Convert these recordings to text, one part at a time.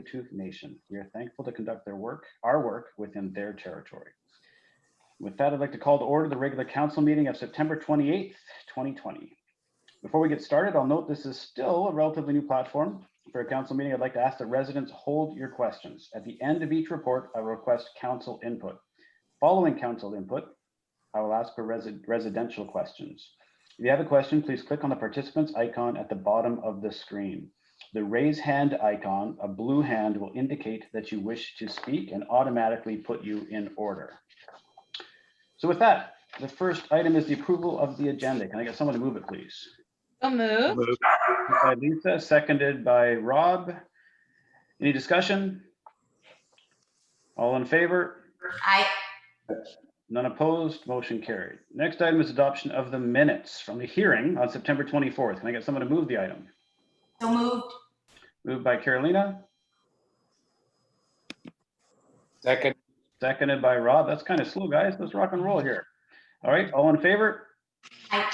Tsleil-Waututh Nation. We are thankful to conduct our work within their territory. With that, I'd like to call to order the regular council meeting of September 28th, 2020. Before we get started, I'll note this is still a relatively new platform. For a council meeting, I'd like to ask that residents hold your questions. At the end of each report, I will request council input. Following council input, I will ask for residential questions. If you have a question, please click on the participants icon at the bottom of the screen. The raise hand icon, a blue hand, will indicate that you wish to speak and automatically put you in order. So with that, the first item is the approval of the agenda. Can I get someone to move it, please? So moved. By Lisa, seconded by Rob. Any discussion? All in favor? Aye. None opposed, motion carried. Next item is adoption of the minutes from the hearing on September 24th. Can I get someone to move the item? So moved. Moved by Carolina. Second. Seconded by Rob. That's kind of slow, guys. Let's rock and roll here. All right, all in favor? Aye.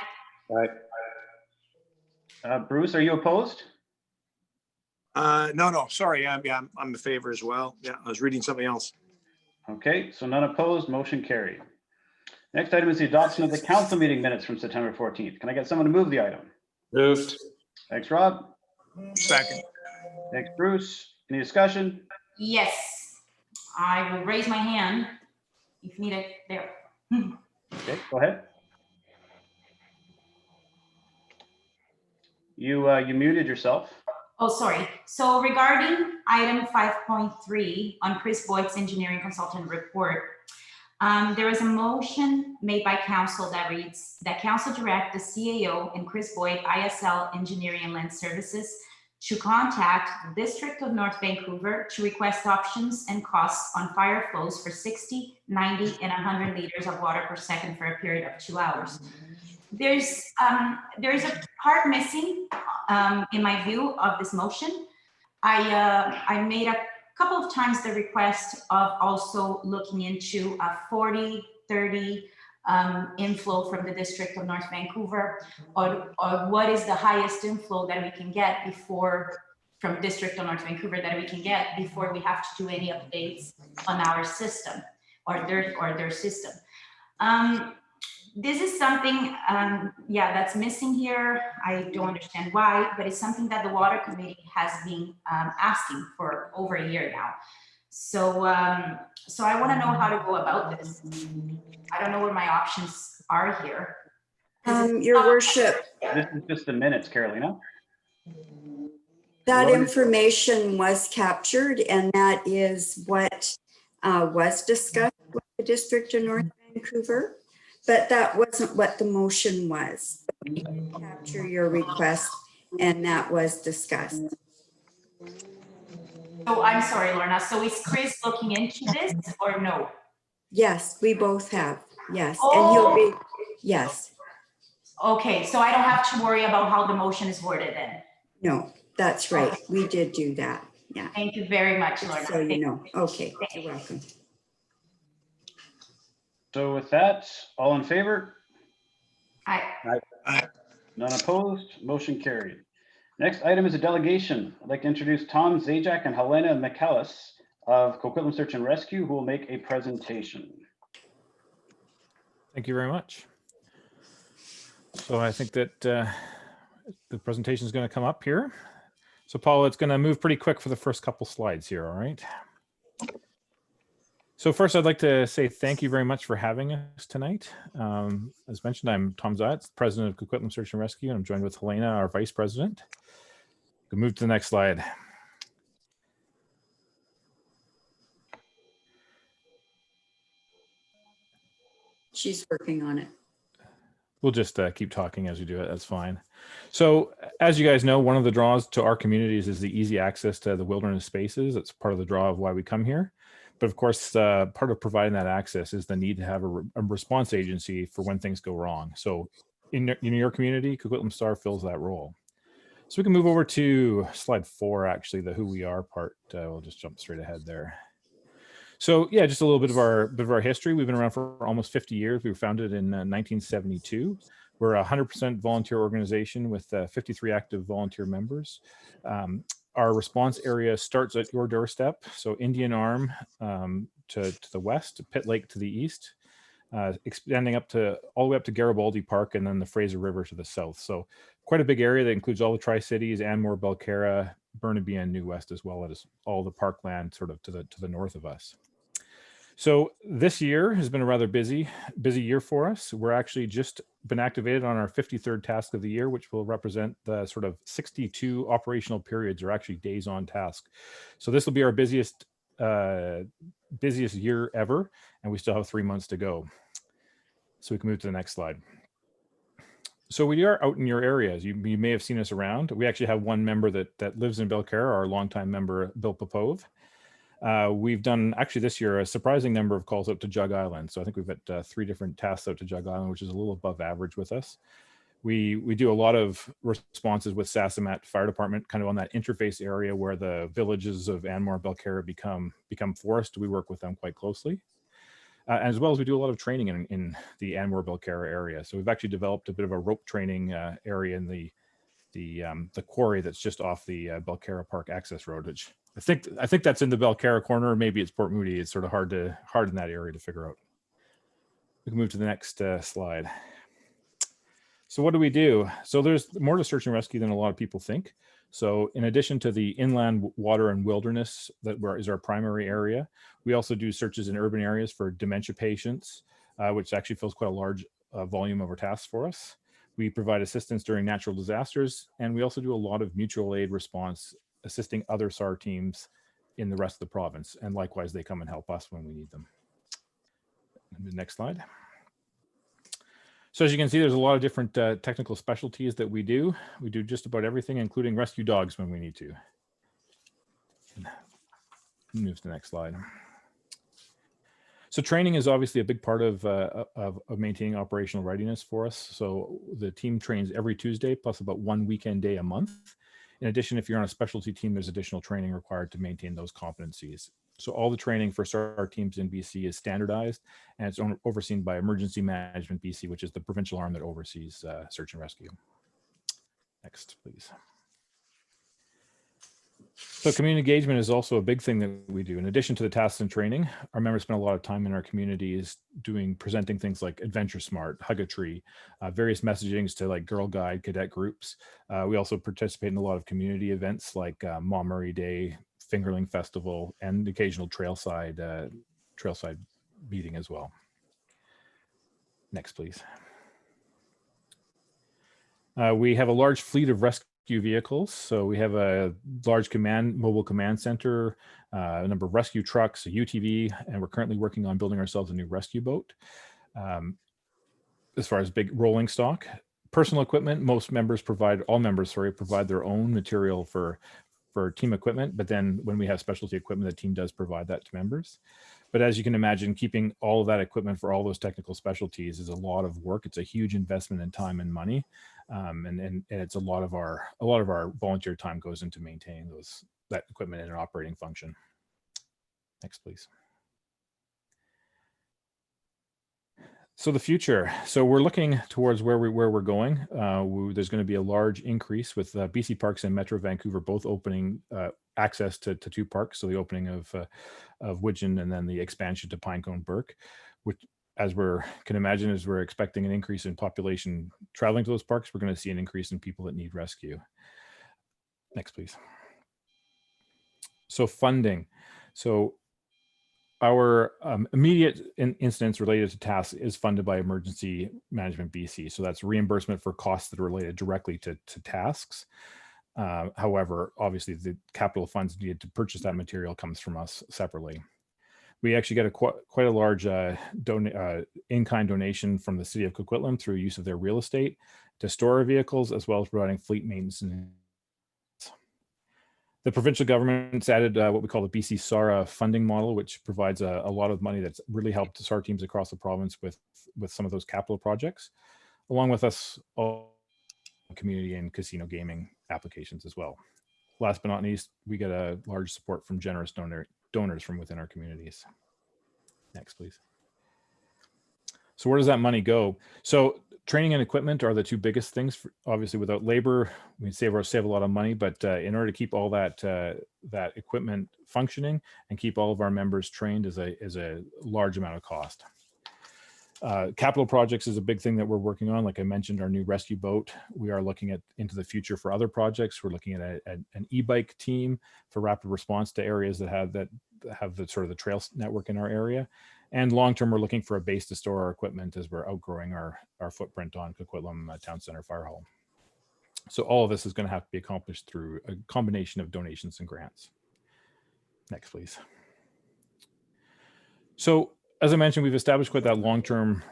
Aye. Bruce, are you opposed? No, sorry. I'm in favor as well. Yeah, I was reading something else. Okay, so none opposed, motion carried. Next item is the adoption of the council meeting minutes from September 14th. Can I get someone to move the item? Moved. Thanks, Rob. Second. Thanks, Bruce. Any discussion? Yes. I will raise my hand if needed there. Okay, go ahead. You muted yourself. Oh, sorry. So regarding item 5.3 on Chris Boyd's engineering consultant report, there is a motion made by council that reads that council direct the CAO and Chris Boyd ISL Engineering and Land Services to contact the District of North Vancouver to request options and costs on fire flows for 60, 90, and 100 liters of water per second for a period of 2 hours. There is a part missing in my view of this motion. I made a couple of times the request of also looking into a 40-30 inflow from the District of North Vancouver, or what is the highest inflow that we can get from District of North Vancouver that we can get before we have to do any updates on our system or their system. This is something, that's missing here. I don't understand why, but it's something that the Water Committee has been asking for over a year now. So I want to know how to go about this. I don't know what my options are here. Your worship, This is just the minutes, Carolina. that information was captured, and that is what was discussed with the District of North Vancouver, but that wasn't what the motion was. We capture your request, and that was discussed. So I'm sorry, Lorna. So is Chris looking into this or no? Yes, we both have. Yes, Oh. and he'll be, yes. Okay, so I don't have to worry about how the motion is worded then. No, that's right. We did do that. Yeah. Thank you very much, Lorna. So you know. Okay, you're welcome. So with that, all in favor? Aye. None opposed, motion carried. Next item is a delegation. I'd like to introduce Tom Zajac and Helena McAllis of Coquitlam Search and Rescue, who will make a presentation. Thank you very much. So I think that the presentation is going to come up here. So Paul, it's going to move pretty quick for the first couple slides here, all right? So first, I'd like to say thank you very much for having us tonight. As mentioned, I'm Tom Zajac, president of Coquitlam Search and Rescue, and I'm joined with Helena, our vice president. We'll move to the next slide. She's working on it. We'll just keep talking as we do it. That's fine. So as you guys know, one of the draws to our communities is the easy access to the wilderness spaces. It's part of the draw of why we come here. But of course, part of providing that access is the need to have a response agency for when things go wrong. So in your community, Coquitlam Star fills that role. So we can move over to slide 4, actually, the who we are part. We'll just jump straight ahead there. So yeah, just a little bit of our history. We've been around for almost 50 years. We were founded in 1972. We're a 100% volunteer organization with 53 active volunteer members. our response area starts at your doorstep. So Indian Arm to the west, Pitt Lake to the east, extending all the way up to Garibaldi Park, and then the Fraser River to the south. So quite a big area that includes all the Tri-Cities, Anmore, Belcarra, Burnaby, and New West, as well as all the parkland sort of to the north of us. So this year has been a rather busy year for us. We're actually just been activated on our 53rd task of the year, which will represent the sort of 62 operational periods, or actually days on task. So this will be our busiest year ever, and we still have 3 months to go. So we can move to the next slide. So we are out in your areas. You may have seen us around. We actually have one member that lives in Belcarra, our longtime member, Bill Popove. We've done actually this year a surprising number of calls out to Jug Island. So I think we've got 3 different tasks out to Jug Island, which is a little above average with us. We do a lot of responses with Sasamat Fire Department, kind of on that interface area where the villages of Anmore and Belcarra become forest. We work with them quite closely. As well as we do a lot of training in the Anmore Belcarra area. So we've actually developed a bit of a rope training area in the quarry that's just off the Belcarra Park access road, which I think that's in the Belcarra corner, or maybe it's Port Moody. It's sort of hard in that area to figure out. We can move to the next slide. So what do we do? So there's more to search and rescue than a lot of people think. So in addition to the inland water and wilderness that is our primary area, we also do searches in urban areas for dementia patients, which actually fills quite a large volume of our tasks for us. We provide assistance during natural disasters, and we also do a lot of mutual aid response, assisting other SAR teams in the rest of the province. And likewise, they come and help us when we need them. The next slide. So as you can see, there's a lot of different technical specialties that we do. We do just about everything, including rescue dogs when we need to. Move to the next slide. So training is obviously a big part of maintaining operational readiness for us. So the team trains every Tuesday, plus about 1 weekend day a month. In addition, if you're on a specialty team, there's additional training required to maintain those competencies. So all the training for SAR teams in BC is standardized, and it's overseen by Emergency Management BC, which is the provincial arm that oversees search and rescue. Next, please. So community engagement is also a big thing that we do. In addition to the tasks and training, our members spend a lot of time in our communities presenting things like Adventure Smart, Hug a Tree, various messagings to like Girl Guide, cadet groups. We also participate in a lot of community events like Montmurray Day, Fingerling Festival, and the occasional trailside meeting as well. Next, please. We have a large fleet of rescue vehicles. So we have a large mobile command center, a number of rescue trucks, a UTV, and we're currently working on building ourselves a new rescue boat. As far as big rolling stock, personal equipment, all members provide their own material for team equipment, but then when we have specialty equipment, the team does provide that to members. But as you can imagine, keeping all of that equipment for all those technical specialties is a lot of work. It's a huge investment in time and money, and it's a lot of our volunteer time goes into maintaining that equipment in an operating function. Next, please. So the future. So we're looking towards where we're going. There's going to be a large increase with BC Parks and Metro Vancouver both opening access to 2 parks. So the opening of Widgeon and then the expansion to Pinecone Burke, which, as can imagine, as we're expecting an increase in population traveling to those parks, we're going to see an increase in people that need rescue. Next, please. So funding. So our immediate incidents related to tasks is funded by Emergency Management BC. So that's reimbursement for costs that are related directly to tasks. However, obviously the capital funds needed to purchase that material comes from us separately. We actually get quite a large in-kind donation from the city of Coquitlam through use of their real estate to store our vehicles, as well as providing fleet maintenance. The provincial government's added what we call the BC SARA funding model, which provides a lot of money that's really helped SAR teams across the province with some of those capital projects, along with us all community and casino gaming applications as well. Last but not least, we get a large support from generous donors from within our communities. Next, please. So where does that money go? So training and equipment are the two biggest things. Obviously, without labor, we save a lot of money. But in order to keep all that equipment functioning and keep all of our members trained is a large amount of cost. Capital projects is a big thing that we're working on. Like I mentioned, our new rescue boat. We are looking into the future for other projects. We're looking at an e-bike team for rapid response to areas that have the sort of the trail network in our area. And long-term, we're looking for a base to store our equipment as we're outgrowing our footprint on Coquitlam Town Center Fire Hall. So all of this is going to have to be accomplished through a combination of donations and grants. Next, please. So as I mentioned, we've established quite that long-term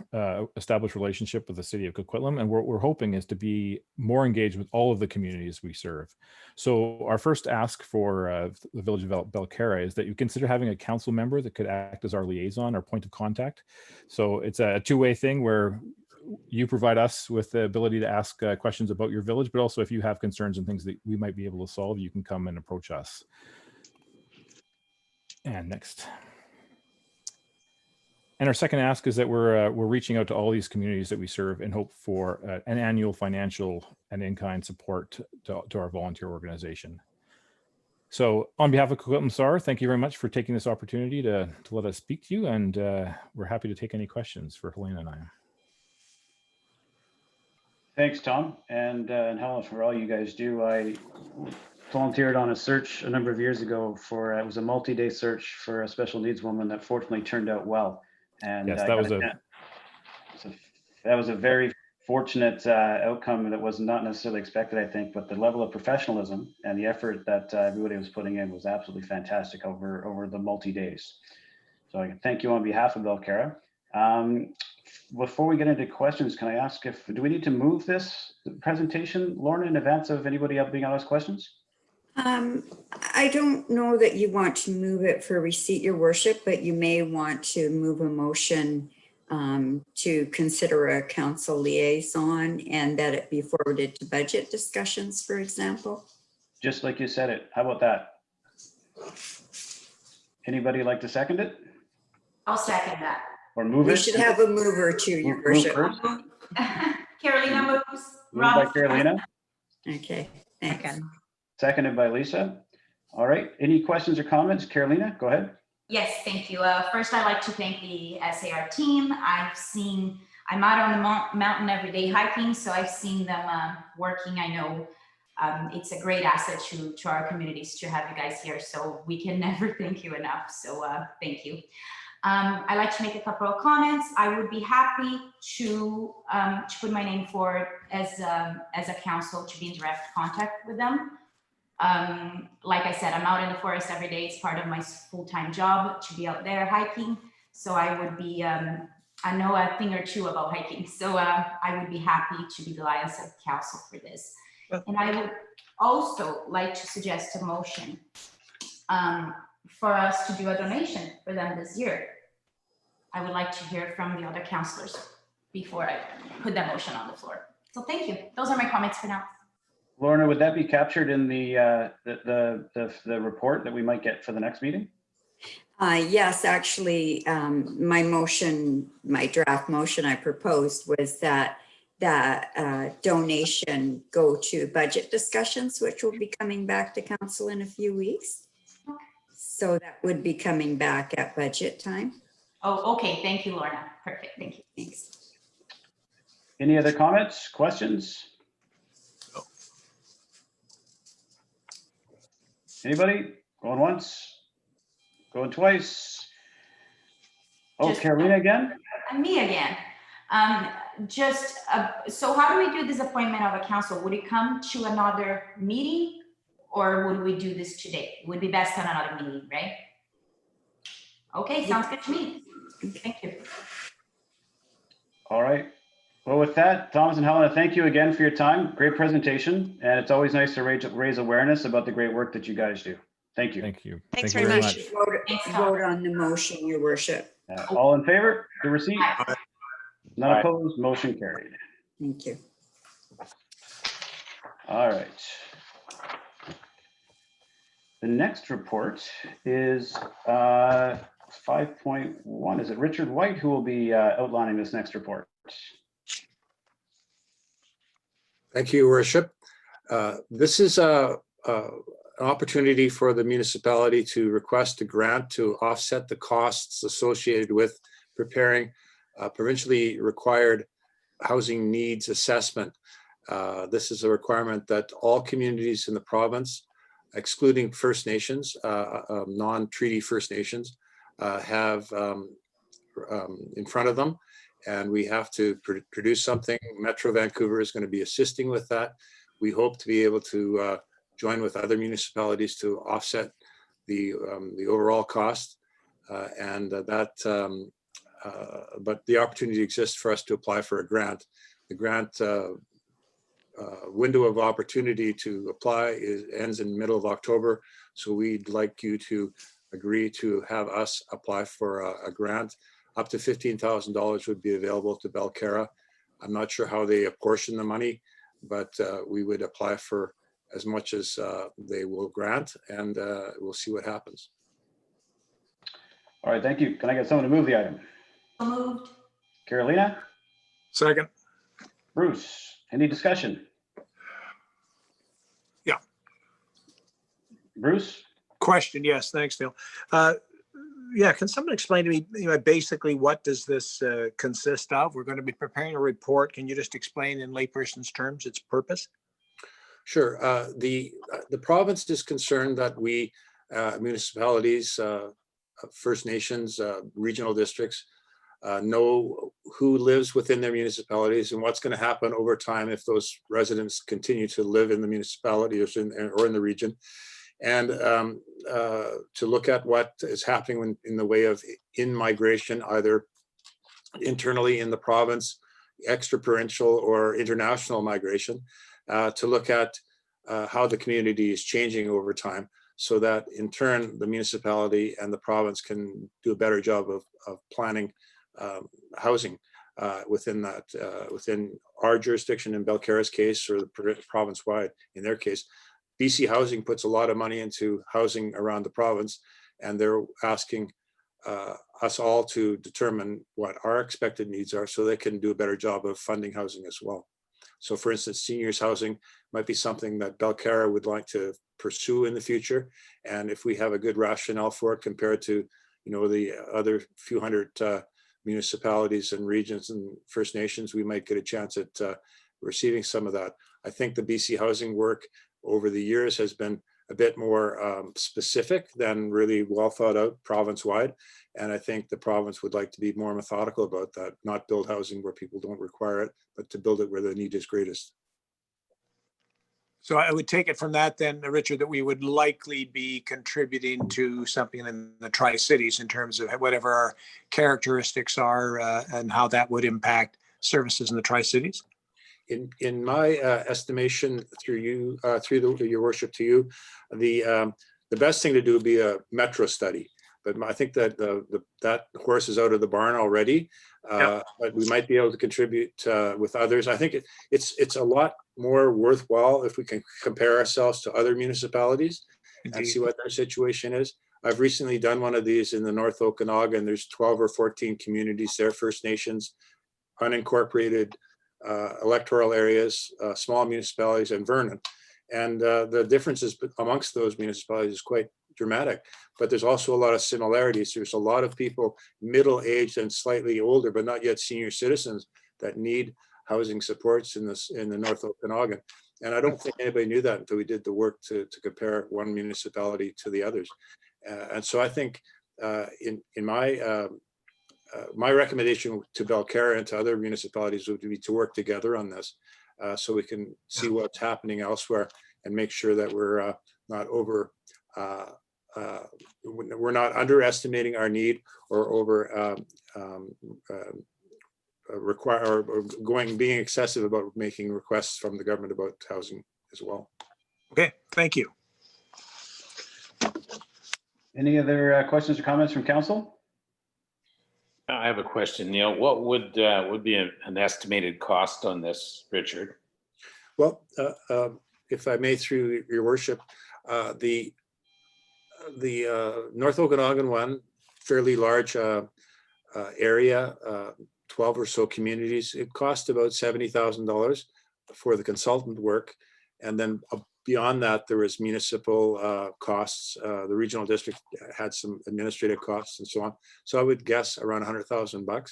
established relationship with the city of Coquitlam, and what we're hoping is to be more engaged with all of the communities we serve. So our first ask for the village of Belcarra is that you consider having a council member that could act as our liaison or point of contact. So it's a two-way thing where you provide us with the ability to ask questions about your village, but also if you have concerns and things that we might be able to solve, you can come and approach us. And next. And our second ask is that we're reaching out to all these communities that we serve and hope for an annual financial and in-kind support to our volunteer organization. So on behalf of Coquitlam SAR, thank you very much for taking this opportunity to let us speak to you, and we're happy to take any questions for Helena and I. Thanks, Tom, and Helen, for all you guys do. I volunteered on a search a number of years ago for, it was a multi-day search for a special needs woman that fortunately turned out well. And Yes, that was a very fortunate outcome that was not necessarily expected, I think, but the level of professionalism and the effort that everybody was putting in was absolutely fantastic over the multi-days. So I can thank you on behalf of Belcarra. Before we get into questions, can I ask do we need to move this presentation, Lorna, in advance of anybody else being able to ask questions? I don't know that you want to move it for receipt, your worship, but you may want to move a motion to consider a council liaison and that it be forwarded to budget discussions, for example. Just like you said it. How about that? Anybody like to second it? I'll second that. Or move We it? should have a mover too, your Move worship. first. Carolina moves. Moved by Carolina, Okay, thanks. seconded by Lisa. All right, any questions or comments? Carolina, go ahead. Yes, thank you. First, I'd like to thank the SAR team. I'm out on the mountain every day hiking, so I've seen them working. I know it's a great asset to our communities to have you guys here, so we can never thank you enough. So thank you. I'd like to make a couple of comments. I would be happy to put my name forward as a council to be in direct contact with them. Like I said, I'm out in the forest every day. It's part of my full-time job to be out there hiking. So I would be, I know a thing or two about hiking. So I would be happy to be the liaison of council for this. And I would also like to suggest a motion for us to do a donation for them this year. I would like to hear from the other councillors before I put that motion on the floor. So thank you. Those are my comments for now. Lorna, would that be captured in the report that we might get for the next meeting? Yes, actually, my draft motion I proposed was that donation go to budget discussions, which will be coming back to council in a few weeks. So that would be coming back at budget time. Oh, okay. Thank you, Lorna. Perfect. Thank you. Thanks. Any other comments, questions? Anybody? Going once? Going twice? Oh, Just- Carolina again? And me again. So how do we do this appointment of a council? Would it come to another meeting or would we do this today? It would be best on another meeting, right? Okay, sounds good to me. Thank you. All right. Well, with that, Thomas and Helena, thank you again for your time. Great presentation. And it's always nice to raise awareness about the great work that you guys do. Thank you. Thank you. Thanks Thank you very much. Thanks, Tom. Vote on the motion, your worship. All in favor to receipt? Aye. None Aye. opposed, motion carried. Thank you. All right. The next report is 5.1. Is it Richard White who will be outlining this next report? Thank you, Your Worship. This is an opportunity for the municipality to request a grant to offset the costs associated with preparing provincially required housing needs assessment. This is a requirement that all communities in the province, excluding First Nations, non-treaty First Nations, have in front of them. And we have to produce something. Metro Vancouver is going to be assisting with that. We hope to be able to join with other municipalities to offset the overall cost. But the opportunity exists for us to apply for a grant. The grant window of opportunity to apply ends in the middle of October. So we'd like you to agree to have us apply for a grant. Up to $15,000 would be available to Belcarra. I'm not sure how they apportion the money, but we would apply for as much as they will grant, and we'll see what happens. All right, thank you. Can I get someone to move the item? So moved. Carolina? Second. Bruce, any discussion? Yeah. Bruce? Question, yes, thanks, Neil. Yeah, can someone explain to me, basically what does this consist of? We're going to be preparing a report. Can you just explain in layperson's terms its purpose? Sure. The province is concerned that we municipalities, First Nations, regional districts, know who lives within their municipalities and what's going to happen over time if those residents continue to live in the municipality or in the region. And to look at what is happening in the way of in-migration, either internally in the province, extra-provincial or international migration, to look at how the community is changing over time, so that in turn, the municipality and the province can do a better job of planning housing within our jurisdiction in Belcarra's case, or the province-wide in their case. BC Housing puts a lot of money into housing around the province, and they're asking us all to determine what our expected needs are so they can do a better job of funding housing as well. So for instance, seniors housing might be something that Belcarra would like to pursue in the future. And if we have a good rationale for it compared to, the other few hundred municipalities and regions and First Nations, we might get a chance at receiving some of that. I think the BC Housing work over the years has been a bit more specific than really well thought out province-wide. And I think the province would like to be more methodical about that, not build housing where people don't require it, but to build it where the need is greatest. So I would take it from that then, Richard, that we would likely be contributing to something in the Tri-Cities in terms of whatever our characteristics are and how that would impact services in the Tri-Cities. In my estimation, through you, your worship to you, the best thing to do would be a metro study. But I think that that horse is out of the barn already. But we might be able to contribute with others. I think it's a lot more worthwhile if we can compare ourselves to other municipalities and see what their situation is. I've recently done one of these in the North Okanagan. There's 12 or 14 communities there, First Nations, unincorporated electoral areas, small municipalities, and Vernon. And the differences amongst those municipalities is quite dramatic, but there's also a lot of similarities. There's a lot of people middle-aged and slightly older, but not yet senior citizens that need housing supports in the North Okanagan. And I don't think anybody knew that until we did the work to compare one municipality to the others. And so I think in my recommendation to Belcarra and to other municipalities would be to work together on this so we can see what's happening elsewhere and make sure that we're not underestimating our need or being excessive about making requests from the government about housing as well. Okay, thank you. Any other questions or comments from council? I have a question, Neil. What would be an estimated cost on this, Richard? Well, if I may, through your worship, the North Okanagan one, fairly large area, 12 or so communities, it cost about $70,000. for the consultant work. And then beyond that, there was municipal costs. The regional district had some administrative costs and so on. So I would guess around $100,000.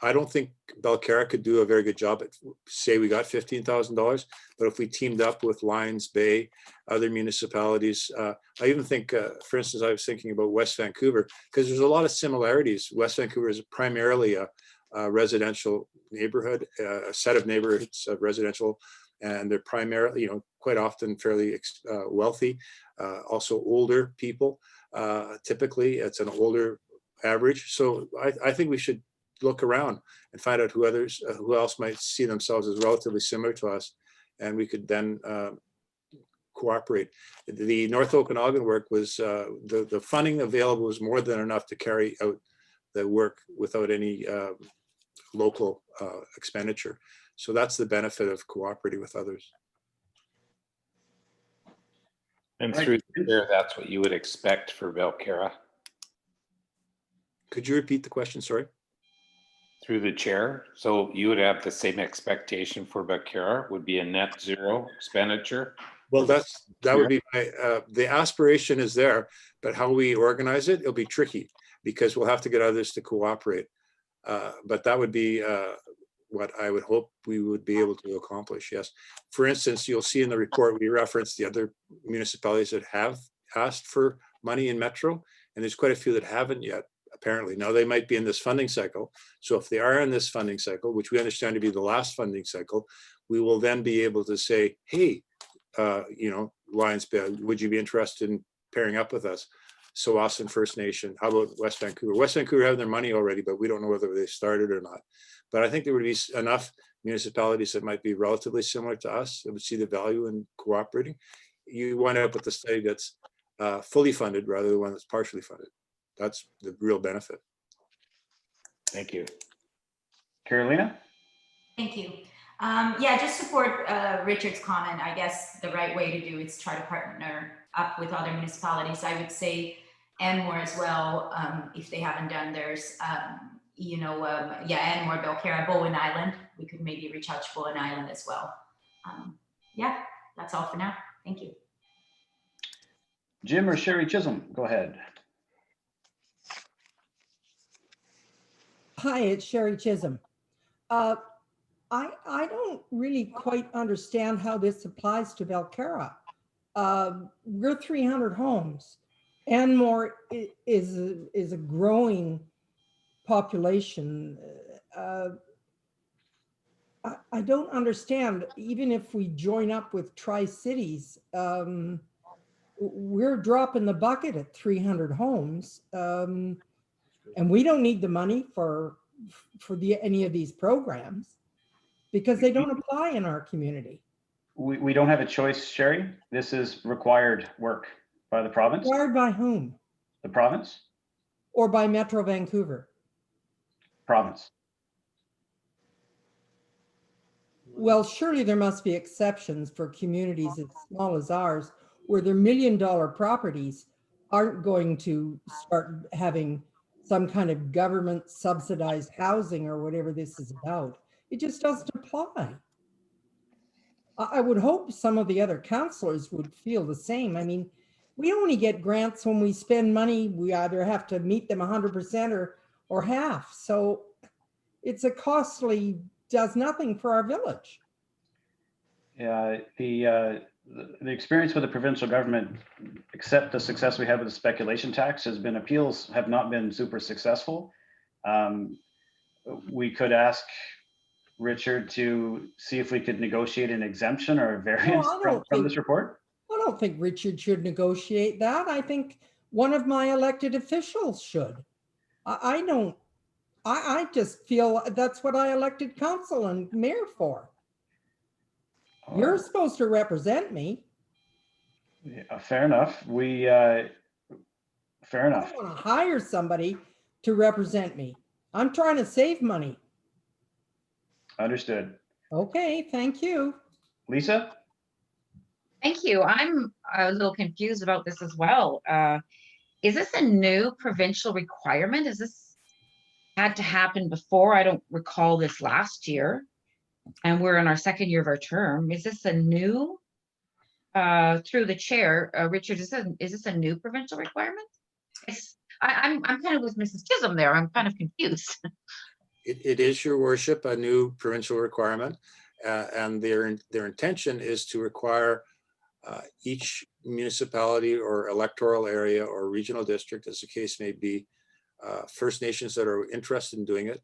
I don't think Belcarra could do a very good job at, say we got $15,000, but if we teamed up with Lions Bay, other municipalities, I even think, for instance, I was thinking about West Vancouver, because there's a lot of similarities. West Vancouver is primarily a residential neighborhood, a set of neighborhoods of residential, and they're primarily, quite often fairly wealthy, also older people. Typically, it's an older average. So I think we should look around and find out who else might see themselves as relatively similar to us, and we could then cooperate. The North Okanagan work was the funding available was more than enough to carry out the work without any local expenditure. So that's the benefit of cooperating with others. And through there, that's what you would expect for Belcarra. Could you repeat the question? Sorry. Through the chair. So you would have the same expectation for Belcarra, would be a net zero expenditure? Well, that would be the aspiration is there, but how we organize it, it'll be tricky because we'll have to get others to cooperate. But that would be what I would hope we would be able to accomplish. Yes. For instance, you'll see in the report, we reference the other municipalities that have asked for money in Metro, and there's quite a few that haven't yet. Apparently. Now they might be in this funding cycle. So if they are in this funding cycle, which we understand to be the last funding cycle, we will then be able to say, hey, Lions Bay, would you be interested in pairing up with us? Tsawwassen First Nation, how about West Vancouver? West Vancouver have their money already, but we don't know whether they started or not. But I think there would be enough municipalities that might be relatively similar to us that would see the value in cooperating. You wind up with a study that's fully funded rather than one that's partially funded. That's the real benefit. Thank you. Carolina? Thank you. Yeah, just support Richard's comment. I guess the right way to do is try to partner up with other municipalities. I would say Enmore as well, if they haven't done theirs. Enmore, Belcarra, Bowen Island. We could maybe reach out to Bowen Island as well. Yeah, that's all for now. Thank you. Jim or Sherry Chisholm, go ahead. Hi, it's Sherry Chisholm. I don't really quite understand how this applies to Belcarra. We're 300 homes. Enmore is a growing population. I don't understand, even if we join up with Tri-Cities, we're dropping the bucket at 300 homes. And we don't need the money for any of these programs because they don't apply in our community. We don't have a choice, Sherry. This is required work by the province. Required by whom? The province? Or by Metro Vancouver? Province. Well, surely there must be exceptions for communities as small as ours, where their $1 million properties aren't going to start having some kind of government subsidized housing or whatever this is about. It just doesn't apply. I would hope some of the other councillors would feel the same. I mean, we only get grants when we spend money. We either have to meet them 100% or half. So it's a costly, does nothing for our village. Yeah, the experience with the provincial government, except the success we have with the speculation tax, has been appeals have not been super successful. We could ask Richard to see if we could negotiate an exemption or a variance from this report. I don't think Richard should negotiate that. I think one of my elected officials should. I just feel that's what I elected council and mayor for. You're supposed to represent me. Yeah, fair enough. Fair enough. I want to hire somebody to represent me. I'm trying to save money. Understood. Okay, thank you. Lisa? Thank you. I'm a little confused about this as well. Is this a new provincial requirement? Is this had to happen before? I don't recall this last year. and we're in our second year of our term. Is this a new, through the chair, Richard, is this a new provincial requirement? I'm kind of with Mrs. Chisholm there. I'm kind of confused. It is, your worship, a new provincial requirement, and their intention is to require each municipality or electoral area or regional district, as the case may be, First Nations that are interested in doing it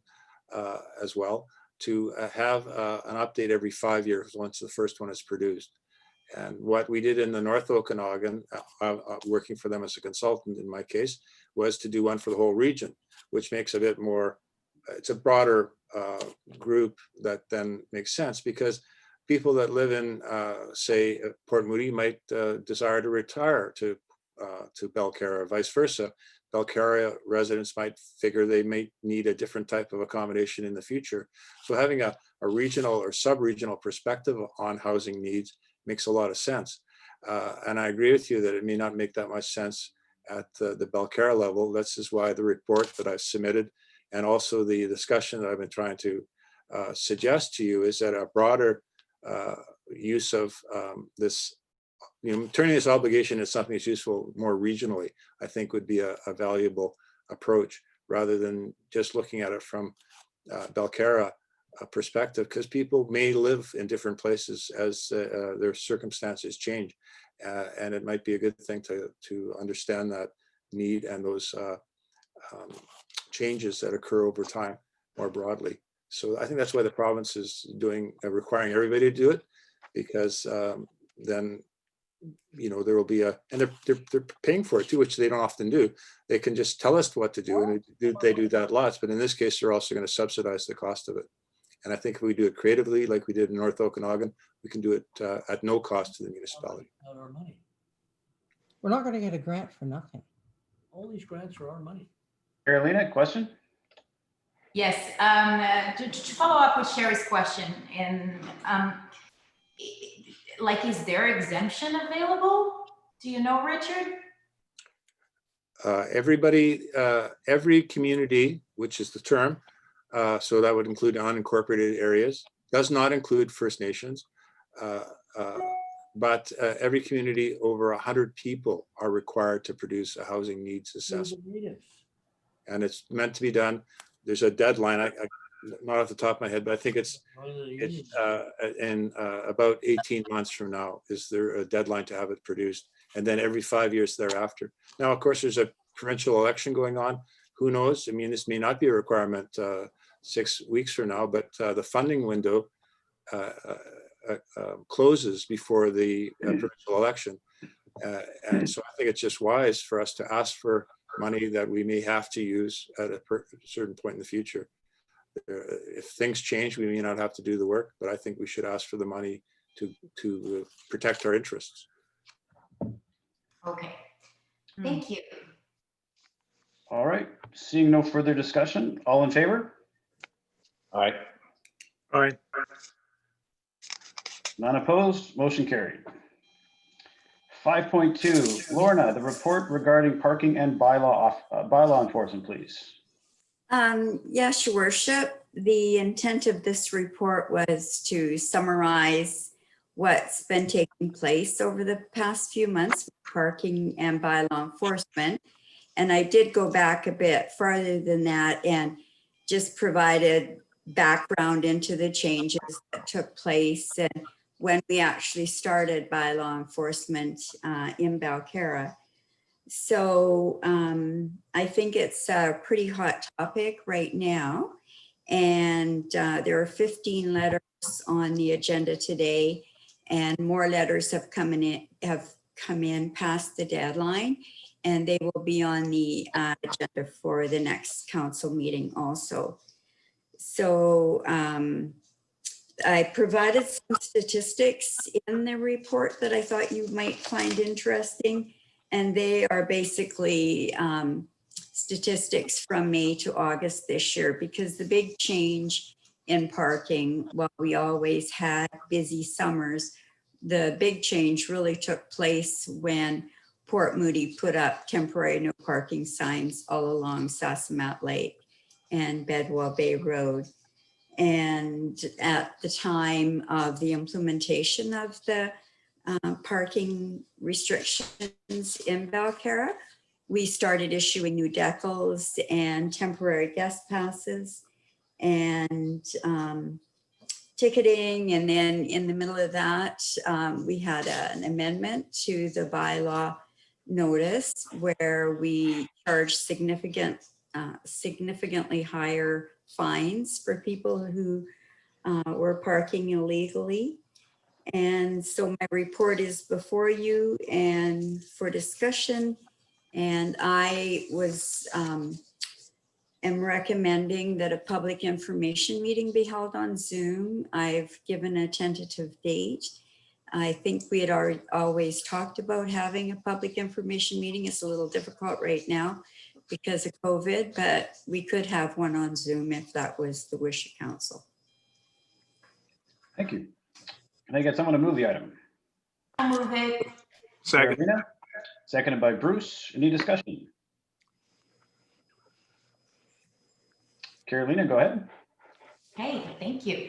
as well, to have an update every 5 years once the first one is produced. And what we did in the North Okanagan, working for them as a consultant in my case, was to do one for the whole region, which makes a bit more, it's a broader group that then makes sense, because people that live in, say, Port Moody might desire to retire to Belcarra, or vice versa. Belcarra residents might figure they may need a different type of accommodation in the future. So having a regional or sub-regional perspective on housing needs makes a lot of sense. And I agree with you that it may not make that much sense at the Belcarra level. This is why the report that I've submitted, and also the discussion that I've been trying to suggest to you, is that a broader use of this, turning this obligation into something that's useful more regionally, I think would be a valuable approach, rather than just looking at it from Belcarra perspective, because people may live in different places as their circumstances change, and it might be a good thing to understand that need and those changes that occur over time more broadly. So I think that's why the province is requiring everybody to do it, because then there will be and they're paying for it too, which they don't often do. They can just tell us what to do, and they do that lots, but in this case they're also going to subsidize the cost of it. And I think if we do it creatively, like we did in North Okanagan, we can do it at no cost to the municipality. Our money. We're not going to get a grant for nothing. All these grants are our money. Carolina, question? Yes, to follow up with Sherry's question, and is there exemption available? Do you know, Richard? Every community, which is the term, so that would include unincorporated areas, does not include First Nations, but every community over 100 people are required to produce a housing needs assessment. And it's meant to be done. There's a deadline, not off the top of my head, but I think it's in about 18 months from now is there a deadline to have it produced, and then every 5 years thereafter. Now, of course, there's a provincial election going on. Who knows? I mean, this may not be a requirement 6 weeks from now, but the funding window closes before the provincial election. And so I think it's just wise for us to ask for money that we may have to use at a certain point in the future. If things change, we may not have to do the work, but I think we should ask for the money to protect our interests. Okay, thank you. All right, seeing no further discussion, all in favor? Aye. Aye. None opposed, motion carried. 5.2, Lorna, the report regarding parking and bylaw enforcement, please. Yes, Your Worship. The intent of this report was to summarize what's been taking place over the past few months with parking and bylaw enforcement. And I did go back a bit farther than that and just provided background into the changes that took place and when we actually started bylaw enforcement in Belcarra. So I think it's a pretty hot topic right now. And there are 15 letters on the agenda today, and more letters have come in past the deadline, and they will be on the agenda for the next council meeting also. So I provided some statistics in the report that I thought you might find interesting. And they are basically statistics from May to August this year, because the big change in parking, while we always had busy summers, the big change really took place when Port Moody put up temporary no parking signs all along Sasamat Lake and Bedwell Bay Road. And at the time of the implementation of the parking restrictions in Belcarra, we started issuing new decals and temporary guest passes and ticketing. And then in the middle of that, we had an amendment to the bylaw notice where we charged significantly higher fines for people who were parking illegally. And so my report is before you and for discussion. And I am recommending that a public information meeting be held on Zoom. I've given a tentative date. I think we had always talked about having a public information meeting. It's a little difficult right now because of COVID, but we could have one on Zoom if that was the wish of council. Thank you. Can I get someone to move the item? I'll move it. Second. Carolina, seconded by Bruce. Any discussion? Carolina, go ahead. Hey, thank you.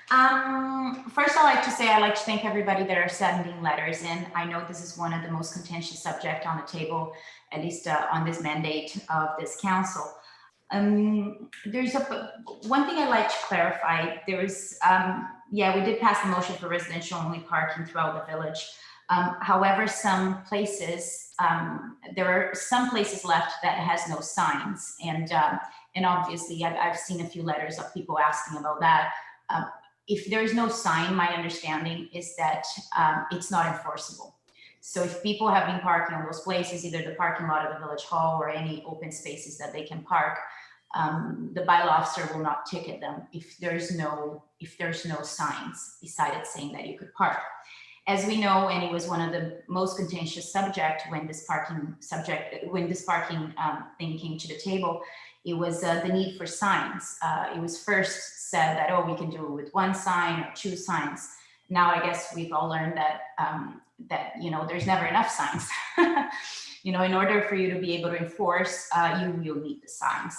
First, I'd like to say I'd like to thank everybody that are sending letters in. I know this is one of the most contentious subjects on the table, at least on this mandate of this council. There's one thing I'd like to clarify. There is, yeah, we did pass the motion for residential only parking throughout the village. However, some places, there are some places left that has no signs, and obviously I've seen a few letters of people asking about that. If there is no sign, my understanding is that it's not enforceable. So if people have been parking on those places, either the parking lot of the village hall or any open spaces that they can park, the bylaw officer will not ticket them if there's no signs beside it saying that you could park. As we know, and it was one of the most contentious subject when this parking thing came to the table, it was the need for signs. It was first said that, oh, we can do it with one sign or two signs. Now, I guess we've all learned that, there's never enough signs. In order for you to be able to enforce, you will need the signs.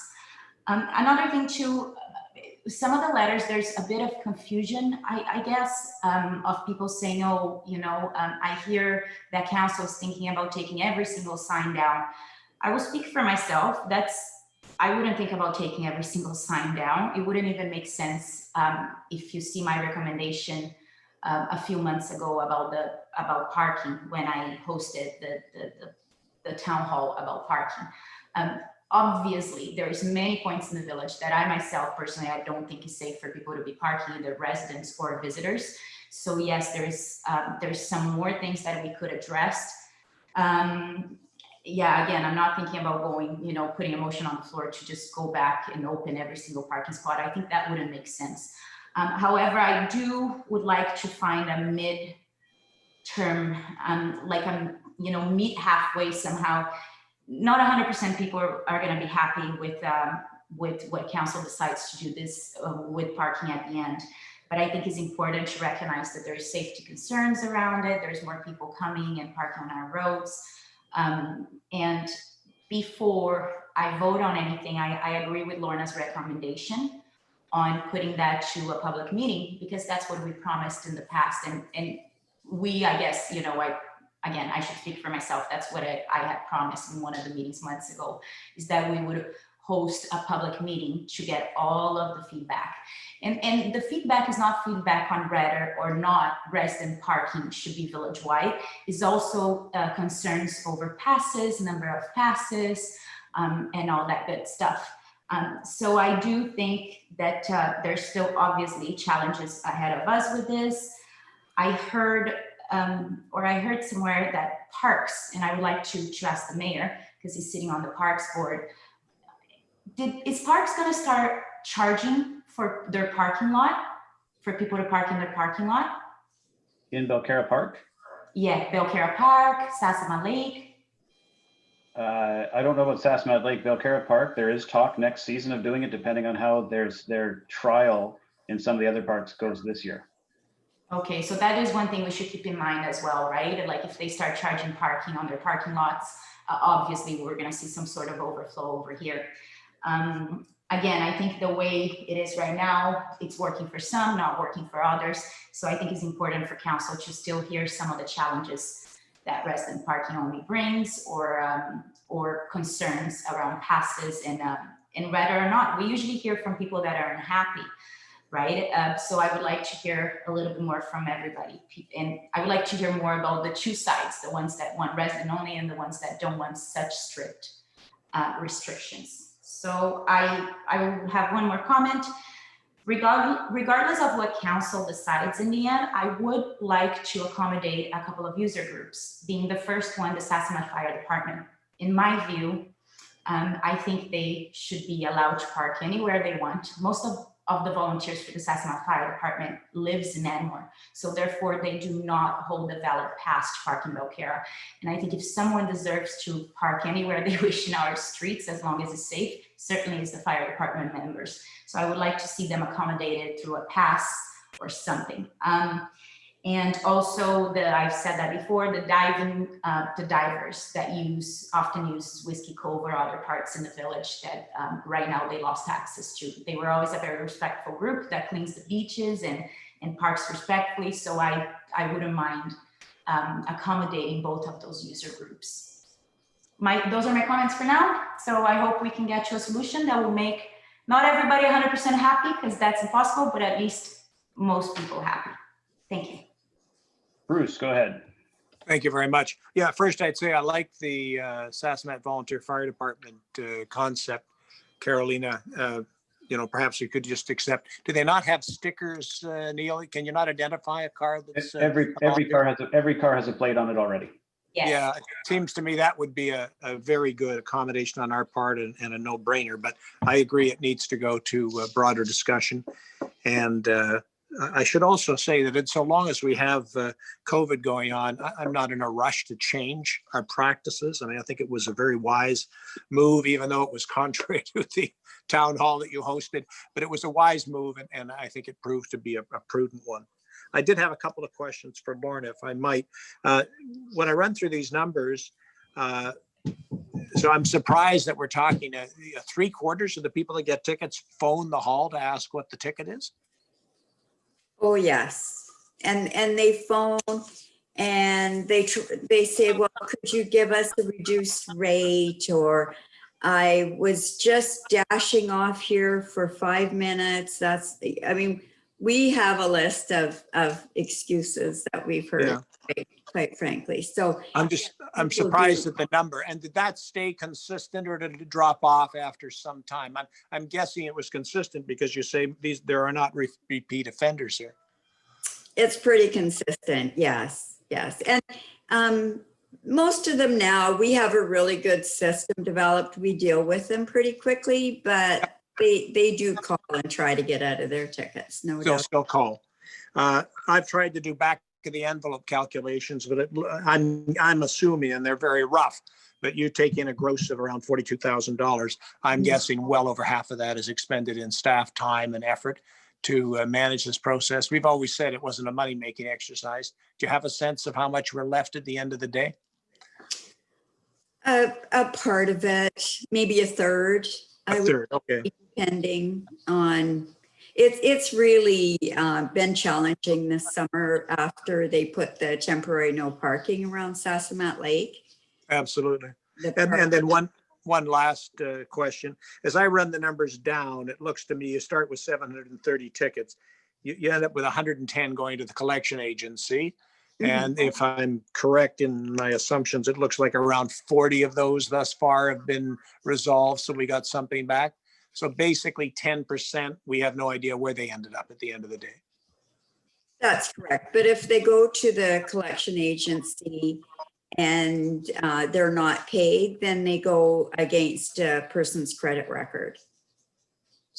Another thing too, some of the letters, there's a bit of confusion, I guess, of people saying, oh, I hear that council is thinking about taking every single sign down. I will speak for myself. I wouldn't think about taking every single sign down. It wouldn't even make sense if you see my recommendation a few months ago about parking when I hosted the town hall about parking. Obviously, there's many points in the village that I myself personally, I don't think is safe for people to be parking, either residents or visitors. So yes, there's some more things that we could address. Yeah, again, I'm not thinking about going, putting a motion on the floor to just go back and open every single parking spot. I think that wouldn't make sense. However, I would like to find a mid-term, meet halfway somehow. Not 100% people are going to be happy with what council decides to do this with parking at the end. But I think it's important to recognize that there's safety concerns around it. There's more people coming and parking on our roads. And before I vote on anything, I agree with Lorna's recommendation on putting that to a public meeting, because that's what we promised in the past. And we, I guess, again, I should speak for myself. That's what I had promised in one of the meetings months ago, is that we would host a public meeting to get all of the feedback. And the feedback is not feedback on whether or not resident parking should be village-wide. It's also concerns over passes, number of passes, and all that good stuff. So I do think that there's still obviously challenges ahead of us with this. I heard somewhere that parks, and I would like to ask the mayor, because he's sitting on the parks board, is parks going to start charging for their parking lot, for people to park in their parking lot? In Belcarra Park? Yeah, Belcarra Park, Sasamon Lake. I don't know about Sasamon Lake, Belcarra Park. There is talk next season of doing it, depending on how their trial in some of the other parks goes this year. Okay, so that is one thing we should keep in mind as well, right? Like if they start charging parking on their parking lots, obviously we're going to see some sort of overflow over here. again, I think the way it is right now, it's working for some, not working for others. So I think it's important for council to still hear some of the challenges that resident parking only brings, or concerns around passes, and whether or not, we usually hear from people that are unhappy, right? So I would like to hear a little bit more from everybody. And I would like to hear more about the two sides, the ones that want resident only and the ones that don't want such strict restrictions. So I have one more comment. Regardless of what council decides in the end, I would like to accommodate a couple of user groups, being the first one, the Sassamat Fire Department. In my view, I think they should be allowed to park anywhere they want. Most of the volunteers for the Sassamat Fire Department lives in Anmore, so therefore they do not hold a valid pass to park in Belcara. And I think if someone deserves to park anywhere they wish in our streets, as long as it's safe, certainly is the fire department members. So I would like to see them accommodated through a pass or something. And also I've said that before, the divers that often use Whiskey Cove or other parts in the village that right now they lost access to. They were always a very respectful group that cleans the beaches and parks respectfully. So I wouldn't mind accommodating both of those user groups. Those are my comments for now. So I hope we can get to a solution that will make not everybody 100% happy, because that's impossible, but at least most people happy. Thank you. Bruce, go ahead. Thank you very much. Yeah, first I'd say I like the Sassamat Volunteer Fire Department concept. Carolina, perhaps we could just accept. Do they not have stickers, Neil? Can you not identify a car that's Every car has a plate on it already. Yes. Yeah, it seems to me that would be a very good accommodation on our part and a no-brainer, but I agree it needs to go to a broader discussion. And I should also say that so long as we have COVID going on, I'm not in a rush to change our practices. I mean, I think it was a very wise move, even though it was contrary to the town hall that you hosted, but it was a wise move, and I think it proved to be a prudent one. I did have a couple of questions for Lorna, if I might. When I run through these numbers, so I'm surprised that we're talking 3/4 of the people that get tickets phone the hall to ask what the ticket is. Oh, yes. And they phone and they say, well, could you give us a reduced rate? Or I was just dashing off here for 5 minutes. We have a list of excuses that we've heard, quite frankly. So I'm surprised at the number. And did that stay consistent, or did it drop off after some time? I'm guessing it was consistent, because you say there are not repeat offenders here. It's pretty consistent. Yes. And most of them now, we have a really good system developed. We deal with them pretty quickly, but they do call and try to get out of their tickets. No doubt. Still call. I've tried to do back of the envelope calculations, but I'm assuming, and they're very rough, but you take in a gross of around $42,000. I'm guessing well over half of that is expended in staff time and effort to manage this process. We've always said it wasn't a money-making exercise. Do you have a sense of how much we're left at the end of the day? A part of it, maybe a third. Okay. Depending on, it's really been challenging this summer after they put the temporary no parking around Sassamat Lake. Absolutely. And then one last question. As I run the numbers down, it looks to me you start with 730 tickets. You end up with 110 going to the collection agency. And if I'm correct in my assumptions, it looks like around 40 of those thus far have been resolved. So we got something back. So basically 10%, we have no idea where they ended up at the end of the day. That's correct. But if they go to the collection agency and they're not paid, then they go against a person's credit record.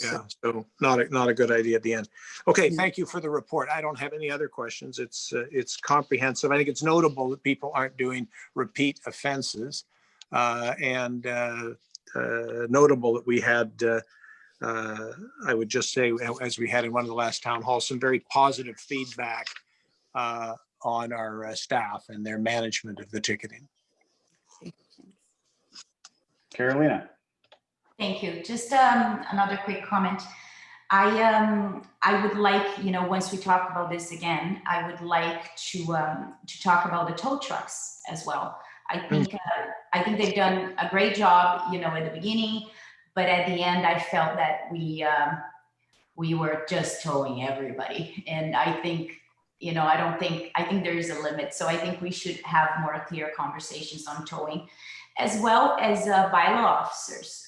Yeah, so not a good idea at the end. Okay, thank you for the report. I don't have any other questions. It's comprehensive. I think it's notable that people aren't doing repeat offenses, and notable that we had, I would just say, as we had in one of the last town halls, some very positive feedback on our staff and their management of the ticketing. Carolina. Thank you. Just another quick comment. I would like, once we talk about this again, I would like to talk about the tow trucks as well. I think they've done a great job, at the beginning, but at the end, I felt that we were just towing everybody, and I think, I think there is a limit. So I think we should have more clear conversations on towing, as well as bylaw officers.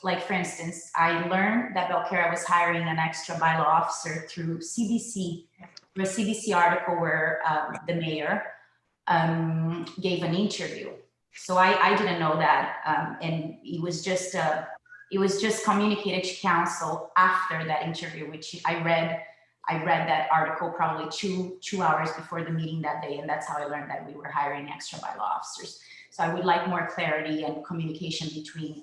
Like, for instance, I learned that Belcarra was hiring an extra bylaw officer through CBC, through a CBC article where the mayor gave an interview. So I didn't know that, and it was just communicated to council after that interview, which I read that article probably two hours before the meeting that day, and that's how I learned that we were hiring extra bylaw officers. So I would like more clarity and communication between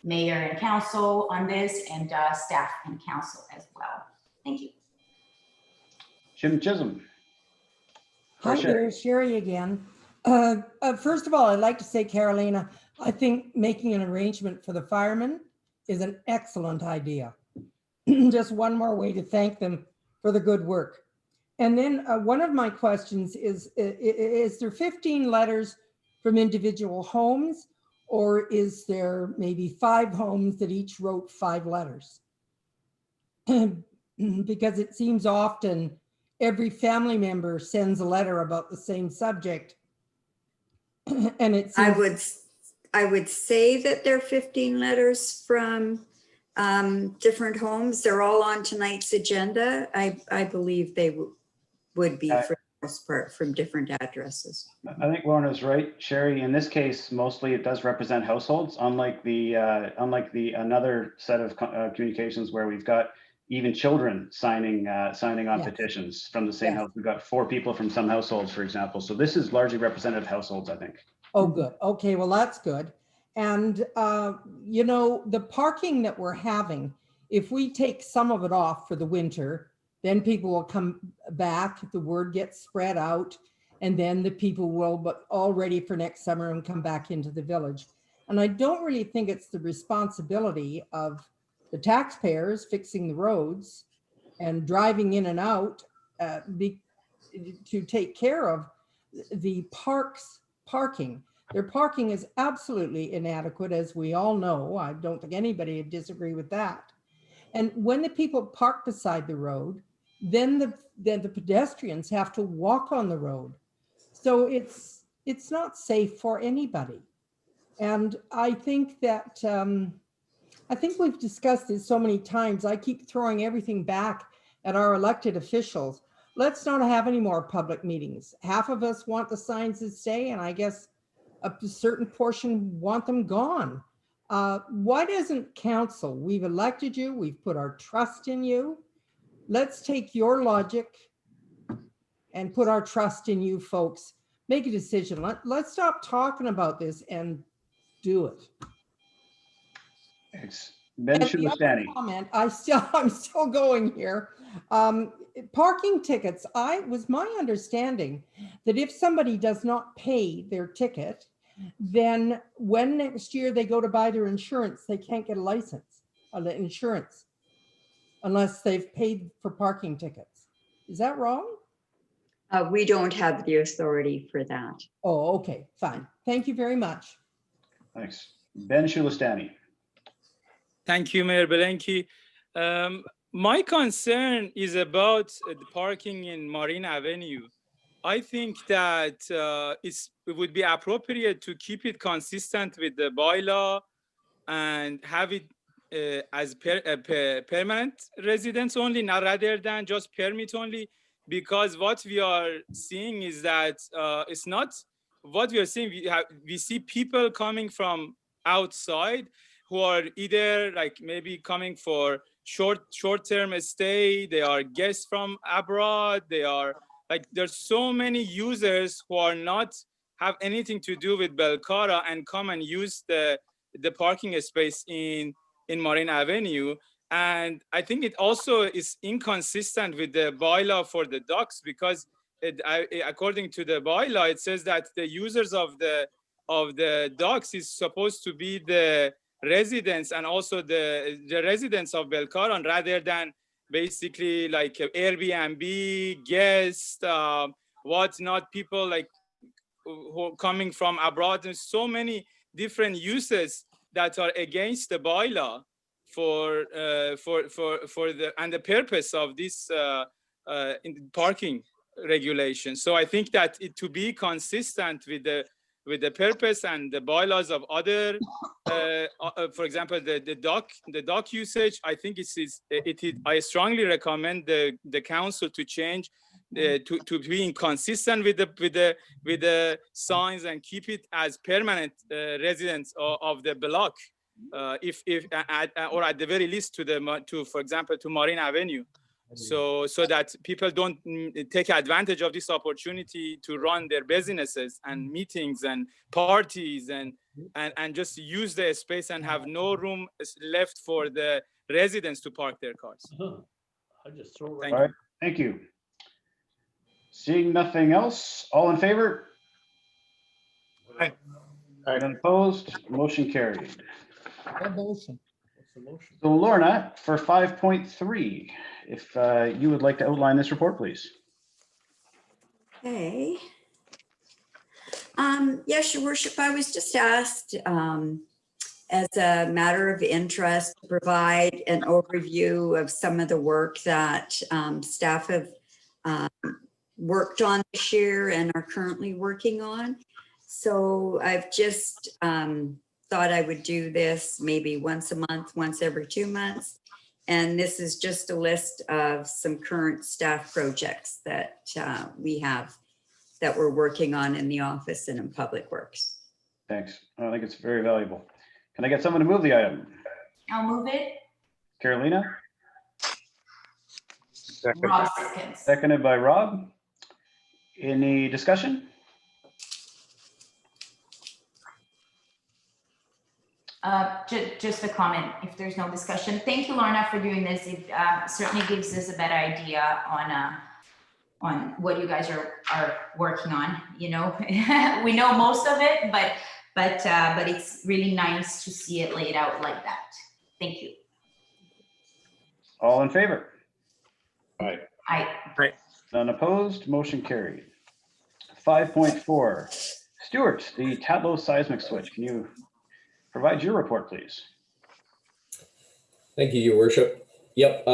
mayor and council on this, and staff and council as well. Thank you. Jim Chisholm. Hi Sherry. there, Sherry again. First of all, I'd like to say, Carolina, I think making an arrangement for the firemen is an excellent idea. Just one more way to thank them for the good work. And then one of my questions is there 15 letters from individual homes, or is there maybe 5 homes that each wrote 5 letters? Because it seems often every family member sends a letter about the same subject. And it seems I would say that there are 15 letters from different homes. They're all on tonight's agenda. I believe they would be, for the most part, from different addresses. I think Lorna's right, Sherry. In this case, mostly it does represent households, unlike the another set of communications where we've got even children signing on petitions from the same house. We've got 4 people from some households, for example. So this is largely representative households, I think. Oh, good. Okay, well, that's good. And, the parking that we're having, if we take some of it off for the winter, then people will come back, the word gets spread out, and then the people will be all ready for next summer and come back into the village. And I don't really think it's the responsibility of the taxpayers fixing the roads and driving in and out to take care of the parking. Their parking is absolutely inadequate, as we all know. I don't think anybody would disagree with that. And when the people park beside the road, then the pedestrians have to walk on the road. So it's not safe for anybody. And I think that, I think we've discussed this so many times. I keep throwing everything back at our elected officials. Let's not have any more public meetings. Half of us want the signs to stay, and I guess a certain portion want them gone. Why doesn't council? We've elected you, we've put our trust in you. Let's take your logic and put our trust in you folks. Make a decision. Let's stop talking about this and do it. Thanks. Ben Shulistani. Comment, I'm still going here. Parking tickets, was my understanding that if somebody does not pay their ticket, then when next year they go to buy their insurance, they can't get a license, insurance, unless they've paid for parking tickets. Is that wrong? We don't have the authority for that. Oh, okay, fine. Thank you very much. Thanks. Ben Shulistani. Thank you, Mayor Belenki. My concern is about the parking in Marine Avenue. I think that it would be appropriate to keep it consistent with the bylaw and have it as permanent residence only, not rather than just permit only, because what we are seeing is that it's not what we are seeing. We see people coming from outside who are either like maybe coming for short-term stay, they are guests from abroad, they are like, there's so many users who are not have anything to do with Belcarra and come and use the parking space in Marine Avenue. And I think it also is inconsistent with the bylaw for the docks, because according to the bylaw, it says that the users of the docks is supposed to be the residents and also the residents of Belkaran, rather than basically like Airbnb, guests, whatnot, people like who are coming from abroad, and so many different uses that are against the bylaw for the purpose of this in parking regulation. So I think that to be consistent with the purpose and the bylaws of other, for example, the dock usage, I think I strongly recommend the council to change to being consistent with the signs and keep it as permanent residents of the block, or at the very least for example to Marine Avenue. So that people don't take advantage of this opportunity to run their businesses and meetings and parties and just use the space and have no room left for the residents to park their cars. I just throw Thank right. All right, thank you. Seeing nothing else, all in favor? Aye. None opposed, motion carried. That motion. What's the motion? So Lorna, for 5.3, if you would like to outline this report, please. Okay. Yes, Your Worship, I was just asked as a matter of interest to provide an overview of some of the work that staff have worked on this year and are currently working on. So I've just thought I would do this maybe once a month, once every 2 months. And this is just a list of some current staff projects that we have that we're working on in the office and in Public Works. Thanks. I think it's very valuable. Can I get someone to move the item? I'll move it. Carolina, Rob seconds. seconded by Rob. Any discussion? Just a comment, if there's no discussion. Thank you, Lorna, for doing this. It certainly gives us a better idea on what you guys are working on. You know, we know most of it, but it's really nice to see it laid out like that. Thank you. All in favor? I None opposed, motion carried. 5.4, Stuart, the Tatlow seismic switch. Can you provide your report, please? Thank you, Your Worship. Yep,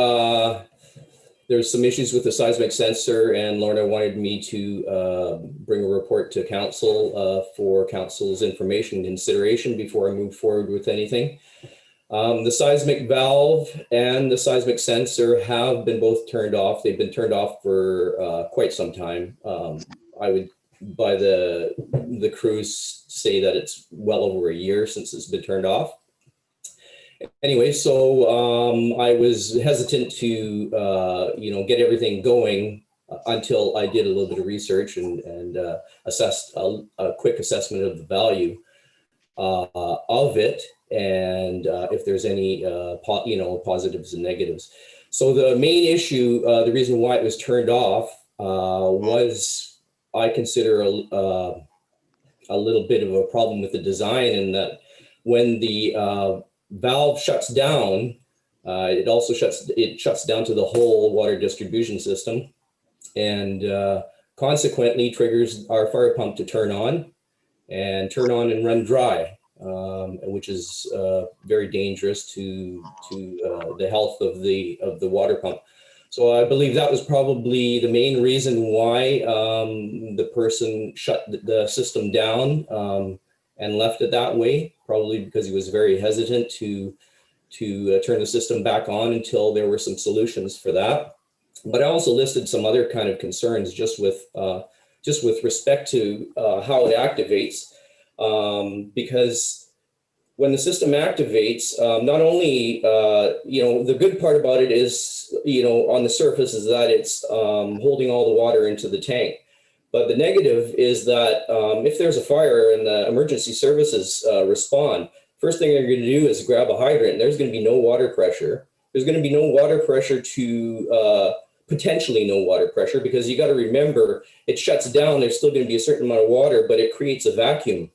there's some issues with the seismic sensor, and Lorna wanted me to bring a report to council for council's information and consideration before I move forward with anything. The seismic valve and the seismic sensor have been both turned off. They've been turned off for quite some time. I would, by the crews, say that it's well over a year since it's been turned off. Anyway, so I was hesitant to get everything going until I did a little bit of research and assessed a quick assessment of the value of it, and if there's any positives and negatives. So the main issue, the reason why it was turned off was, I consider a little bit of a problem with the design, in that when the valve shuts down, it also shuts down to the whole water distribution system, and consequently triggers our fire pump to turn on and run dry, which is very dangerous to the health of the water pump. So I believe that was probably the main reason why the person shut the system down and left it that way, probably because he was very hesitant to turn the system back on until there were some solutions for that. But I also listed some other kind of concerns just with respect to how it activates, because when the system activates, not only, the good part about it is, on the surface is that it's holding all the water into the tank. But the negative is that if there's a fire and the emergency services respond, first thing they're going to do is grab a hydrant. There's going to be no water pressure. There's going to be no water pressure to potentially no water pressure, because you got to remember, it shuts down. There's still going to be a certain amount of water, but it creates a vacuum.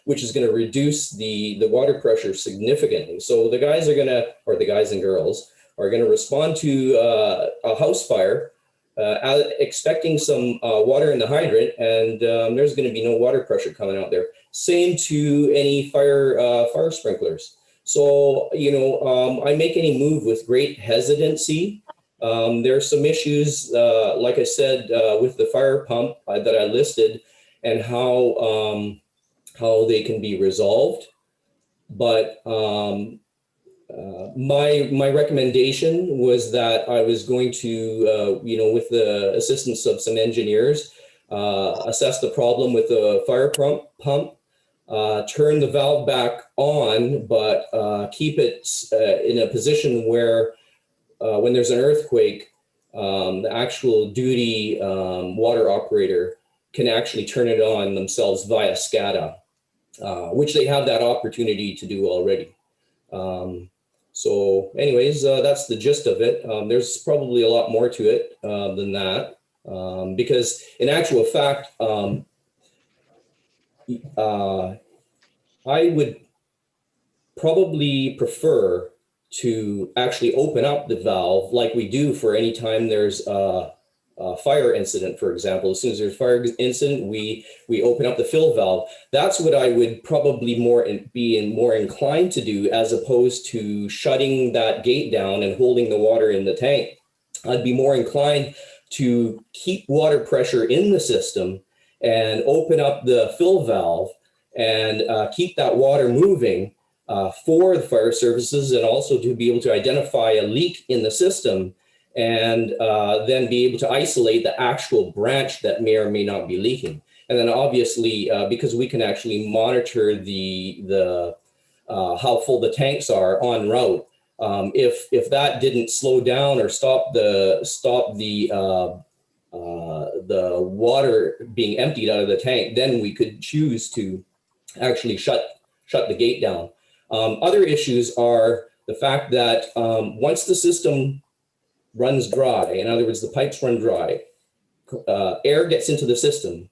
which is going to reduce the water pressure significantly. So the guys are going to, or the guys and girls, are going to respond to a house fire, expecting some water in the hydrant, and there's going to be no water pressure coming out there. Same to any fire sprinklers. So, you know, I make any move with great hesitancy. There are some issues, like I said, with the fire pump that I listed, and how they can be resolved. But my recommendation was that I was going to, you know, with the assistance of some engineers, assess the problem with the fire pump, turn the valve back on, but keep it in a position where when there's an earthquake, the actual duty water operator can actually turn it on themselves via SCADA, which they have that opportunity to do already. So anyways, that's the gist of it. There's probably a lot more to it than that, because in actual fact, I would probably prefer to actually open up the valve like we do for any time there's a fire incident, for example. As soon as there's a fire incident, we open up the fill valve. That's what I would probably be more inclined to do, as opposed to shutting that gate down and holding the water in the tank. I'd be more inclined to keep water pressure in the system and open up the fill valve and keep that water moving for the fire services, and also to be able to identify a leak in the system, and then be able to isolate the actual branch that may or may not be leaking. And then obviously, because we can actually monitor the how full the tanks are en route, if that didn't slow down or stop the water being emptied out of the tank, then we could choose to actually shut the gate down. Other issues are the fact that once the system runs dry, in other words, the pipes run dry, air gets into the system,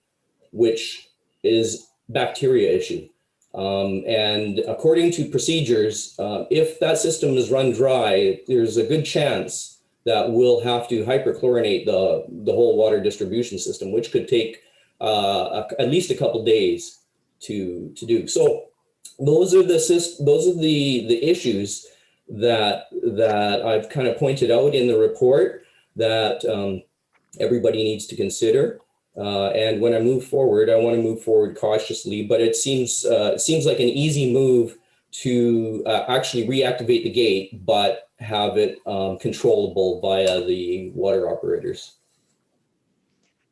which is bacteria issue. And according to procedures, if that system is run dry, there's a good chance that we'll have to hyperchlorinate the whole water distribution system, which could take at least a couple days to do. So those are the issues that I've kind of pointed out in the report that everybody needs to consider. And when I move forward, I want to move forward cautiously, but it seems like an easy move to actually reactivate the gate, but have it controllable via the water operators.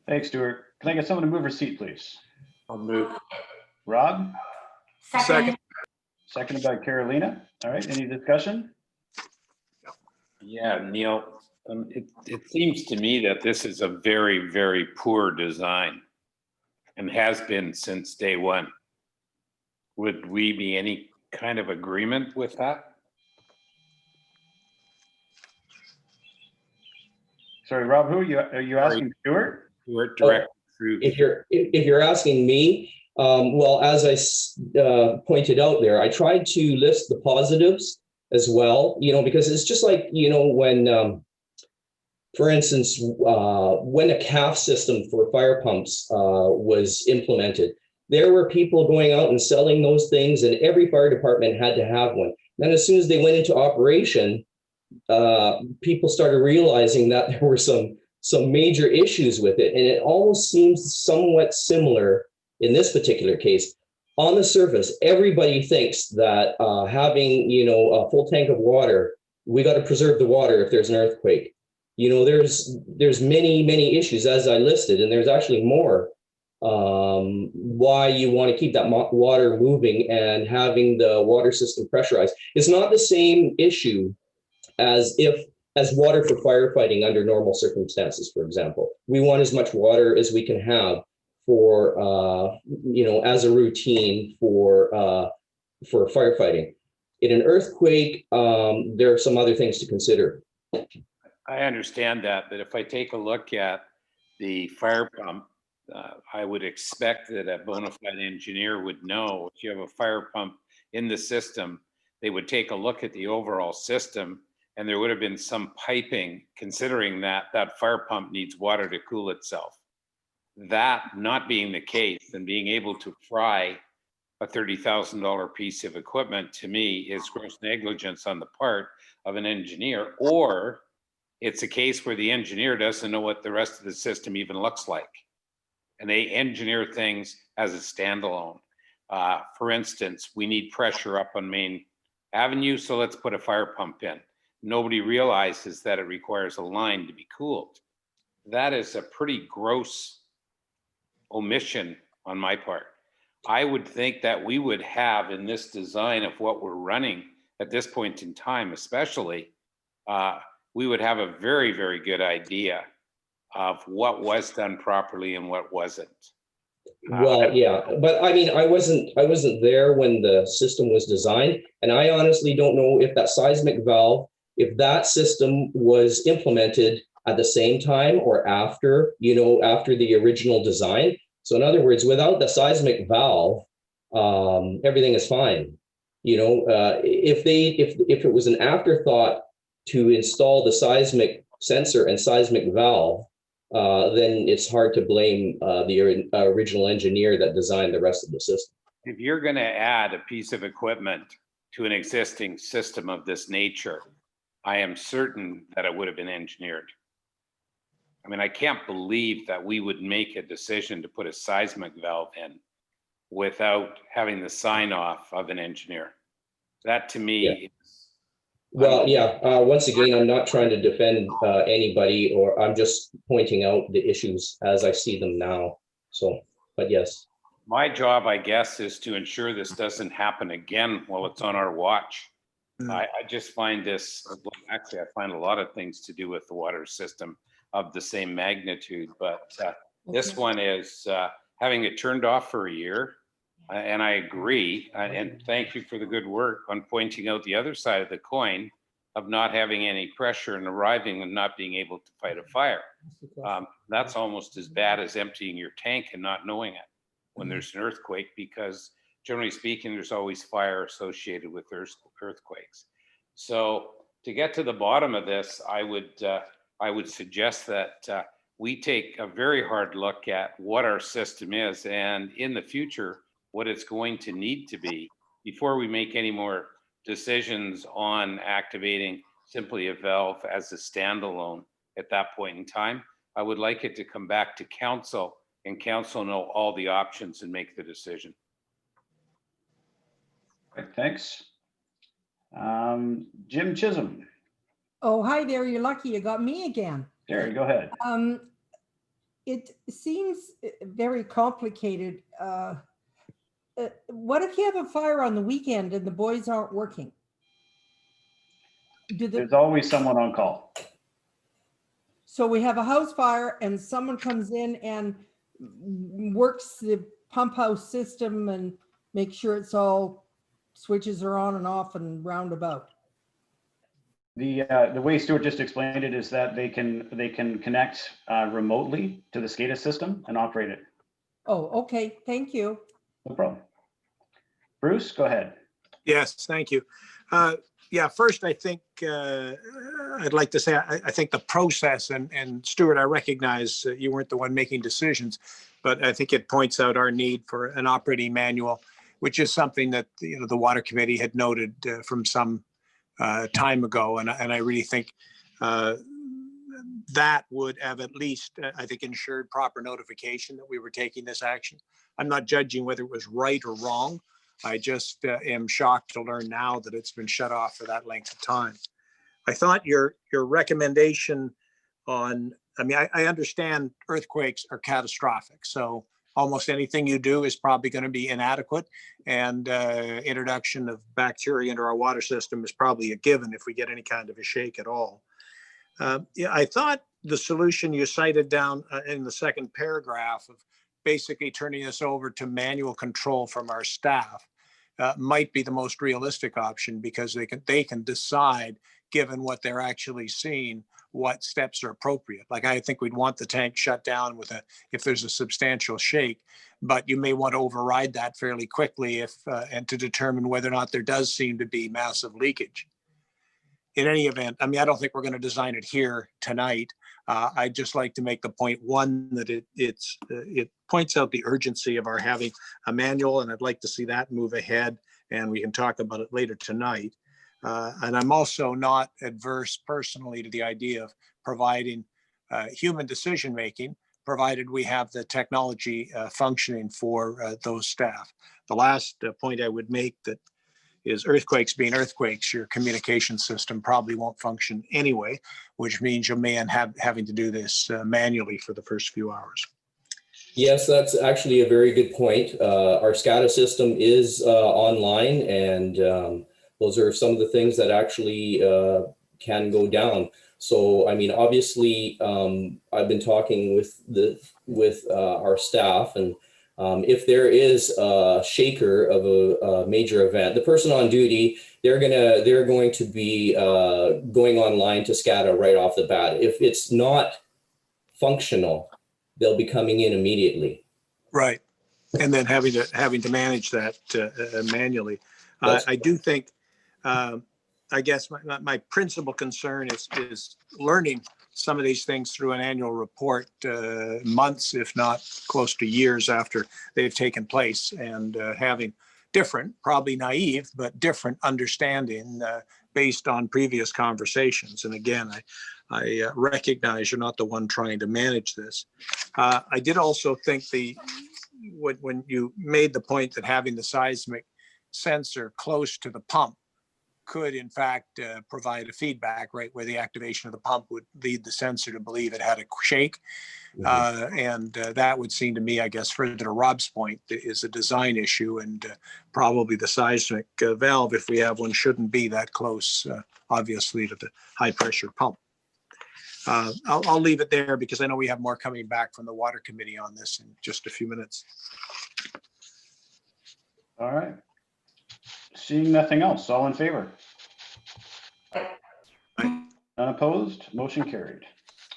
Thanks, Stuart. Can I get someone to move receipt, please? I'll move. Rob? Second. Seconded by Carolina. All right, any discussion? Yeah, Neil, it seems to me that this is a very, very poor design and has been since day one. Would we be any kind of agreement with that? Sorry, Rob, who are you asking? Stuart? Stuart, direct through. If you're asking me, well, as I pointed out there, I tried to list the positives as well, you know, because it's just like, you know, when, for instance, when a CAF system for fire pumps was implemented, there were people going out and selling those things, and every fire department had to have one. Then as soon as they went into operation, people started realizing that there were some major issues with it. And it almost seems somewhat similar in this particular case. On the surface, everybody thinks that having, you know, a full tank of water, we got to preserve the water if there's an earthquake. You know, there's many issues, as I listed, and there's actually more why you want to keep that water moving and having the water system pressurized. It's not the same issue as water for firefighting under normal circumstances, for example. We want as much water as we can have for, you know, as a routine for firefighting. In an earthquake, there are some other things to consider. I understand that, but if I take a look at the fire pump I would expect that a bona fide engineer would know if you have a fire pump in the system, they would take a look at the overall system, and there would have been some piping, considering that that fire pump needs water to cool itself. That not being the case, and being able to fry a $30,000 piece of equipment, to me, is gross negligence on the part of an engineer, or it's a case where the engineer doesn't know what the rest of the system even looks like, and they engineer things as a standalone. For instance, we need pressure up on Main Avenue, so let's put a fire pump in. Nobody realizes that it requires a line to be cooled. That is a pretty gross omission on my part. I would think that we would have in this design of what we're running at this point in time, especially, we would have a very, very good idea of what was done properly and what wasn't. Well, yeah, but I mean, I wasn't there when the system was designed, and I honestly don't know if that seismic valve, if that system was implemented at the same time or after, after the original design. So in other words, without the seismic valve, everything is fine. If it was an afterthought to install the seismic sensor and seismic valve, then it's hard to blame the original engineer that designed the rest of the system. If you're going to add a piece of equipment to an existing system of this nature, I am certain that it would have been engineered. I mean, I can't believe that we would make a decision to put a seismic valve in without having the sign off of an engineer. That to me is. Well, yeah, once again, I'm not trying to defend anybody, or I'm just pointing out the issues as I see them now. So, but yes. My job, I guess, is to ensure this doesn't happen again while it's on our watch. I just find this, actually, I find a lot of things to do with the water system of the same magnitude, but this one is having it turned off for a year. And I agree, and thank you for the good work on pointing out the other side of the coin of not having any pressure and arriving and not being able to fight a fire. That's almost as bad as emptying your tank and not knowing it when there's an earthquake, because generally speaking, there's always fire associated with earthquakes. So to get to the bottom of this, I would suggest that we take a very hard look at what our system is, and in the future, what it's going to need to be before we make any more decisions on activating simply a valve as a standalone at that point in time. I would like it to come back to council, and council know all the options and make the decision. Right, thanks. Jim Chisholm. Oh, hi there. You're lucky you got me again. Gary, go ahead. It seems very complicated. What if you have a fire on the weekend and the boys aren't working? There's always someone on call. So we have a house fire and someone comes in and works the pump house system and makes sure it's all switches are on and off and roundabout. The way Stuart just explained it is that they can connect remotely to the SCADA system and operate it. Oh, okay. Thank you. No problem. Bruce, go ahead. Yes, thank you. Yeah, first, I think I'd like to say I think the process, and Stuart, I recognize you weren't the one making decisions, but I think it points out our need for an operating manual, which is something that the Water Committee had noted from some time ago, and I really think that would have at least, I think, ensured proper notification that we were taking this action. I'm not judging whether it was right or wrong. I just am shocked to learn now that it's been shut off for that length of time. I thought your recommendation on, I understand earthquakes are catastrophic, so almost anything you do is probably going to be inadequate, and introduction of bacteria into our water system is probably a given if we get any kind of a shake at all. Yeah, I thought the solution you cited down in the second paragraph of basically turning this over to manual control from our staff might be the most realistic option, because they can decide, given what they're actually seeing, what steps are appropriate. Like, I think we'd want the tank shut down if there's a substantial shake, but you may want to override that fairly quickly and to determine whether or not there does seem to be massive leakage. In any event, I mean, I don't think we're going to design it here tonight. I'd just like to make the point, one, that it points out the urgency of our having a manual, and I'd like to see that move ahead, and we can talk about it later tonight. And I'm also not adverse personally to the idea of providing human decision-making, provided we have the technology functioning for those staff. The last point I would make that is, earthquakes being earthquakes, your communication system probably won't function anyway, which means you may end up having to do this manually for the first few hours. Yes, that's actually a very good point. Our SCADA system is online, and those are some of the things that actually can go down. So, I mean, obviously, I've been talking with our staff, and if there is a shaker of a major event, the person on duty, they're going to be going online to SCADA right off the bat. If it's not functional, they'll be coming in immediately. Right, and then having to manage that manually. I do think. I guess my principal concern is learning some of these things through an annual report, months, if not close to years after they've taken place, and having different, probably naive, but different understanding based on previous conversations. And again, I recognize you're not the one trying to manage this. I did also think when you made the point that having the seismic sensor close to the pump could in fact provide a feedback, right, where the activation of the pump would lead the sensor to believe it had a shake. And that would seem to me, I guess, further to Rob's point, is a design issue, and probably the seismic valve, if we have one, shouldn't be that close, obviously, to the high pressure pump. I'll leave it there, because I know we have more coming back from the Water Committee on this in just a few minutes. All right. Seeing nothing else, all in favor? Unopposed, motion carried.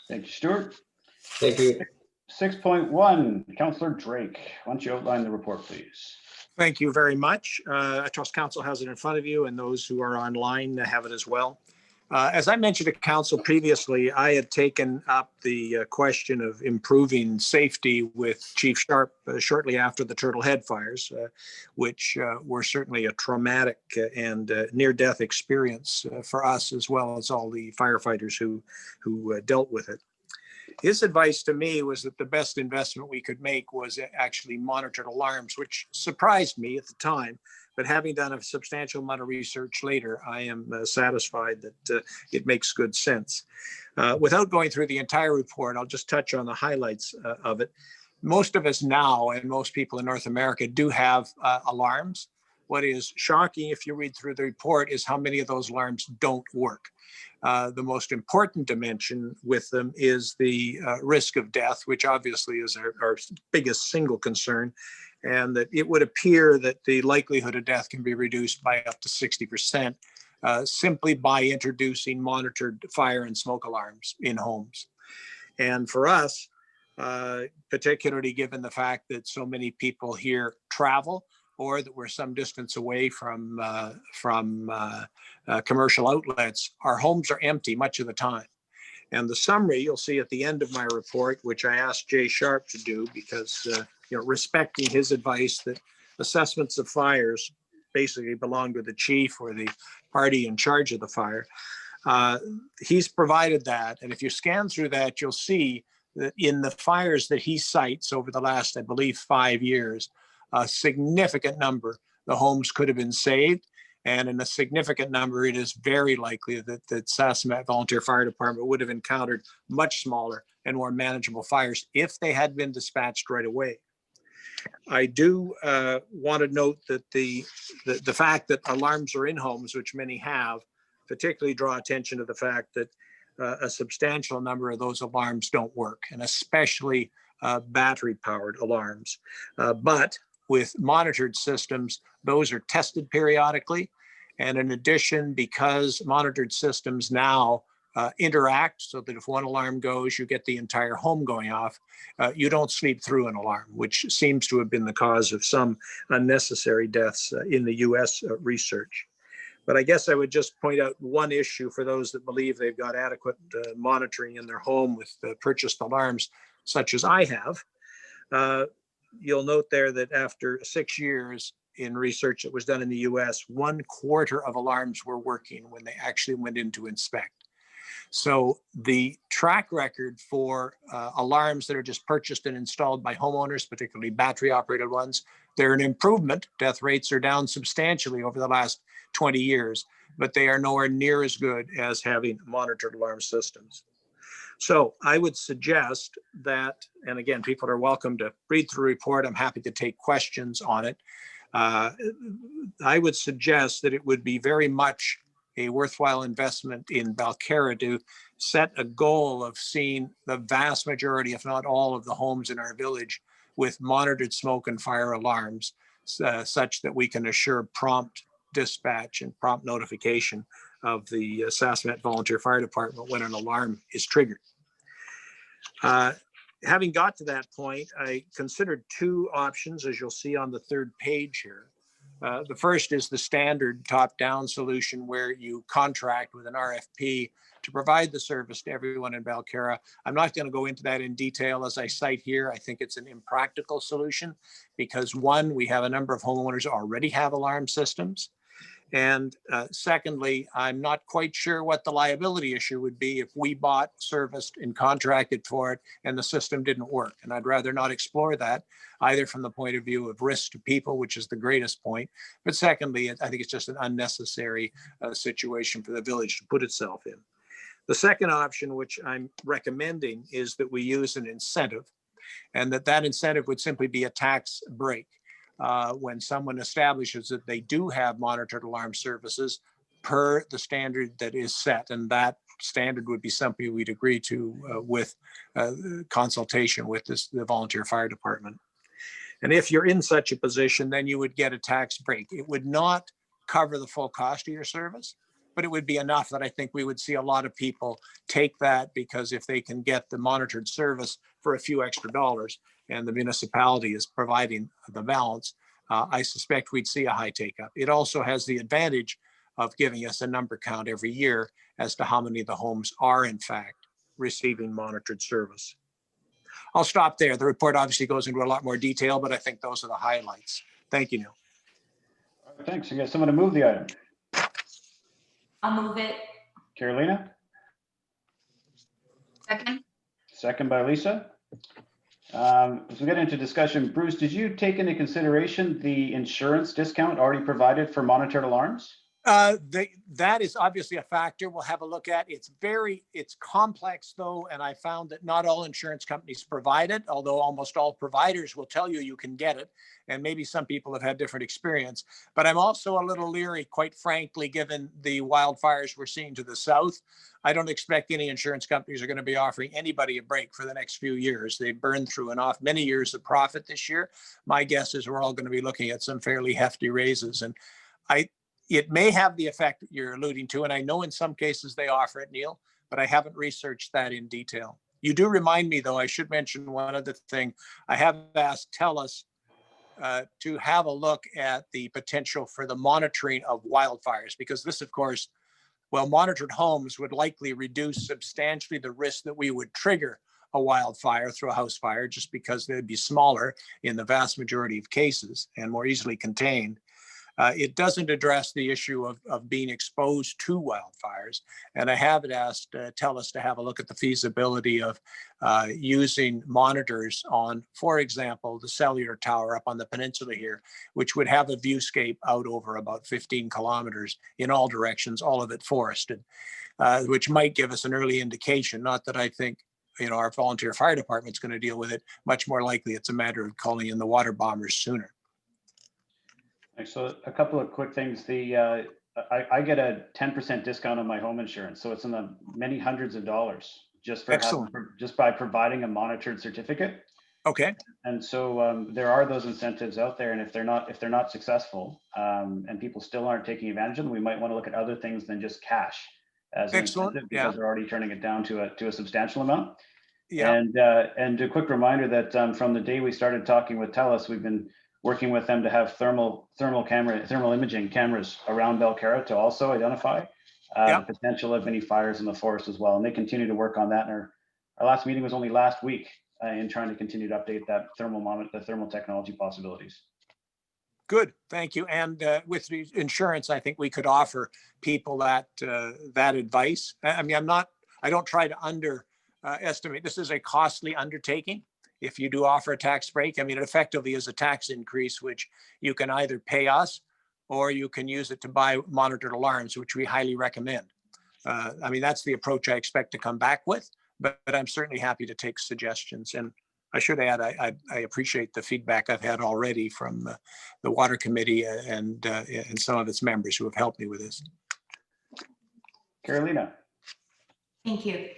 Thank you, Stuart. Thank you. 6.1, Councillor Drake, why don't you outline the report, please? Thank you very much. I trust Council has it in front of you, and those who are online have it as well. As I mentioned to Council previously, I had taken up the question of improving safety with Chief Sharp shortly after the Turtle Head fires, which were certainly a traumatic and near-death experience for us, as well as all the firefighters who dealt with it. His advice to me was that the best investment we could make was actually monitored alarms, which surprised me at the time. But having done a substantial amount of research later, I am satisfied that it makes good sense. Without going through the entire report, I'll just touch on the highlights of it. Most of us now, and most people in North America, do have alarms. What is shocking, if you read through the report, is how many of those alarms don't work. The most important dimension with them is the risk of death, which obviously is our biggest single concern, and that it would appear that the likelihood of death can be reduced by up to 60% simply by introducing monitored fire and smoke alarms in homes. And for us, particularly given the fact that so many people here travel, or that we're some distance away from commercial outlets, our homes are empty much of the time. And the summary you'll see at the end of my report, which I asked Jay Sharp to do, because respecting his advice that assessments of fires basically belong to the chief or the party in charge of the fire, he's provided that. And if you scan through that, you'll see that in the fires that he cites over the last, I believe, 5 years, a significant number, the homes could have been saved. And in a significant number, it is very likely that the Sasamat Volunteer Fire Department would have encountered much smaller and more manageable fires if they had been dispatched right away. I do want to note that the fact that alarms are in homes, which many have, particularly draw attention to the fact that a substantial number of those alarms don't work, and especially battery-powered alarms. But with monitored systems, those are tested periodically. And in addition, because monitored systems now interact so that if one alarm goes, you get the entire home going off, you don't sleep through an alarm, which seems to have been the cause of some unnecessary deaths in the US research. But I guess I would just point out one issue for those that believe they've got adequate monitoring in their home with purchased alarms, such as I have. You'll note there that after 6 years in research that was done in the US, 1/4 of alarms were working when they actually went in to inspect. So the track record for alarms that are just purchased and installed by homeowners, particularly battery operated ones, they're an improvement. Death rates are down substantially over the last 20 years, but they are nowhere near as good as having monitored alarm systems. So I would suggest that, and again, people are welcome to read through the report. I'm happy to take questions on it. I would suggest that it would be very much a worthwhile investment in Balcarra to set a goal of seeing the vast majority, if not all, of the homes in our village with monitored smoke and fire alarms, such that we can assure prompt dispatch and prompt notification of the Sasamet Volunteer Fire Department when an alarm is triggered. Having got to that point, I considered two options, as you'll see on the third page here. The first is the standard top-down solution where you contract with an RFP to provide the service to everyone in Balcarra. I'm not going to go into that in detail as I cite here. I think it's an impractical solution because one, we have a number of homeowners already have alarm systems. And secondly, I'm not quite sure what the liability issue would be if we bought, serviced, and contracted for it and the system didn't work. And I'd rather not explore that either from the point of view of risk to people, which is the greatest point. But secondly, I think it's just an unnecessary situation for the village to put itself in. The second option, which I'm recommending, is that we use an incentive, and that incentive would simply be a tax break. When someone establishes that they do have monitored alarm services per the standard that is set, and that standard would be something we'd agree to with consultation with the volunteer fire department. And if you're in such a position, then you would get a tax break. It would not cover the full cost of your service, but it would be enough that I think we would see a lot of people take that, because if they can get the monitored service for a few extra dollars and the municipality is providing the balance, I suspect we'd see a high take up. It also has the advantage of giving us a number count every year as to how many of the homes are in fact receiving monitored service. I'll stop there. The report obviously goes into a lot more detail, but I think those are the highlights. Thank you, Neil. Thanks. You got someone to move the item? I'll move it. Carolina? Second. Second by Lisa. As we get into discussion, Bruce, did you take into consideration the insurance discount already provided for monitored alarms? That is obviously a factor we'll have a look at. It's complex though, and I found that not all insurance companies provide it, although almost all providers will tell you you can get it. And maybe some people have had different experience. But I'm also a little leery, quite frankly, given the wildfires we're seeing to the south. I don't expect any insurance companies are going to be offering anybody a break for the next few years. They've burned through and off many years of profit this year. My guess is we're all going to be looking at some fairly hefty raises. And it may have the effect that you're alluding to, and I know in some cases they offer it, Neil, but I haven't researched that in detail. You do remind me, though, I should mention one other thing. I have asked TELUS to have a look at the potential for the monitoring of wildfires, because this, of course, well, monitored homes would likely reduce substantially the risk that we would trigger a wildfire through a house fire, just because they'd be smaller in the vast majority of cases and more easily contained. It doesn't address the issue of being exposed to wildfires. And I have asked TELUS to have a look at the feasibility of using monitors on, for example, the cellular tower up on the peninsula here, which would have a viewscape out over about 15 kilometers in all directions, all of it forested, which might give us an early indication. Not that I think our volunteer fire department's going to deal with it. Much more likely it's a matter of calling in the water bombers sooner. So a couple of quick things. I get a 10% discount on my home insurance, so it's in the many hundreds of dollars just for just by providing a monitored certificate. Okay, And so there are those incentives out there, and if they're not successful, and people still aren't taking advantage of them, we might want to look at other things than just cash as an excellent. incentive, Yeah, because they're already turning it down to a substantial amount. yeah, And a quick reminder that from the day we started talking with TELUS, we've been working with them to have thermal imaging cameras around Belcarra to also identify Yeah. the potential of any fires in the forest as well. And they continue to work on that. And our last meeting was only last week in trying to continue to update that the thermal technology possibilities. good. Thank you. And with the insurance, I think we could offer people that that advice. I mean, I don't try to underestimate. This is a costly undertaking. If you do offer a tax break, I mean, it effectively is a tax increase, which you can either pay us or you can use it to buy monitored alarms, which we highly recommend. I mean, that's the approach I expect to come back with, but I'm certainly happy to take suggestions. And I should add, I appreciate the feedback I've had already from the Water Committee and some of its members who have helped me with this. Carolina. Thank you.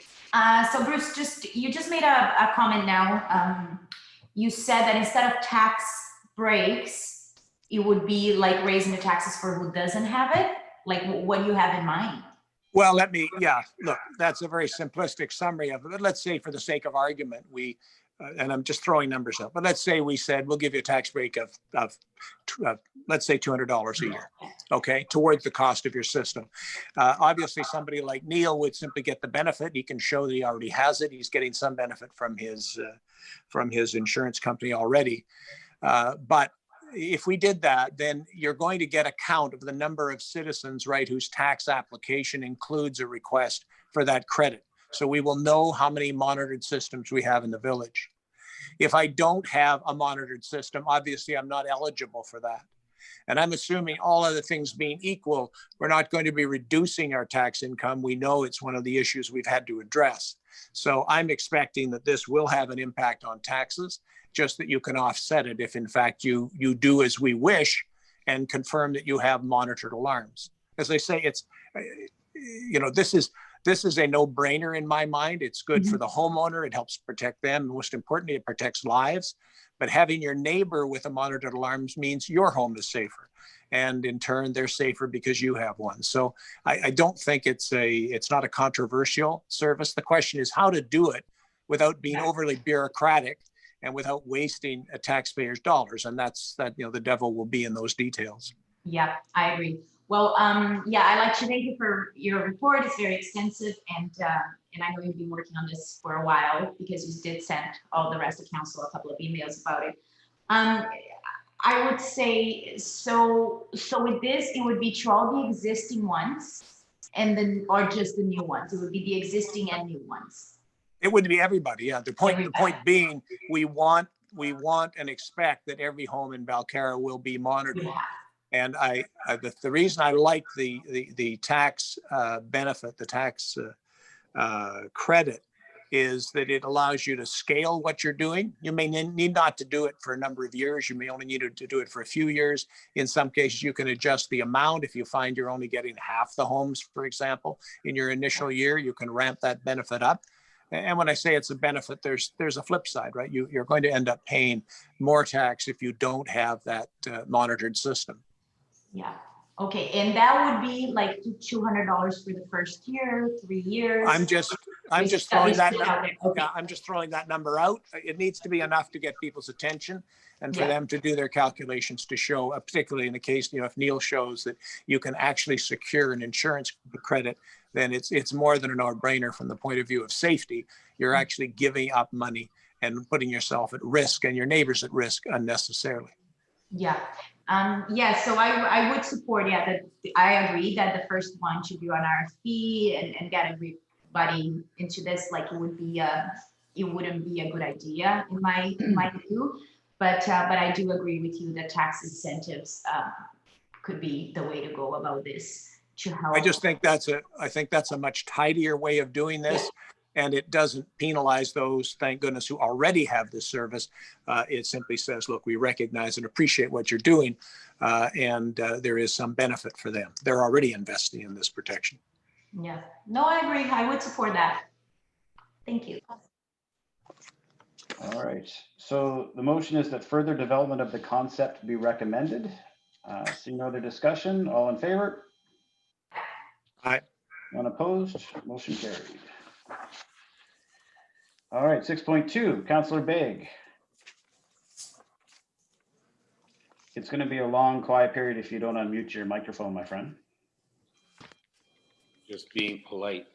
So Bruce, you just made a comment now. You said that instead of tax breaks, it would be like raising the taxes for who doesn't have it. Like, what do you have in mind? Well, look, that's a very simplistic summary of it. But let's say for the sake of argument, and I'm just throwing numbers up, but let's say we said, we'll give you a tax break of let's say $200 a year, okay, towards the cost of your system. Obviously, somebody like Neil would simply get the benefit. He can show that he already has it. He's getting some benefit from his insurance company already. But if we did that, then you're going to get a count of the number of citizens, right, whose tax application includes a request for that credit. So we will know how many monitored systems we have in the village. If I don't have a monitored system, obviously I'm not eligible for that. And I'm assuming all other things being equal, we're not going to be reducing our tax income. We know it's one of the issues we've had to address. So I'm expecting that this will have an impact on taxes, just that you can offset it if in fact you do as we wish and confirm that you have monitored alarms. As I say, it's, this is a no-brainer in my mind. It's good for the homeowner. It helps protect them. Most importantly, it protects lives. But having your neighbor with a monitored alarms means your home is safer. And in turn, they're safer because you have one. So I don't think it's not a controversial service. The question is how to do it without being overly bureaucratic and without wasting a taxpayer's dollars. And the devil will be in those details. Yeah, I agree. Well, yeah, I'd like to thank you for your report. It's very extensive, and I know you've been working on this for a while because you did send all the rest of council a couple of emails about it. I would say, so with this, it would be to all the existing ones and then, or just the new ones. It would be the existing and new ones. It would be everybody. Yeah. The point being, we want and expect that every home in Belcarra will be monitored. Yeah. And the reason I like the tax benefit, the tax credit, is that it allows you to scale what you're doing. You may need not to do it for a number of years. You may only need to do it for a few years. In some cases, you can adjust the amount. If you find you're only getting half the homes, for example, in your initial year, you can ramp that benefit up. And when I say it's a benefit, there's a flip side, right? You're going to end up paying more tax if you don't have that monitored system. Yeah. Okay. And that would be like $200 for the first year, 3 years. I'm just throwing that. Okay. I'm just throwing that number out. It needs to be enough to get people's attention and for them to do their calculations to show, particularly in the case, if Neil shows that you can actually secure an insurance credit, then it's more than a no-brainer from the point of view of safety. You're actually giving up money and putting yourself at risk and your neighbors at risk unnecessarily. Yeah. So I would support, that I agree that the first one should be on RFP and get everybody into this. Like it wouldn't be a good idea in my view, but I do agree with you that tax incentives could be the way to go about this to help. I think that's a much tidier way of doing this. And it doesn't penalize those, thank goodness, who already have this service. It simply says, look, we recognize and appreciate what you're doing, and there is some benefit for them. They're already investing in this protection. Yeah, no, I agree. I would support that. Thank you. All right, so the motion is that further development of the concept be recommended. Seeing no other discussion, all in favor? Aye. None opposed, motion carried. All right, 6.2, Councillor Begg. It's going to be a long, quiet period if you don't unmute your microphone, my friend. Just being polite.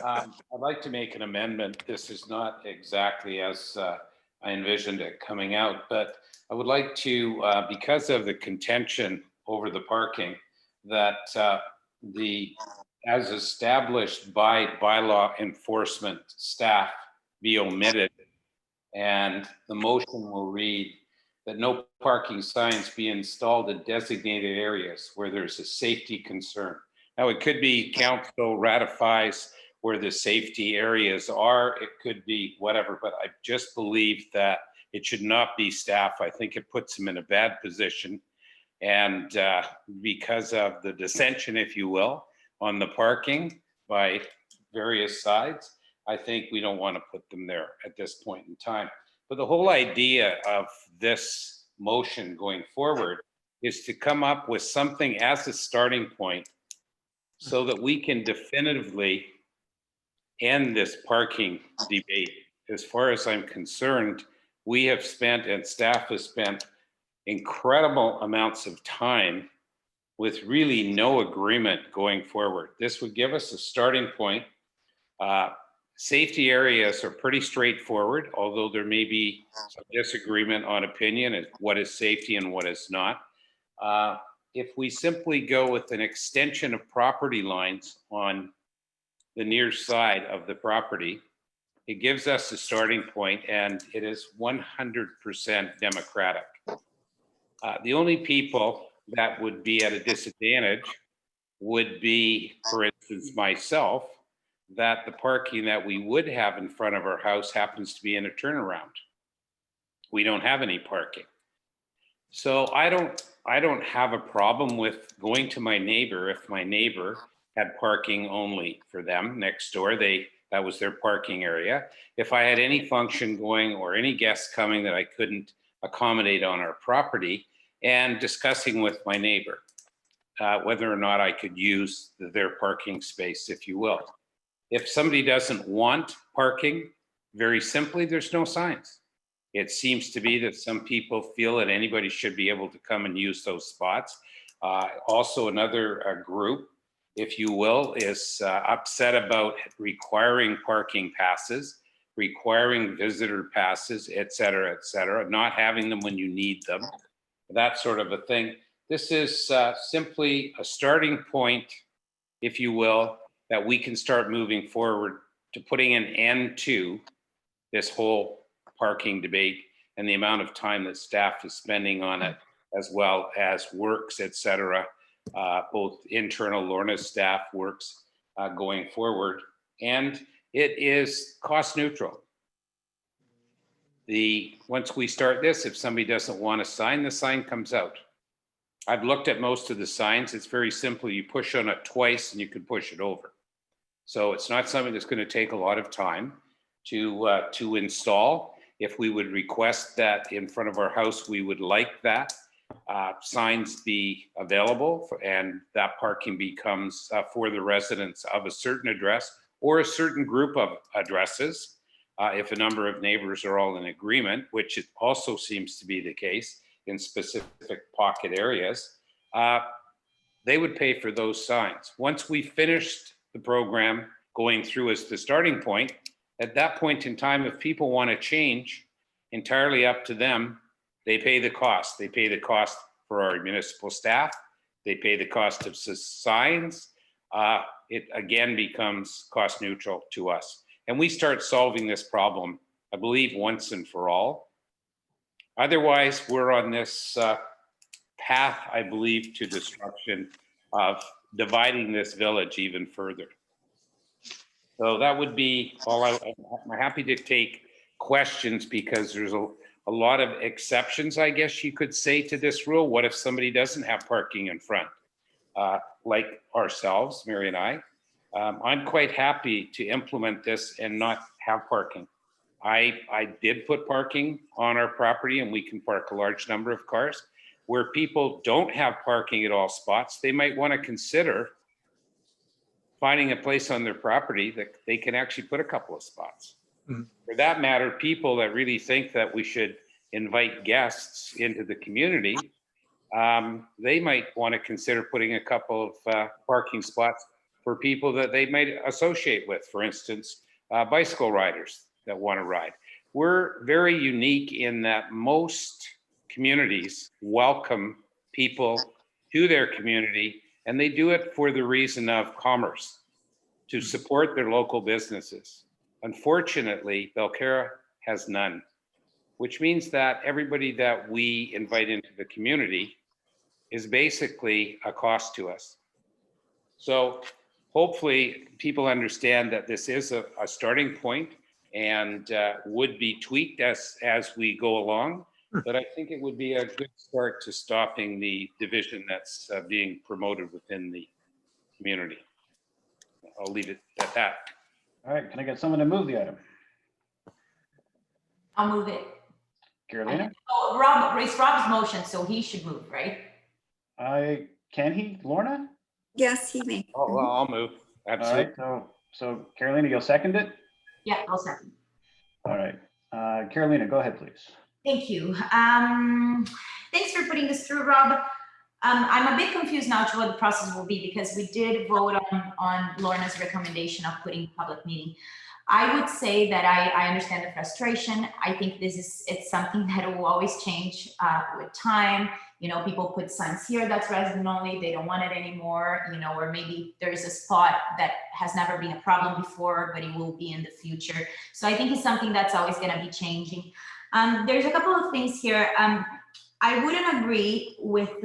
I'd like to make an amendment. This is not exactly as I envisioned it coming out, but I would like to, because of the contention over the parking, that as established by bylaw enforcement staff be omitted. And the motion will read that no parking signs be installed in designated areas where there's a safety concern. Now, it could be council ratifies where the safety areas are. It could be whatever, but I just believe that it should not be staff. I think it puts them in a bad position. And because of the dissension, if you will, on the parking by various sides, I think we don't want to put them there at this point in time. But the whole idea of this motion going forward is to come up with something as a starting point so that we can definitively end this parking debate. As far as I'm concerned, we have spent and staff has spent incredible amounts of time with really no agreement going forward. This would give us a starting point. Safety areas are pretty straightforward, although there may be some disagreement on opinion as what is safety and what is not. If we simply go with an extension of property lines on the near side of the property, it gives us a starting point, and it is 100% democratic. The only people that would be at a disadvantage would be, for instance, myself, that the parking that we would have in front of our house happens to be in a turnaround. We don't have any parking. So I don't have a problem with going to my neighbor if my neighbor had parking only for them next door. That was their parking area. If I had any function going or any guests coming that I couldn't accommodate on our property, and discussing with my neighbor whether or not I could use their parking space, if you will. If somebody doesn't want parking, very simply, there's no signs. It seems to be that some people feel that anybody should be able to come and use those spots. Also, another group, if you will, is upset about requiring parking passes, requiring visitor passes, et cetera, not having them when you need them, that sort of a thing. This is simply a starting point, if you will, that we can start moving forward to putting an end to this whole parking debate and the amount of time that staff is spending on it, as well as works, et cetera, both internal Lorna staff works going forward. And it is cost neutral. Once we start this, if somebody doesn't want a sign, the sign comes out. I've looked at most of the signs. It's very simple. You push on it twice and you can push it over. So it's not something that's going to take a lot of time to install. If we would request that in front of our house, we would like that signs be available and that parking becomes for the residents of a certain address or a certain group of addresses. If a number of neighbors are all in agreement, which it also seems to be the case in specific pocket areas, they would pay for those signs. Once we finished the program going through as the starting point, at that point in time, if people want to change, entirely up to them, they pay the cost. They pay the cost for our municipal staff. They pay the cost of signs. It again becomes cost neutral to us. And we start solving this problem, I believe, once and for all. Otherwise, we're on this path, I believe, to destruction of dividing this village even further. So that would be all. I'm happy to take questions because there's a lot of exceptions, I guess you could say, to this rule. What if somebody doesn't have parking in front, like ourselves, Mary and I? I'm quite happy to implement this and not have parking. I did put parking on our property, and we can park a large number of cars. Where people don't have parking at all spots, they might want to consider finding a place on their property that they can actually put a couple of spots. Mhm. For that matter, people that really think that we should invite guests into the community, they might want to consider putting a couple of parking spots for people that they might associate with, for instance, bicycle riders that want to ride. We're very unique in that most communities welcome people to their community, and they do it for the reason of commerce, to support their local businesses. Unfortunately, Belcarra has none, which means that everybody that we invite into the community is basically a cost to us. So hopefully people understand that this is a starting point and would be tweaked as we go along. But I think it would be a good start to stopping the division that's being promoted within the community. I'll leave it at that. All right, can I get someone to move the item? I'll move it. Carolina? Oh, Rob, it's Rob's motion, so he should move, right? Can he? Lorna? Yes, he may. Oh, well, I'll move. All Absolutely. right, so Carolina, you'll second it? Yeah, I'll second. All right, Carolina, go ahead, please. Thank you. Thanks for putting this through, Rob. I'm a bit confused now to what the process will be because we did vote on Lorna's recommendation of putting public meeting. I would say that I understand the frustration. I think it's something that will always change with time. You know, people put signs here that's resident only, they don't want it anymore, you know, or maybe there's a spot that has never been a problem before, but it will be in the future. So I think it's something that's always going to be changing. There's a couple of things here. I wouldn't agree with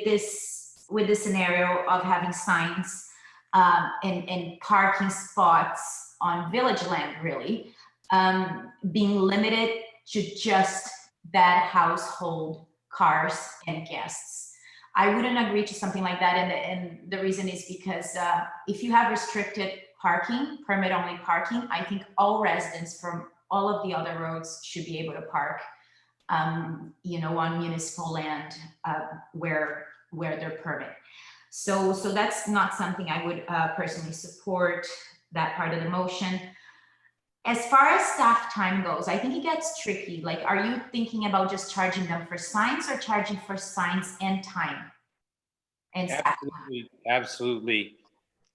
this scenario of having signs and parking spots on village land, really, being limited to just that household cars and guests. I wouldn't agree to something like that. And the reason is because if you have restricted parking, permit only parking, I think all residents from all of the other roads should be able to park, you know, on municipal land where they're permit. So that's not something I would personally support, that part of the motion. As far as staff time goes, I think it gets tricky. Like, are you thinking about just charging them for signs or charging for signs and time? And staff time? Absolutely.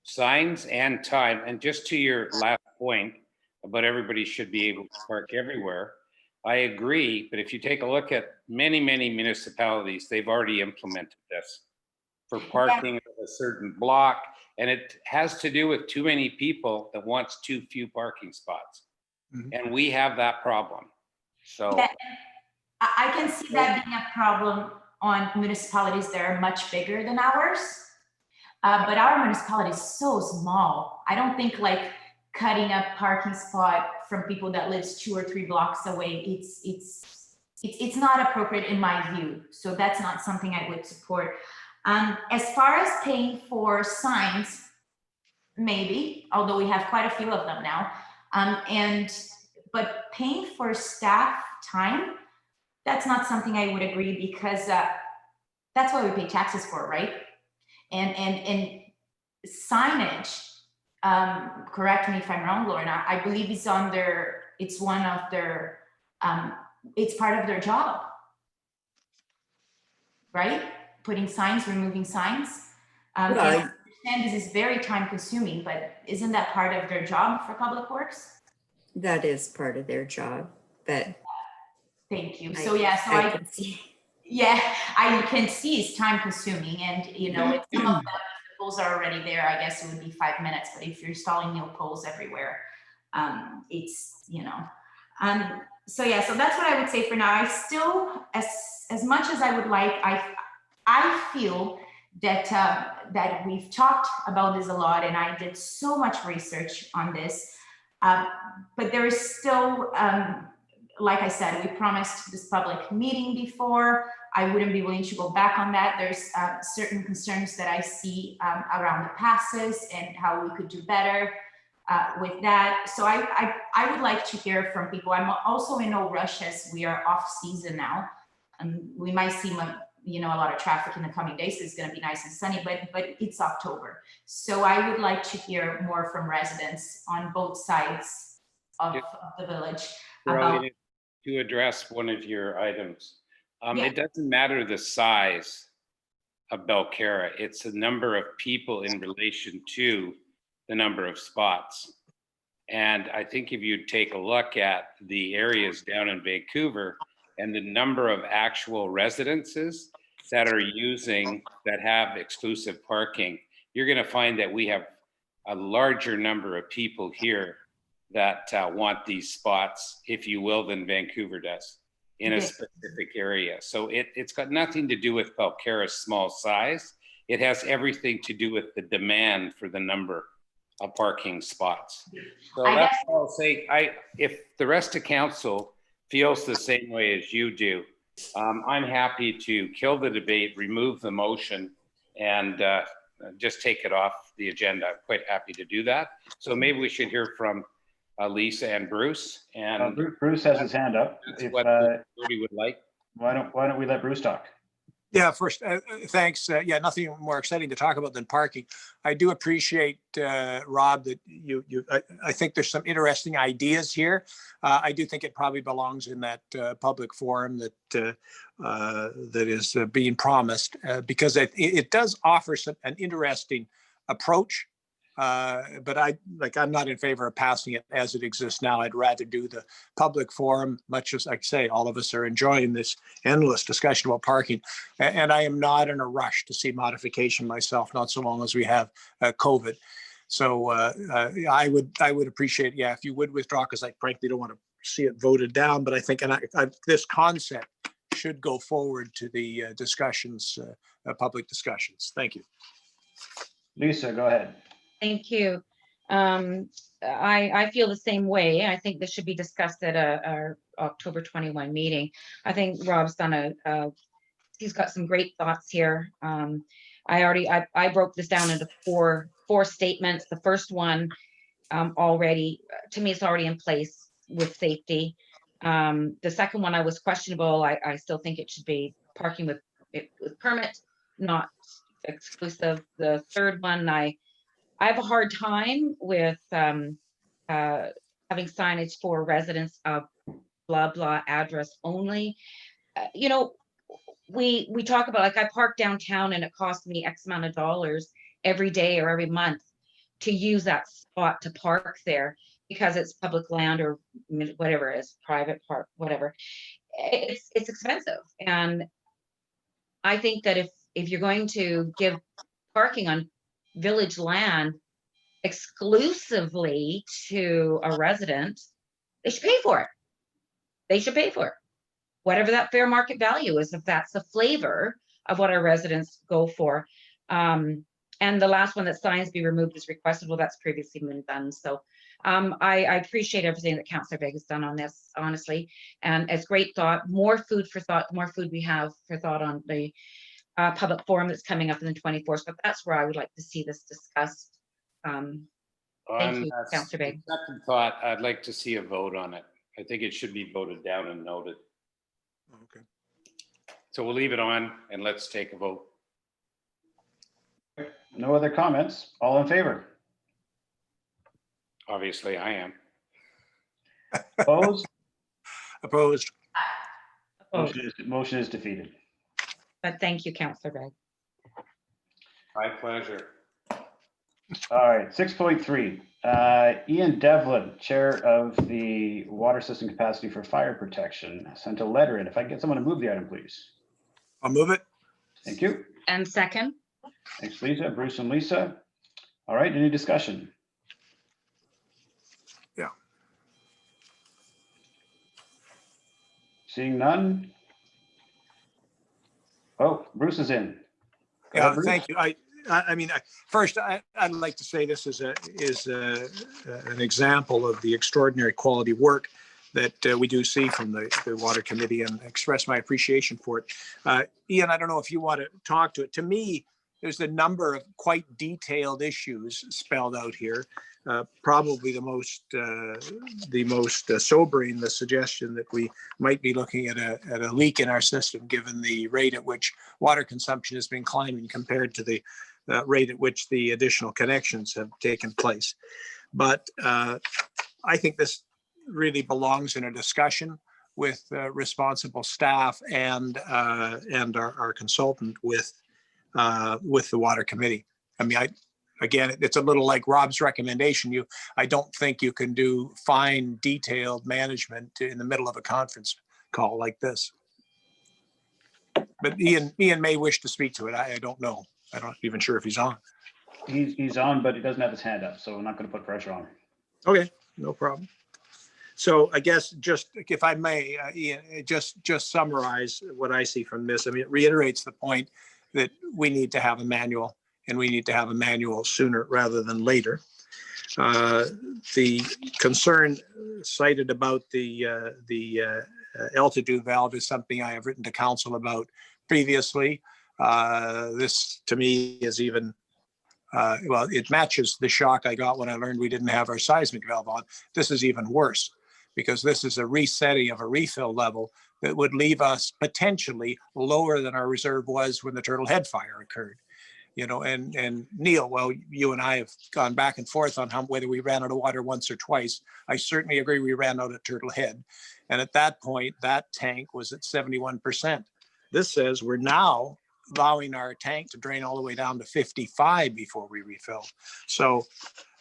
Signs and time. And just to your last point about everybody should be able to park everywhere, I agree. But if you take a look at many municipalities, they've already implemented this for parking of a certain block. And it has to do with too many people that wants too few parking spots. Mm-hmm. And we have that problem. So yeah, I can see that being a problem on municipalities that are much bigger than ours. But our municipality is so small. I don't think like cutting a parking spot from people that lives 2 or 3 blocks away, it's not appropriate in my view. So that's not something I would support. As far as paying for signs, maybe, although we have quite a few of them now, but paying for staff time, that's not something I would agree, because that's what we pay taxes for, right? And signage, correct me if I'm wrong, Lorna, I believe it's one of their, it's part of their job, right? Putting signs, removing signs. And I understand this is very time consuming, but isn't that part of their job for Public Works? That is part of their job, but. Thank you. So yeah, so I can see. Yeah, I can see it's time consuming, and you know, if some of the poles are already there, I guess it would be 5 minutes. But if you're installing new poles everywhere, it's, you know. So yeah, so that's what I would say for now. I still, as much as I would like, I feel that that we've talked about this a lot, and I did so much research on this, but there is still, like I said, we promised this public meeting before. I wouldn't be willing to go back on that. There's certain concerns that I see around the passes and how we could do better. with that. So I would like to hear from people. I'm also in no rush as we are off season now. And we might see a lot of traffic in the coming days. It's going to be nice and sunny, but it's October. So I would like to hear more from residents on both sides of the village about. To address one of your items, Yeah. it doesn't matter the size of Belcarra. It's the number of people in relation to the number of spots. And I think if you take a look at the areas down in Vancouver and the number of actual residences that have exclusive parking, you're going to find that we have a larger number of people here that want these spots, if you will, than Vancouver does in a specific area. So it's got nothing to do with Belcarra's small size. It has everything to do with the demand for the number of parking spots. So that's all I'll say. If the rest of council feels the same way as you do, I'm happy to kill the debate, remove the motion, and just take it off the agenda. I'm quite happy to do that. So maybe we should hear from Lisa and Bruce. And Bruce has his hand up. If what Rudy would like. Why don't we let Bruce talk? Yeah, first, thanks. Yeah, nothing more exciting to talk about than parking. I do appreciate, Rob, that I think there's some interesting ideas here. I do think it probably belongs in that public forum that is being promised because it does offer an interesting approach. But I'm not in favor of passing it as it exists now. I'd rather do the public forum, much as I say, all of us are enjoying this endless discussion about parking. And I am not in a rush to see modification myself, not so long as we have COVID. So I would appreciate, if you would withdraw, because I frankly don't want to see it voted down. But I think this concept should go forward to the discussions, public discussions. Thank you. Lisa, go ahead. Thank you. I feel the same way. I think this should be discussed at our October 21 meeting. I think Rob's done he's got some great thoughts here. I broke this down into four statements. The first one already, to me, it's already in place with safety. The second one, I was questionable. I still think it should be parking with permit, not exclusive. The third one, I have a hard time with having signage for residents of blah, blah address only. We talk about, like, I park downtown and it costs me X amount of dollars every day or every month to use that spot to park there because it's public land or whatever it is, private park, whatever. It's expensive. And I think that if you're going to give parking on village land exclusively to a resident, they should pay for it. They should pay for it. Whatever that fair market value is, if that's the flavor of what our residents go for. And the last one, that signs be removed is requested. Well, that's previously been done. So I appreciate everything that Councillor Begg has done on this, honestly. And it's great thought, more food for thought, the more food we have for thought on the public forum that's coming up on the 24th, but that's where I would like to see this discussed. Thank you, Councillor Begg. Second thought, I'd like to see a vote on it. I think it should be voted down and noted. Okay. So we'll leave it on and let's take a vote. No other comments? All in favor? Obviously, I am. Opposed? Opposed. Motion is defeated. But thank you, Councillor Begg. My pleasure. All right, 6.3. Ian Devlin, Chair of the Water System Capacity for Fire Protection, sent a letter in. If I can get someone to move the item, please. I'll move it. Thank you. And second. Thanks, Lisa. Bruce and Lisa. All right, any discussion? Yeah. Seeing none. Oh, Bruce is in. Yeah, thank you. I mean, first, I'd like to say this is an example of the extraordinary quality work that we do see from the Water Committee, and express my appreciation for it. Ian, I don't know if you want to talk to it. To me, there's a number of quite detailed issues spelled out here. probably the most sobering, the suggestion that we might be looking at a leak in our system, given the rate at which water consumption has been climbing compared to the rate at which the additional connections have taken place. But I think this really belongs in a discussion with responsible staff and our consultant with the water committee. I mean, again, it's a little like Rob's recommendation. I don't think you can do fine, detailed management in the middle of a conference call like this. But Ian may wish to speak to it. I don't know. I'm not even sure if he's on. He's on, but he doesn't have his hand up, so we're not going to put pressure on him. Okay, no problem. So I guess just, if I may, Ian, just summarize what I see from this. I mean, it reiterates the point that we need to have a manual, and we need to have a manual sooner rather than later. The concern cited about the altitude valve is something I have written to council about previously. This to me is even, well, it matches the shock I got when I learned we didn't have our seismic valve on. This is even worse, because this is a resetting of a refill level that would leave us potentially lower than our reserve was when the Turtle Head fire occurred. You know, and Neil, well, you and I have gone back and forth on whether we ran out of water once or twice. I certainly agree we ran out at Turtle Head. And at that point, that tank was at 71%. This says we're now allowing our tank to drain all the way down to 55 before we refill. So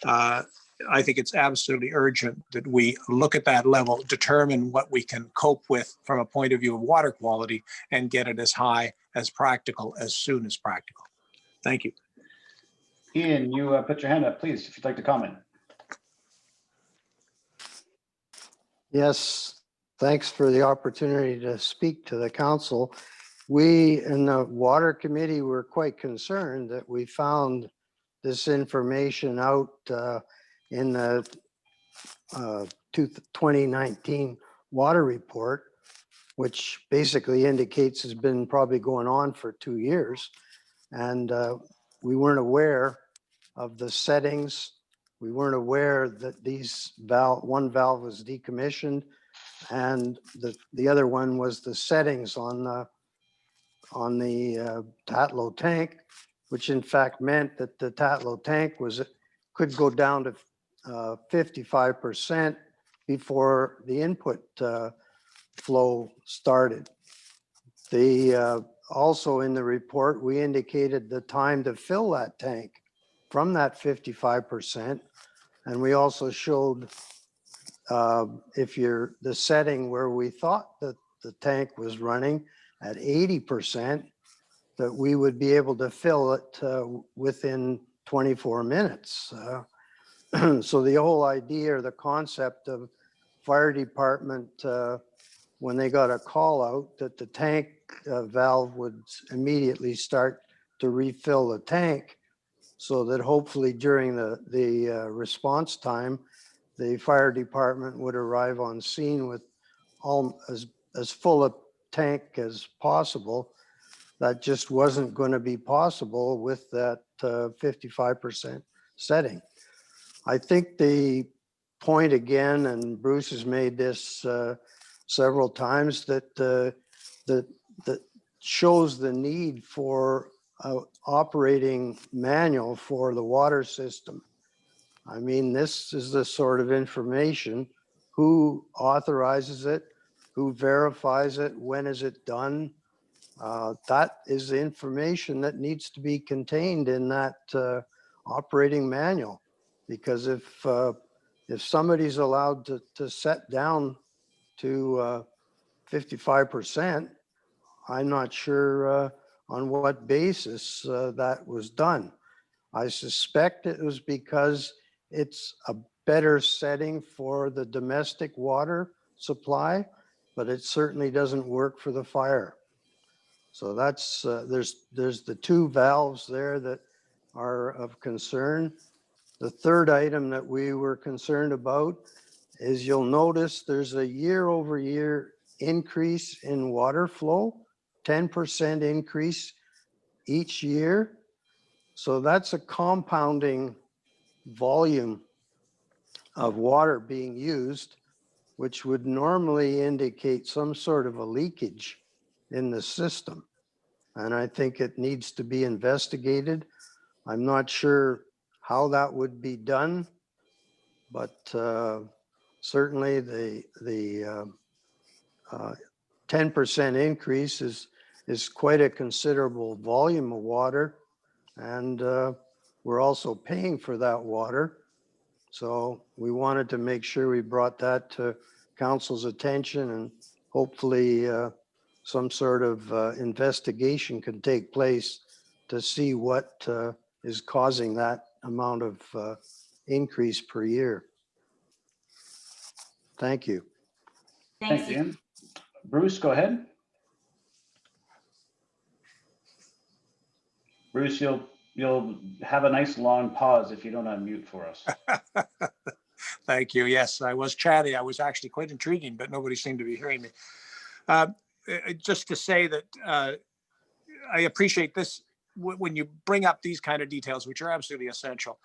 I think it's absolutely urgent that we look at that level, determine what we can cope with from a point of view of water quality, and get it as high as practical as soon as practical. Thank you. Ian, you put your hand up, please, if you'd like to comment. Yes, thanks for the opportunity to speak to the council. We in the water committee were quite concerned that we found this information out in the 2019 water report, which basically indicates has been probably going on for 2 years. And we weren't aware of the settings. We weren't aware that one valve was decommissioned, and the other one was the settings on the Tatlow tank, which in fact meant that the Tatlow tank could go down to 55% before the input flow started. Also in the report, we indicated the time to fill that tank from that 55%. And we also showed the setting where we thought that the tank was running at 80%, that we would be able to fill it within 24 minutes. So the whole idea or the concept of fire department, when they got a call out that the tank valve would immediately start to refill the tank, so that hopefully during the response time, the fire department would arrive on scene with as full a tank as possible. That just wasn't going to be possible with that 55% setting. I think the point again, and Bruce has made this several times, that shows the need for an operating manual for the water system. I mean, this is the sort of information: who authorizes it, who verifies it, when is it done? That is the information that needs to be contained in that operating manual. Because if somebody's allowed to set down to 55%, I'm not sure on what basis that was done. I suspect it was because it's a better setting for the domestic water supply, but it certainly doesn't work for the fire. So that's there's the two valves there that are of concern. The third item that we were concerned about is, you'll notice there's a year-over-year increase in water flow, 10% increase each year. So that's a compounding volume of water being used, which would normally indicate some sort of a leakage in the system. And I think it needs to be investigated. I'm not sure how that would be done, but certainly the 10% increase is quite a considerable volume of water. And we're also paying for that water. So we wanted to make sure we brought that to council's attention, and hopefully some sort of investigation can take place to see what is causing that amount of increase per year. Thank you. Thanks, Ian. Bruce, go ahead. Bruce, you'll have a nice long pause if you don't unmute for us. Thank you. Yes, I was chatty. I was actually quite intriguing, but nobody seemed to be hearing me. Just to say that I appreciate this when you bring up these kind of details, which are absolutely essential.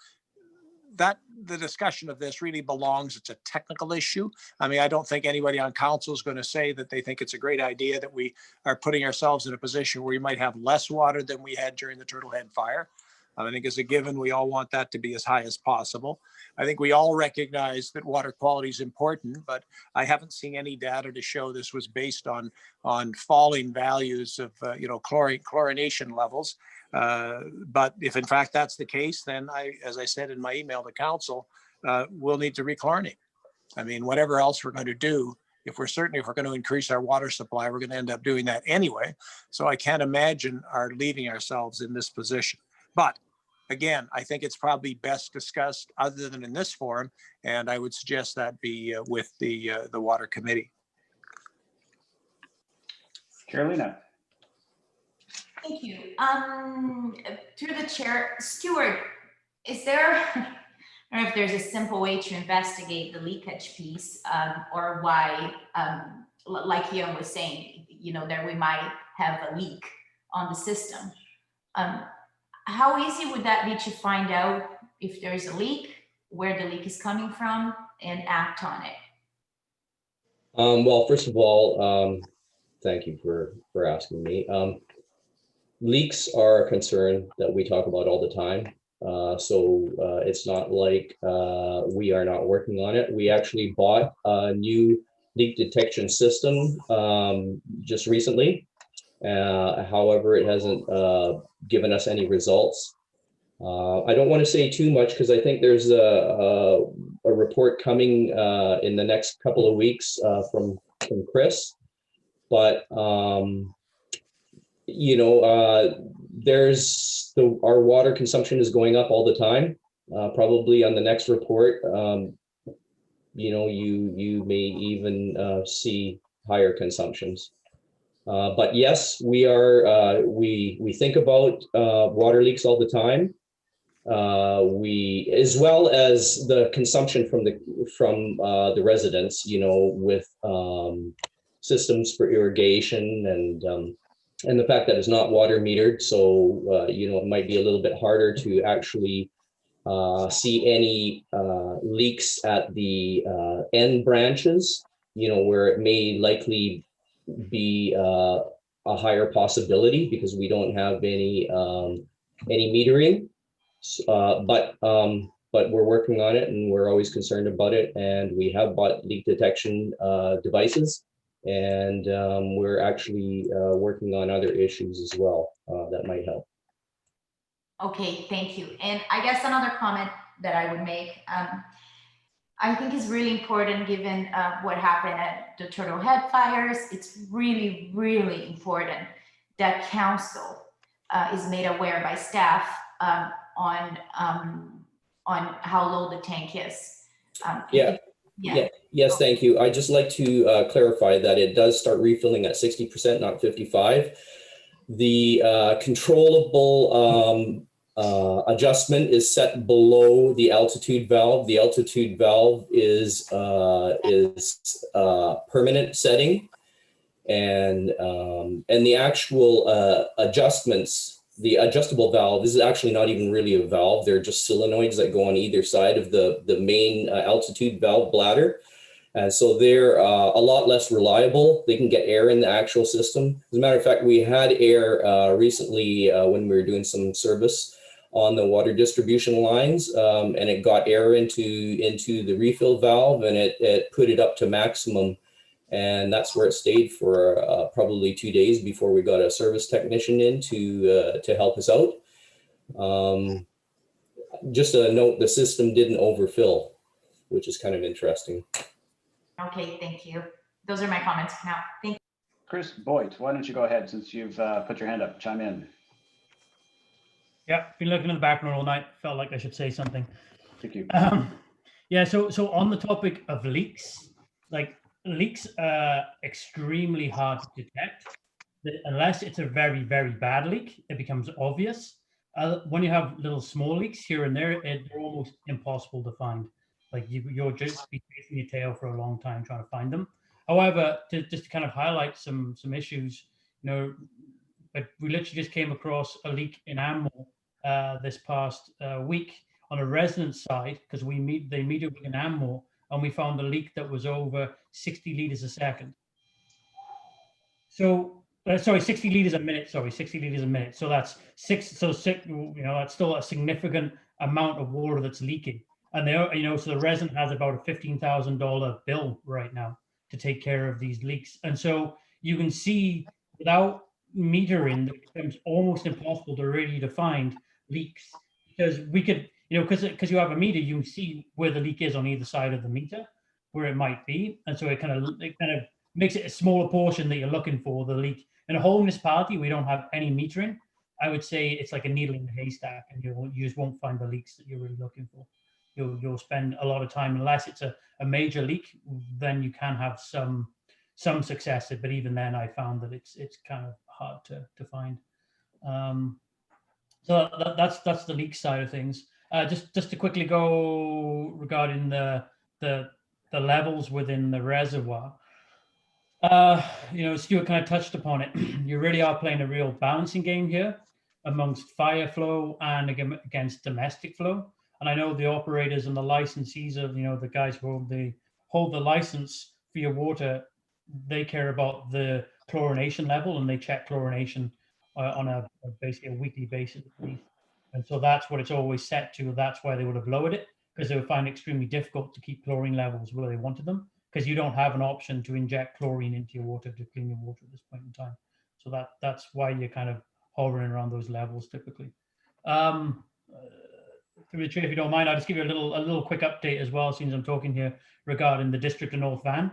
That the discussion of this really belongs. It's a technical issue. I mean, I don't think anybody on council is going to say that they think it's a great idea that we are putting ourselves in a position where we might have less water than we had during the Turtlehead fire. I think as a given, we all want that to be as high as possible. I think we all recognize that water quality is important, but I haven't seen any data to show this was based on falling values of chlorination levels. But if in fact that's the case, then as I said in my email to council, we'll need to rechlorinate. I mean, whatever else we're going to do, if we're going to increase our water supply, we're going to end up doing that anyway. So I can't imagine our leaving ourselves in this position. But again, I think it's probably best discussed other than in this forum, and I would suggest that be with the water committee. Carolina. Thank you. Through the chair, Stuart, is there, I don't know if there's a simple way to investigate the leakage piece, or why, like Ian was saying, that we might have a leak on the system. How easy would that be to find out if there's a leak, where the leak is coming from, and act on it? Well, first of all, thank you for asking me. Leaks are a concern that we talk about all the time. So it's not like we are not working on it. We actually bought a new leak detection system just recently. However, it hasn't given us any results. I don't want to say too much because I think there's a report coming in the next couple of weeks from Chris. But our water consumption is going up all the time. Probably on the next report, you may even see higher consumptions. But yes, we are. We think about water leaks all the time. As well as the consumption from the residents. With systems for irrigation and the fact that it's not water metered, so it might be a little bit harder to actually see any leaks at the end branches. Where it may likely be a higher possibility because we don't have any metering, but we're working on it and we're always concerned about it, and we have bought leak detection devices, and we're actually working on other issues as well that might help. Okay, thank you. And I guess another comment that I would make, I think is really important given what happened at the Turtlehead fires. It's really, really important that council is made aware by staff on how low the tank is. Yes, thank you. I'd just like to clarify that it does start refilling at 60%, not 55%. The controllable adjustment is set below the altitude valve. The altitude valve is permanent setting, and the actual adjustments the adjustable valve, this is actually not even really a valve. They're just solenoids that go on either side of the main altitude valve bladder. And so they're a lot less reliable. They can get air in the actual system. As a matter of fact, we had air recently when we were doing some service on the water distribution lines, and it got air into the refill valve, and it put it up to maximum. And that's where it stayed for probably 2 days before we got a service technician in to help us out. Just a note, the system didn't overfill, which is kind of interesting. Okay, thank you. Those are my comments for now. Thank you. Chris Boyd, why don't you go ahead since you've put your hand up, chime in. Yeah, been looking in the background all night. Felt like I should say something. Thank you. Yeah, so on the topic of leaks, like leaks are extremely hard to detect. Unless it's a very, very bad leak, it becomes obvious. When you have little small leaks here and there, they're almost impossible to find. Like you'll just be chasing your tail for a long time trying to find them. However, just to kind of highlight some issues, like we literally just came across a leak in Ammo this past week on a resident side because they metered in Ammo, and we found a leak that was over 60 liters a second. So, sorry, 60 liters a minute. Sorry, 60 liters a minute. So that's six. That's still a significant amount of water that's leaking. And so the resident has about a $15,000 bill right now to take care of these leaks. And so you can see without metering, it becomes almost impossible to really find leaks because we could, because you have a meter, you can see where the leak is on either side of the meter, where it might be. And so it kind of makes it a smaller portion that you're looking for, the leak. In a whole municipality, we don't have any metering. I would say it's like a needle in the haystack, and you just won't find the leaks that you're really looking for. You'll spend a lot of time, unless it's a major leak, then you can have some success. But even then, I found that it's kind of hard to find. So that's the leak side of things. Just to quickly go regarding the levels within the reservoir. Stuart kind of touched upon it. You really are playing a real balancing game here amongst fire flow and against domestic flow. And I know the operators and the licensees of, the guys who hold the license for your water, they care about the chlorination level, and they check chlorination on basically a weekly basis. And so that's what it's always set to. That's why they would have lowered it, because they would find it extremely difficult to keep chlorine levels where they wanted them, because you don't have an option to inject chlorine into your water to clean your water at this point in time. So that's why you're kind of hovering around those levels typically. If you don't mind, I'll just give you a little quick update as well, since I'm talking here, regarding the District of North Van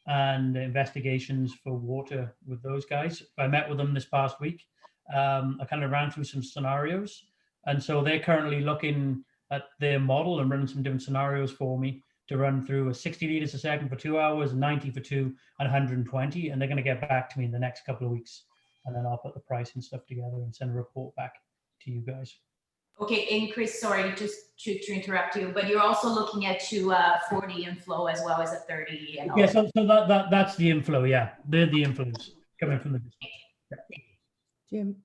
and investigations for water with those guys. I met with them this past week. I kind of ran through some scenarios. And so they're currently looking at their model and running some different scenarios for me to run through a 60 liters a second for 2 hours, 90 for 2, and 120. And they're going to get back to me in the next couple of weeks. And then I'll put the pricing stuff together and send a report back to you guys. Okay, and Chris, sorry, just to interrupt you, but you're also looking at 240 inflow as well as a 30. And all. Yeah, so that's the inflow, yeah. They're the inflows coming from the district. Yeah. Jim,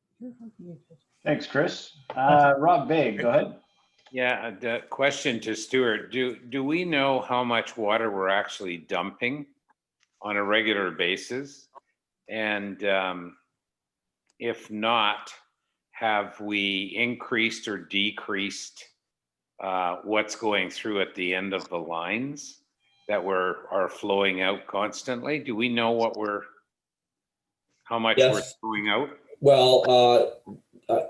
Thanks, Chris. Rob Baig, go ahead. Yeah, the question to Stuart, do we know how much water we're actually dumping on a regular basis? And if not, have we increased or decreased what's going through at the end of the lines that are flowing out constantly? Do we know how much we're throwing out? Well,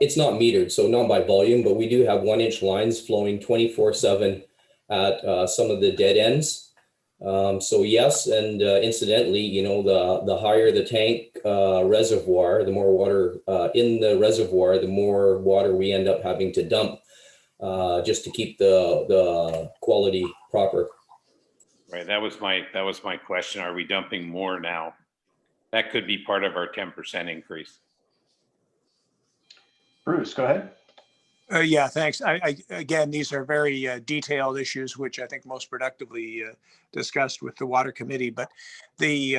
it's not metered, so not by volume, but we do have 1-inch lines flowing 24/7 at some of the dead ends. So yes, and incidentally, the higher the tank reservoir, the more water in the reservoir, the more water we end up having to dump just to keep the quality proper. Right, that was my question. Are we dumping more now? That could be part of our 10% increase. Bruce, go ahead. Yeah, thanks. Again, these are very detailed issues, which I think most productively discussed with the Water Committee. But the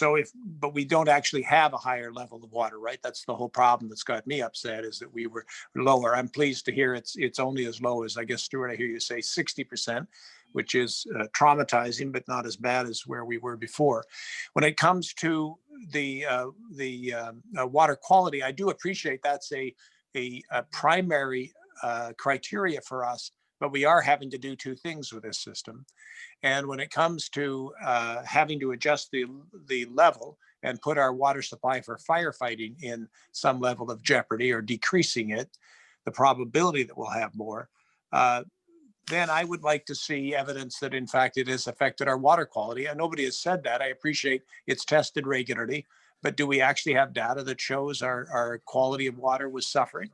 but we don't actually have a higher level of water, right? That's the whole problem that's got me upset, is that we were lower. I'm pleased to hear it's only as low as, I guess, Stuart, I hear you say 60%, which is traumatizing, but not as bad as where we were before. When it comes to the water quality, I do appreciate that's a primary criteria for us, but we are having to do two things with this system. And when it comes to having to adjust the level and put our water supply for firefighting in some level of jeopardy, or decreasing it, the probability that we'll have more, then I would like to see evidence that in fact it has affected our water quality. And nobody has said that. I appreciate it's tested regularly, but do we actually have data that shows our quality of water was suffering?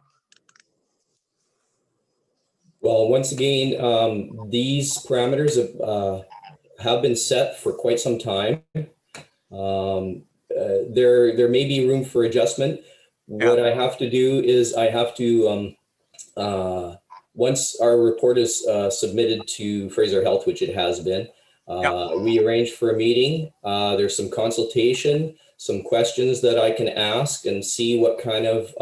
Well, once again, these parameters have been set for quite some time. There may be room for adjustment. What I have to do is I have to, once our report is submitted to Fraser Health, which it has been, we arrange for a meeting. There's some consultation, some questions that I can ask and see what kind of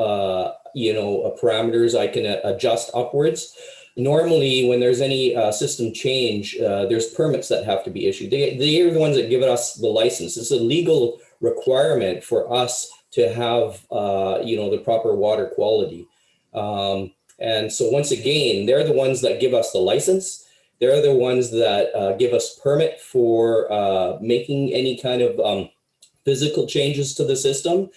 parameters I can adjust upwards. Normally, when there's any system change, there's permits that have to be issued. They are the ones that give us the license. It's a legal requirement for us to have, the proper water quality. And so once again, they're the ones that give us the license. They're the ones that give us permit for making any kind of physical changes to the system.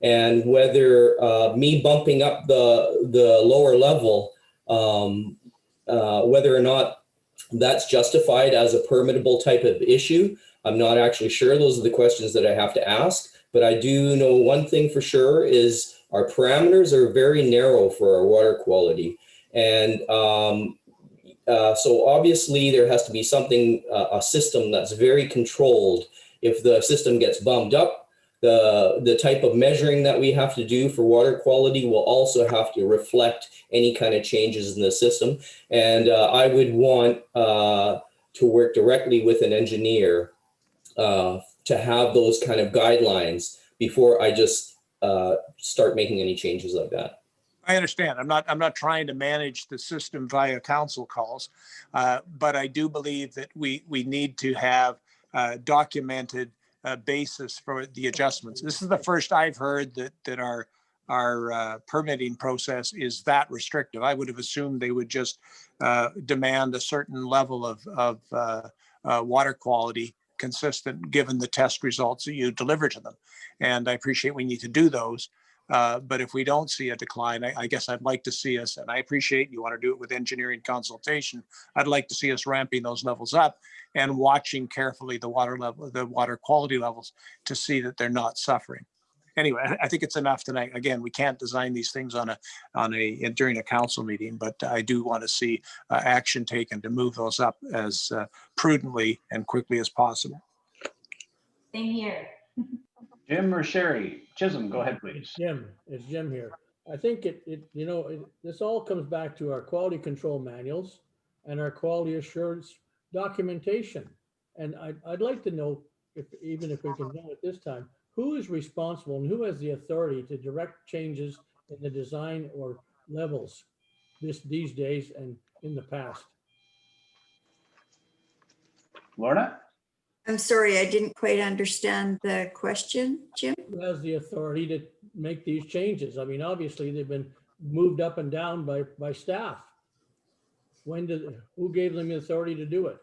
And whether me bumping up the lower level, whether or not that's justified as a permittable type of issue, I'm not actually sure. Those are the questions that I have to ask. But I do know one thing for sure is our parameters are very narrow for our water quality. And so obviously there has to be something, a system that's very controlled. If the system gets bumped up, the type of measuring that we have to do for water quality will also have to reflect any kind of changes in the system. And I would want to work directly with an engineer to have those kind of guidelines before I just start making any changes like that. I understand. I'm not trying to manage the system via council calls, but I do believe that we need to have documented basis for the adjustments. This is the first I've heard that our permitting process is that restrictive. I would have assumed they would just demand a certain level of water quality consistent given the test results that you deliver to them. And I appreciate we need to do those. But if we don't see a decline, I guess I'd like to see us, and I appreciate you want to do it with engineering consultation. I'd like to see us ramping those levels up and watching carefully the water level, the water quality levels, to see that they're not suffering. Anyway, I think it's enough tonight. Again, we can't design these things during a council meeting, but I do want to see action taken to move those up as prudently and quickly as possible. Same here. Jim or Sherry? Chisholm, go ahead, please. It's Jim here. I think this all comes back to our quality control manuals and our quality assurance documentation. And I'd like to know, even if we can know at this time, who is responsible and who has the authority to direct changes in the design or levels these days and in the past? Lorna? I'm sorry, I didn't quite understand the question, Jim. Who has the authority to make these changes? I mean, obviously they've been moved up and down by staff. Who gave them the authority to do it?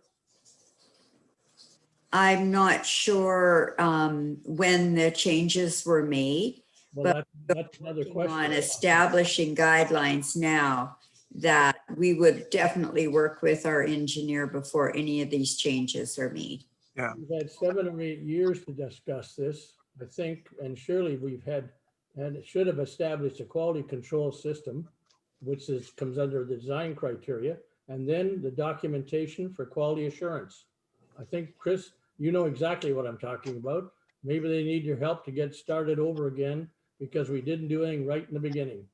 I'm not sure when the changes were made, Well, but that's another we're on question. establishing guidelines now that we would definitely work with our engineer before any of these changes are made. Yeah. We've had 7 or 8 years to discuss this, I think, and surely we've had, and it should have established a quality control system, which comes under the design criteria, and then the documentation for quality assurance. I think, Chris, you know exactly what I'm talking about. Maybe they need your help to get started over again because we didn't do anything right in the beginning.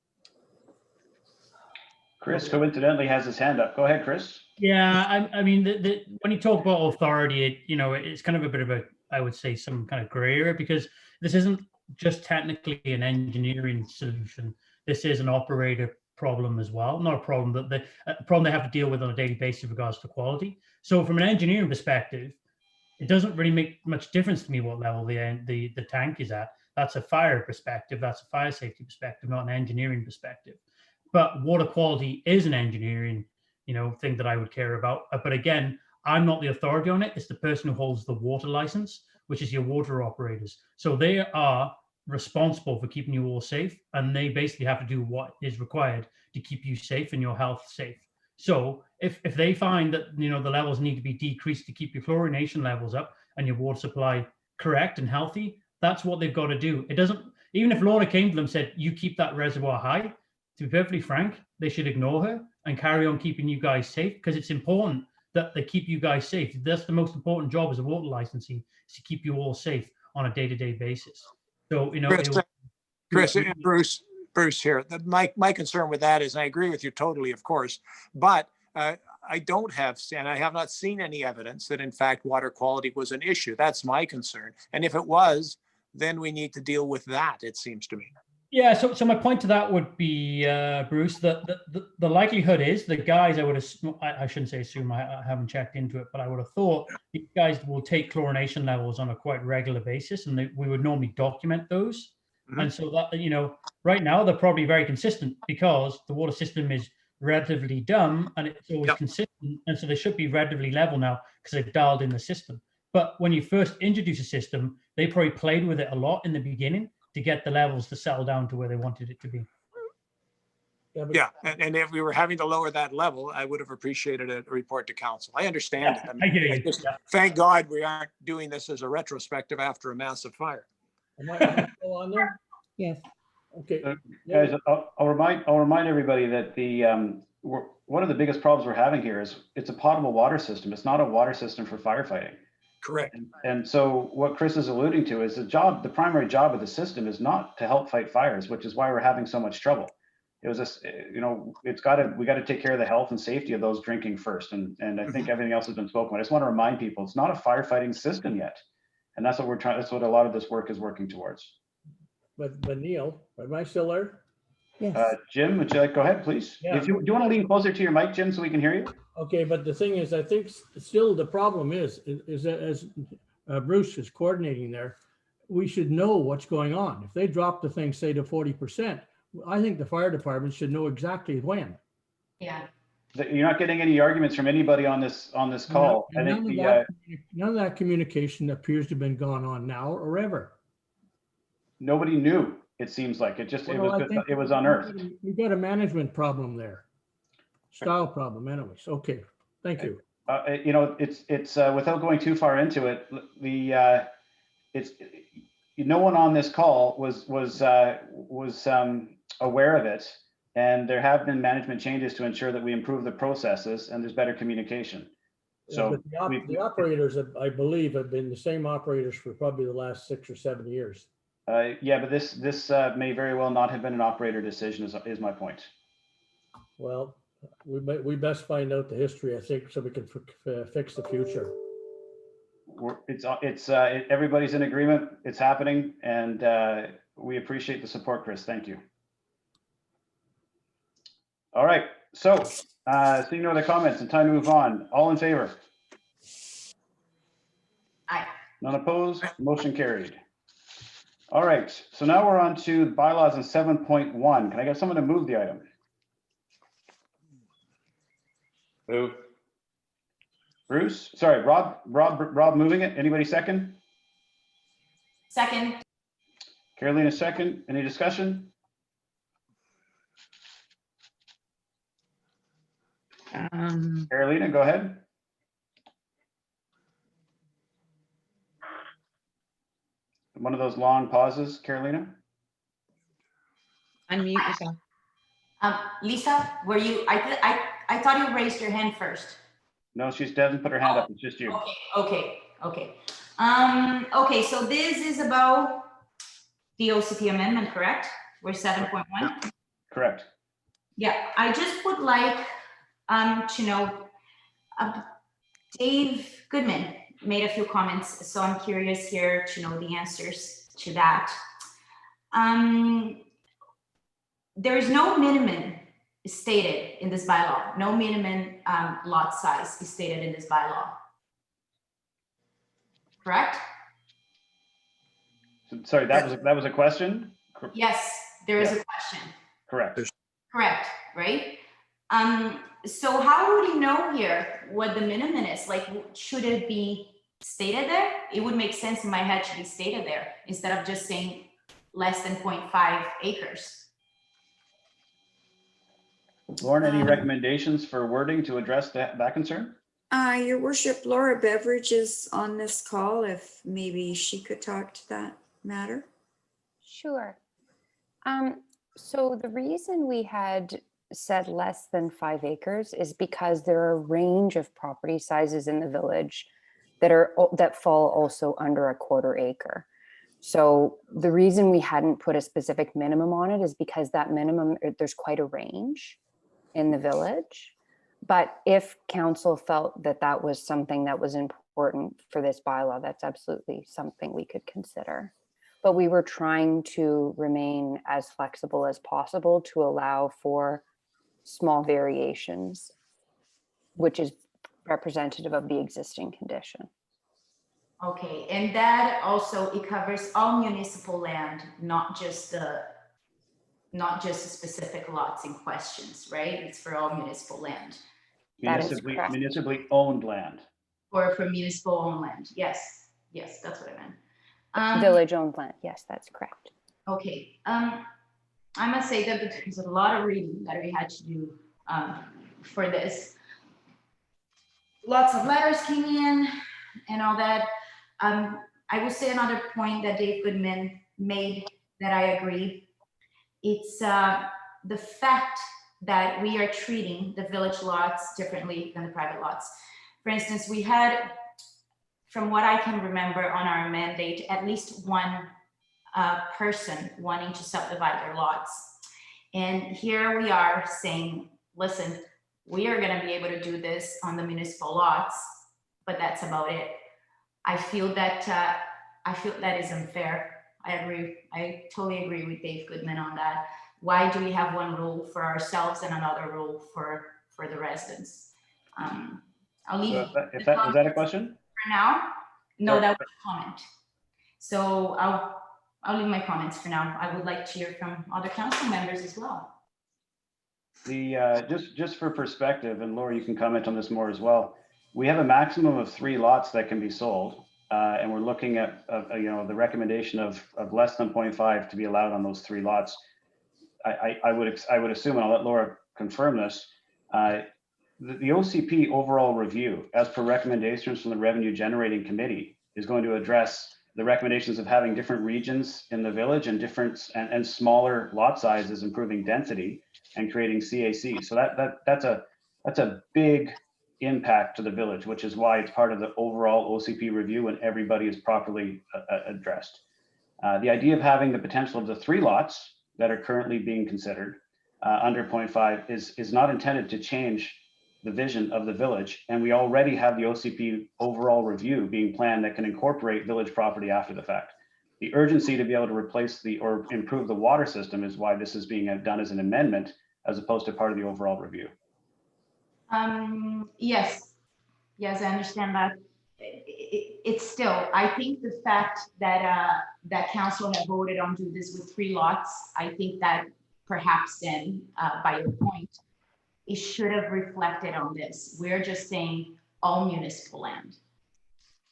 Chris coincidentally has his hand up. Go ahead, Chris. Yeah, I mean, when you talk about authority, it's kind of a bit of a I would say, some kind of gray area, because this isn't just technically an engineering solution. This is an operator problem as well. Not a problem, but a problem they have to deal with on a daily basis with regards to quality. So from an engineering perspective, it doesn't really make much difference to me what level the tank is at. That's a fire perspective. That's a fire safety perspective, not an engineering perspective. But water quality is an engineering, thing that I would care about. But again, I'm not the authority on it. It's the person who holds the water license, which is your water operators. So they are responsible for keeping you all safe, and they basically have to do what is required to keep you safe and your health safe. So if they find that the levels need to be decreased to keep your chlorination levels up and your water supply correct and healthy, that's what they've got to do. It doesn't, even if Laura came to them and said, you keep that reservoir high, to be perfectly frank, they should ignore her and carry on keeping you guys safe, because it's important that they keep you guys safe. That's the most important job as a water licensee, is to keep you all safe on a day-to-day basis. So, Chris and Bruce here. My concern with that is, and I agree with you totally, of course, but I don't have, and I have not seen any evidence that in fact water quality was an issue. That's my concern. And if it was, then we need to deal with that, it seems to me. Yeah, so my point to that would be, Bruce, that the likelihood is the guys, I shouldn't say assume, I haven't checked into it, but I would have thought these guys will take chlorination levels on a quite regular basis, and we would normally document those. Mm-hmm. And so that, right now they're probably very consistent because the water system is relatively dumb and it's always consistent. And so they should be relatively level now because they've dialed in the system. But when you first introduce a system, they probably played with it a lot in the beginning to get the levels to settle down to where they wanted it to be. Yeah, and if we were having to lower that level, I would have appreciated a report to council. I understand it. I hear you. Thank God we aren't doing this as a retrospective after a massive fire. Am I still on there? Yes. Okay. Guys, I'll remind everybody that one of the biggest problems we're having here is it's a potable water system. It's not a water system for firefighting. Correct. And so what Chris is alluding to is the primary job of the system is not to help fight fires, which is why we're having so much trouble. It was we got to take care of the health and safety of those drinking first. And I think everything else has been spoken. I just want to remind people, it's not a firefighting system yet. And that's what we're trying, that's what a lot of this work is working towards. But Neil, am I still there? Yes. Jim, would you like, go ahead, please. Yeah. Do you want to lean closer to your mic, Jim, so we can hear you? Okay, but the thing is, I think still the problem is that as Bruce is coordinating there, we should know what's going on. If they drop the thing, say to 40%, I think the fire department should know exactly when. Yeah. You're not getting any arguments from anybody on this call. I think none of that communication appears to have been gone on now or ever. Nobody knew. It seems like it was unearthed. We've got a management problem there, style problem, anyways. Okay, thank you. It's without going too far into it. No one on this call was aware of it, and there have been management changes to ensure that we improve the processes and there's better communication. So the operators, I believe, have been the same operators for probably the last 6 or 7 years. Yeah, but this may very well not have been an operator decision, is my point. Well, we best find out the history, I think, so we can fix the future. Everybody's in agreement. It's happening, and we appreciate the support, Chris. Thank you. All right, so seeing no other comments and time to move on. All in favor? Aye. None opposed? Motion carried. All right, so now we're on to the bylaws in 7.1. Can I get someone to move the item? Move. Bruce? Sorry, Rob moving it. Anybody second? Second. Carolina second. Any discussion? Carolina, go ahead. One of those long pauses, Carolina. Unmute yourself. Lisa, were you? I thought you raised your hand first. No, she doesn't put her hand up. It's just you. Okay. Okay. So this is about the OCP amendment, correct? We're 7.1. Correct. Yeah, I just would like to know, Dave Goodman, made a few comments, so I'm curious here to know the answers to that. There is no minimum stated in this bylaw. No minimum lot size is stated in this bylaw. Correct? Sorry, that was a question? Yes, there is a question. Correct. Correct, right? So how would you know here what the minimum is? Like, should it be stated there? It would make sense in my head to be stated there instead of just saying less than 0.5 acres. Lauren, any recommendations for wording to address that concern? Your worship, Laura Beveridge is on this call, if maybe she could talk to that matter. Sure. So the reason we had said less than 5 acres is because there are a range of property sizes in the village that fall also under a 1/4 acre. So the reason we hadn't put a specific minimum on it is because that minimum, there's quite a range in the village. But if council felt that that was something that was important for this bylaw, that's absolutely something we could consider. But we were trying to remain as flexible as possible to allow for small variations, which is representative of the existing condition. Okay, and that also, it covers all municipal land, not just the specific lots in questions, right? It's for all municipal land. That is correct. Municipally owned land. Or for municipal owned land. Yes, that's what I meant. Village owned land. Yes, that's correct. Okay. I must say that there's a lot of reading that we had to do for this. Lots of letters came in and all that. I will say another point that Dave Goodman made that I agree. It's the fact that we are treating the village lots differently than the private lots. For instance, we had, from what I can remember on our mandate, at least one person wanting to subdivide their lots. And here we are saying, listen, we are going to be able to do this on the municipal lots, but that's about it. I feel that is unfair. I agree. I totally agree with Dave Goodman on that. Why do we have one rule for ourselves and another rule for the residents? I'll leave. So is that a question? For now? No, that was a comment. So I'll leave my comments for now. I would like to hear from other council members as well. Just for perspective, and Laura, you can comment on this more as well. We have a maximum of 3 lots that can be sold, and we're looking at the recommendation of less than 0.5 to be allowed on those 3 lots. I would assume, and I'll let Laura confirm this. The OCP overall review, as per recommendations from the Revenue Generating Committee, is going to address the recommendations of having different regions in the village and different and smaller lot sizes, improving density and creating CAC. So that's a big impact to the village, which is why it's part of the overall OCP review and everybody is properly addressed. The idea of having the potential of the 3 lots that are currently being considered under 0.5 is not intended to change the vision of the village. And we already have the OCP overall review being planned that can incorporate village property after the fact. The urgency to be able to replace or improve the water system is why this is being done as an amendment as opposed to part of the overall review. Yes, I understand that. It's still, I think the fact that that council had voted on do this with 3 lots, I think that perhaps then, by your point, it should have reflected on this. We're just saying all municipal land.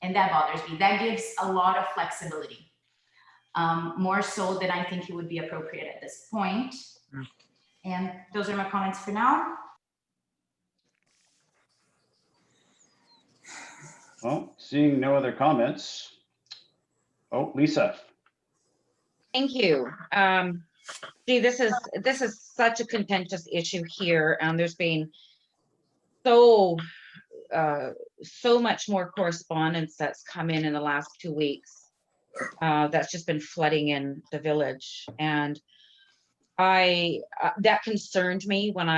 And that bothers me. That gives a lot of flexibility, more so than I think it would be appropriate at this point. And those are my comments for now. Well, seeing no other comments. Oh, Lisa. Thank you. See, this is such a contentious issue here, and there's been so much more correspondence that's come in the last 2 weeks. That's just been flooding in the village, and that concerned me when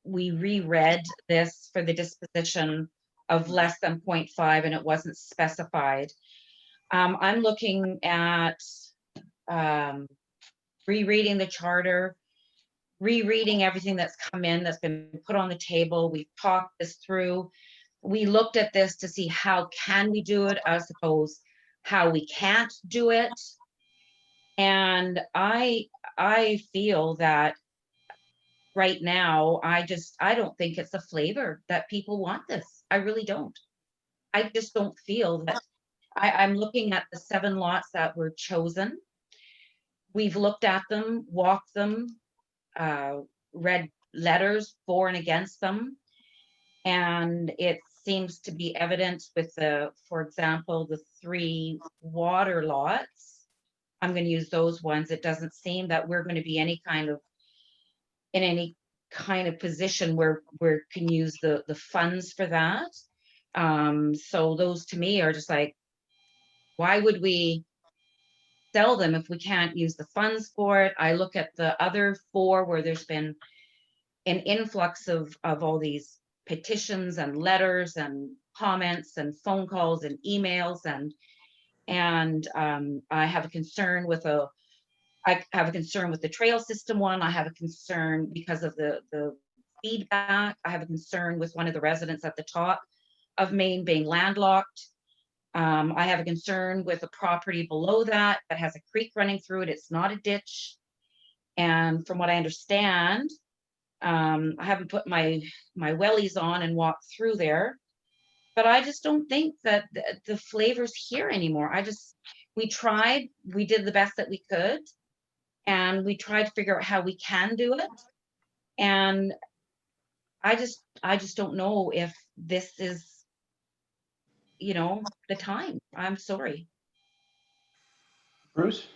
we reread this for the disposition of less than 0.5 and it wasn't specified. I'm looking at rereading the charter, rereading everything that's come in, that's been put on the table. We've talked this through. We looked at this to see how can we do it, I suppose, how we can't do it. And I feel that right now, I don't think it's the flavor that people want this. I really don't. I just don't feel that. I'm looking at the 7 lots that were chosen. We've looked at them, walked them, read letters for and against them. And it seems to be evident with for example, the 3 water lots. I'm going to use those ones. It doesn't seem that we're going to be in any kind of position where we can use the funds for that. So those to me are just like, why would we sell them if we can't use the funds for it? I look at the other 4 where there's been an influx of all these petitions and letters and comments and phone calls and emails and I have a concern with the trail system one. I have a concern because of the feedback. I have a concern with one of the residents at the top of Maine being landlocked. I have a concern with a property below that has a creek running through it. It's not a ditch. And from what I understand, I haven't put my wellies on and walked through there, but I just don't think that the flavor's here anymore. We tried, we did the best that we could, and we tried to figure out how we can do it. And I just don't know if this is, the time. I'm sorry. Bruce?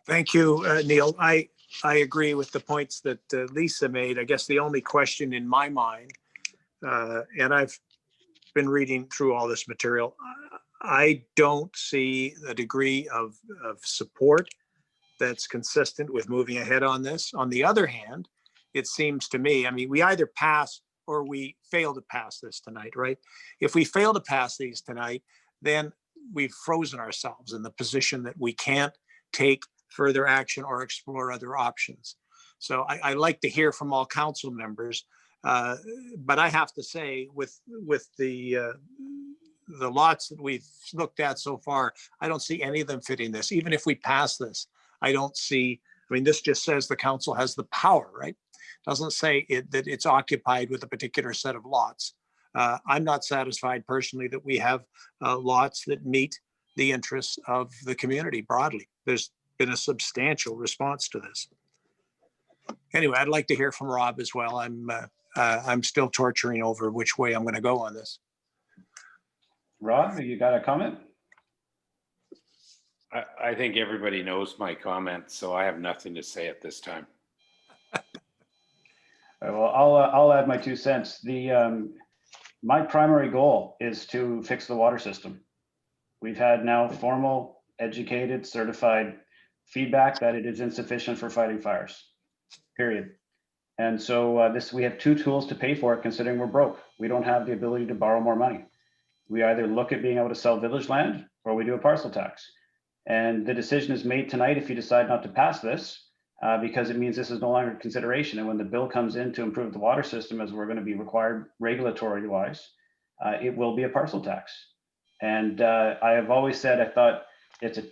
Thank you, Neil. I agree with the points that Lisa made. I guess the only question in my mind, and I've been reading through all this material, I don't see the degree of support that's consistent with moving ahead on this. On the other hand, it seems to me, I mean, we either pass or we fail to pass this tonight, right? If we fail to pass these tonight, then we've frozen ourselves in the position that we can't take further action or explore other options. So I like to hear from all council members, but I have to say with the lots that we've looked at so far, I don't see any of them fitting this. Even if we pass this, I don't see, I mean, this just says the council has the power, right? Doesn't say that it's occupied with a particular set of lots. I'm not satisfied personally that we have lots that meet the interests of the community broadly. There's been a substantial response to this. Anyway, I'd like to hear from Rob as well. I'm still torturing over which way I'm going to go on this. Rob, you got a comment? I think everybody knows my comments, so I have nothing to say at this time. Well, I'll add my 2 cents. My primary goal is to fix the water system. We've had now formal, educated, certified feedback that it is insufficient for fighting fires, period. And so we have 2 tools to pay for it, considering we're broke. We don't have the ability to borrow more money. We either look at being able to sell village land or we do a parcel tax. And the decision is made tonight if you decide not to pass this, because it means this is no longer a consideration. And when the bill comes in to improve the water system, as we're going to be required regulatory wise, it will be a parcel tax. And I have always said, I thought it'd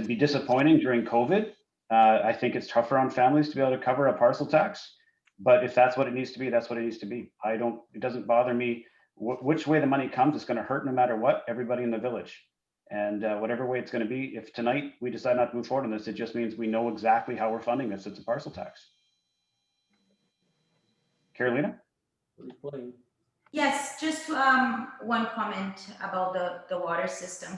be disappointing during COVID. I think it's tougher on families to be able to cover a parcel tax, but if that's what it needs to be, that's what it needs to be. It doesn't bother me which way the money comes. It's going to hurt no matter what, everybody in the village. And whatever way it's going to be, if tonight we decide not to move forward on this, it just means we know exactly how we're funding this. It's a parcel tax. Carolina? Yes, just one comment about the water system.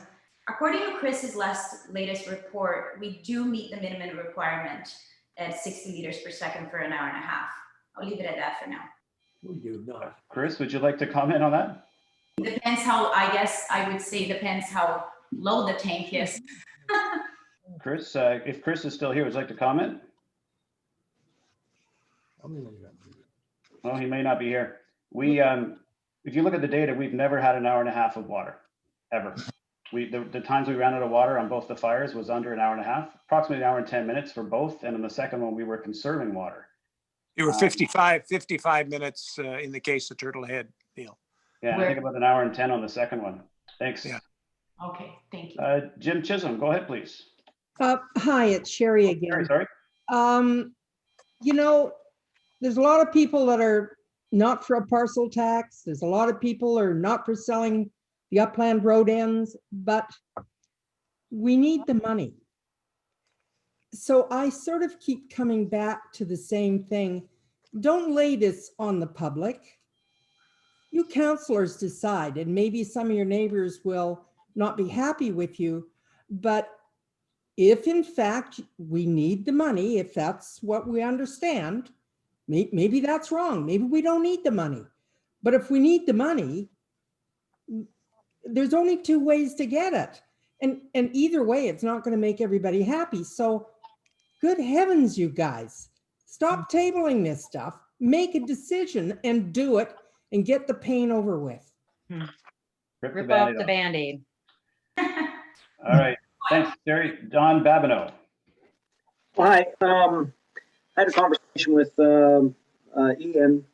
According to Chris's latest report, we do meet the minimum requirement at 60 liters per second for an hour and a half. I'll leave it at that for now. We do not. Chris, would you like to comment on that? Depends how, I guess I would say depends how low the tank is. Chris, if Chris is still here, would you like to comment? I mean, Well, he may not be here. We if you look at the data, we've never had an hour and a half of water, ever. The times we ran out of water on both the fires was under an hour and a half, approximately an hour and 10 minutes for both. And in the second one, we were conserving water. You were 55 minutes in the case of Turtle Head, Neil. Yeah, I think about an hour and 10 on the second one. Thanks. Yeah. Okay, thank you. Jim Chisholm, go ahead, please. Hi, it's Sherry again. Sorry. You know, there's a lot of people that are not for a parcel tax. There's a lot of people are not for selling the upland road ends, but we need the money. So I sort of keep coming back to the same thing. Don't lay this on the public. You councillors decide, and maybe some of your neighbors will not be happy with you, but if in fact we need the money, if that's what we understand, maybe that's wrong. Maybe we don't need the money. But if we need the money, there's only two ways to get it. And either way, it's not going to make everybody happy. So good heavens, you guys, stop tabling this stuff, make a decision and do it and get the pain over with. Rip off the Band-Aid. All right. Thanks, Terry. Don Babineau. Hi. I had a conversation with Ian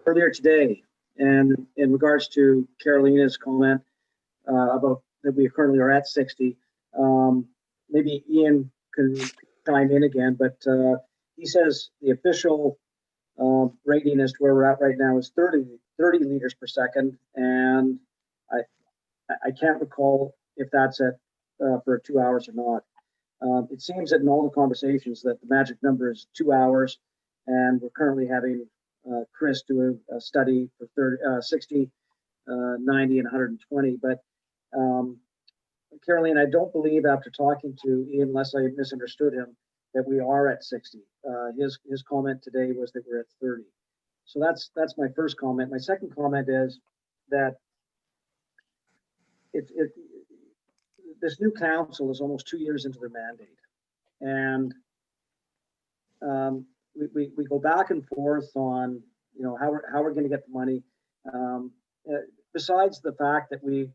earlier today, and in regards to Carolina's comment about that we currently are at 60. Maybe Ian can chime in again, but he says the official rating as to where we're at right now is 30 liters per second, and I can't recall if that's at for 2 hours or not. It seems that in all the conversations that the magic number is 2 hours, and we're currently having Chris do a study for 60, 90, and 120. But Caroline, I don't believe after talking to Ian, unless I misunderstood him, that we are at 60. His comment today was that we're at 30. So that's my first comment. My second comment is that this new council is almost 2 years into their mandate, and we go back and forth on how we're going to get the money. Besides the fact that we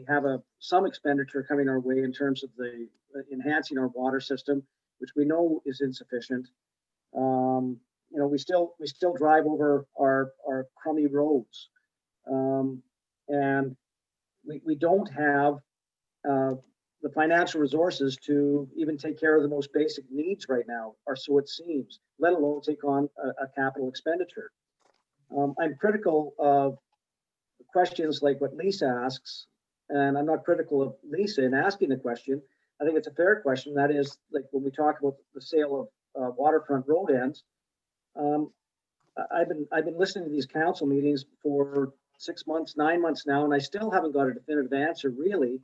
have some expenditure coming our way in terms of the enhancing our water system, which we know is insufficient. We still drive over our crummy roads, and we don't have the financial resources to even take care of the most basic needs right now, or so it seems, let alone take on a capital expenditure. I'm critical of questions like what Lisa asks, and I'm not critical of Lisa in asking the question. I think it's a fair question. That is, like when we talk about the sale of waterfront road ends, I've been listening to these council meetings for 6 months, 9 months now, and I still haven't got a definitive answer really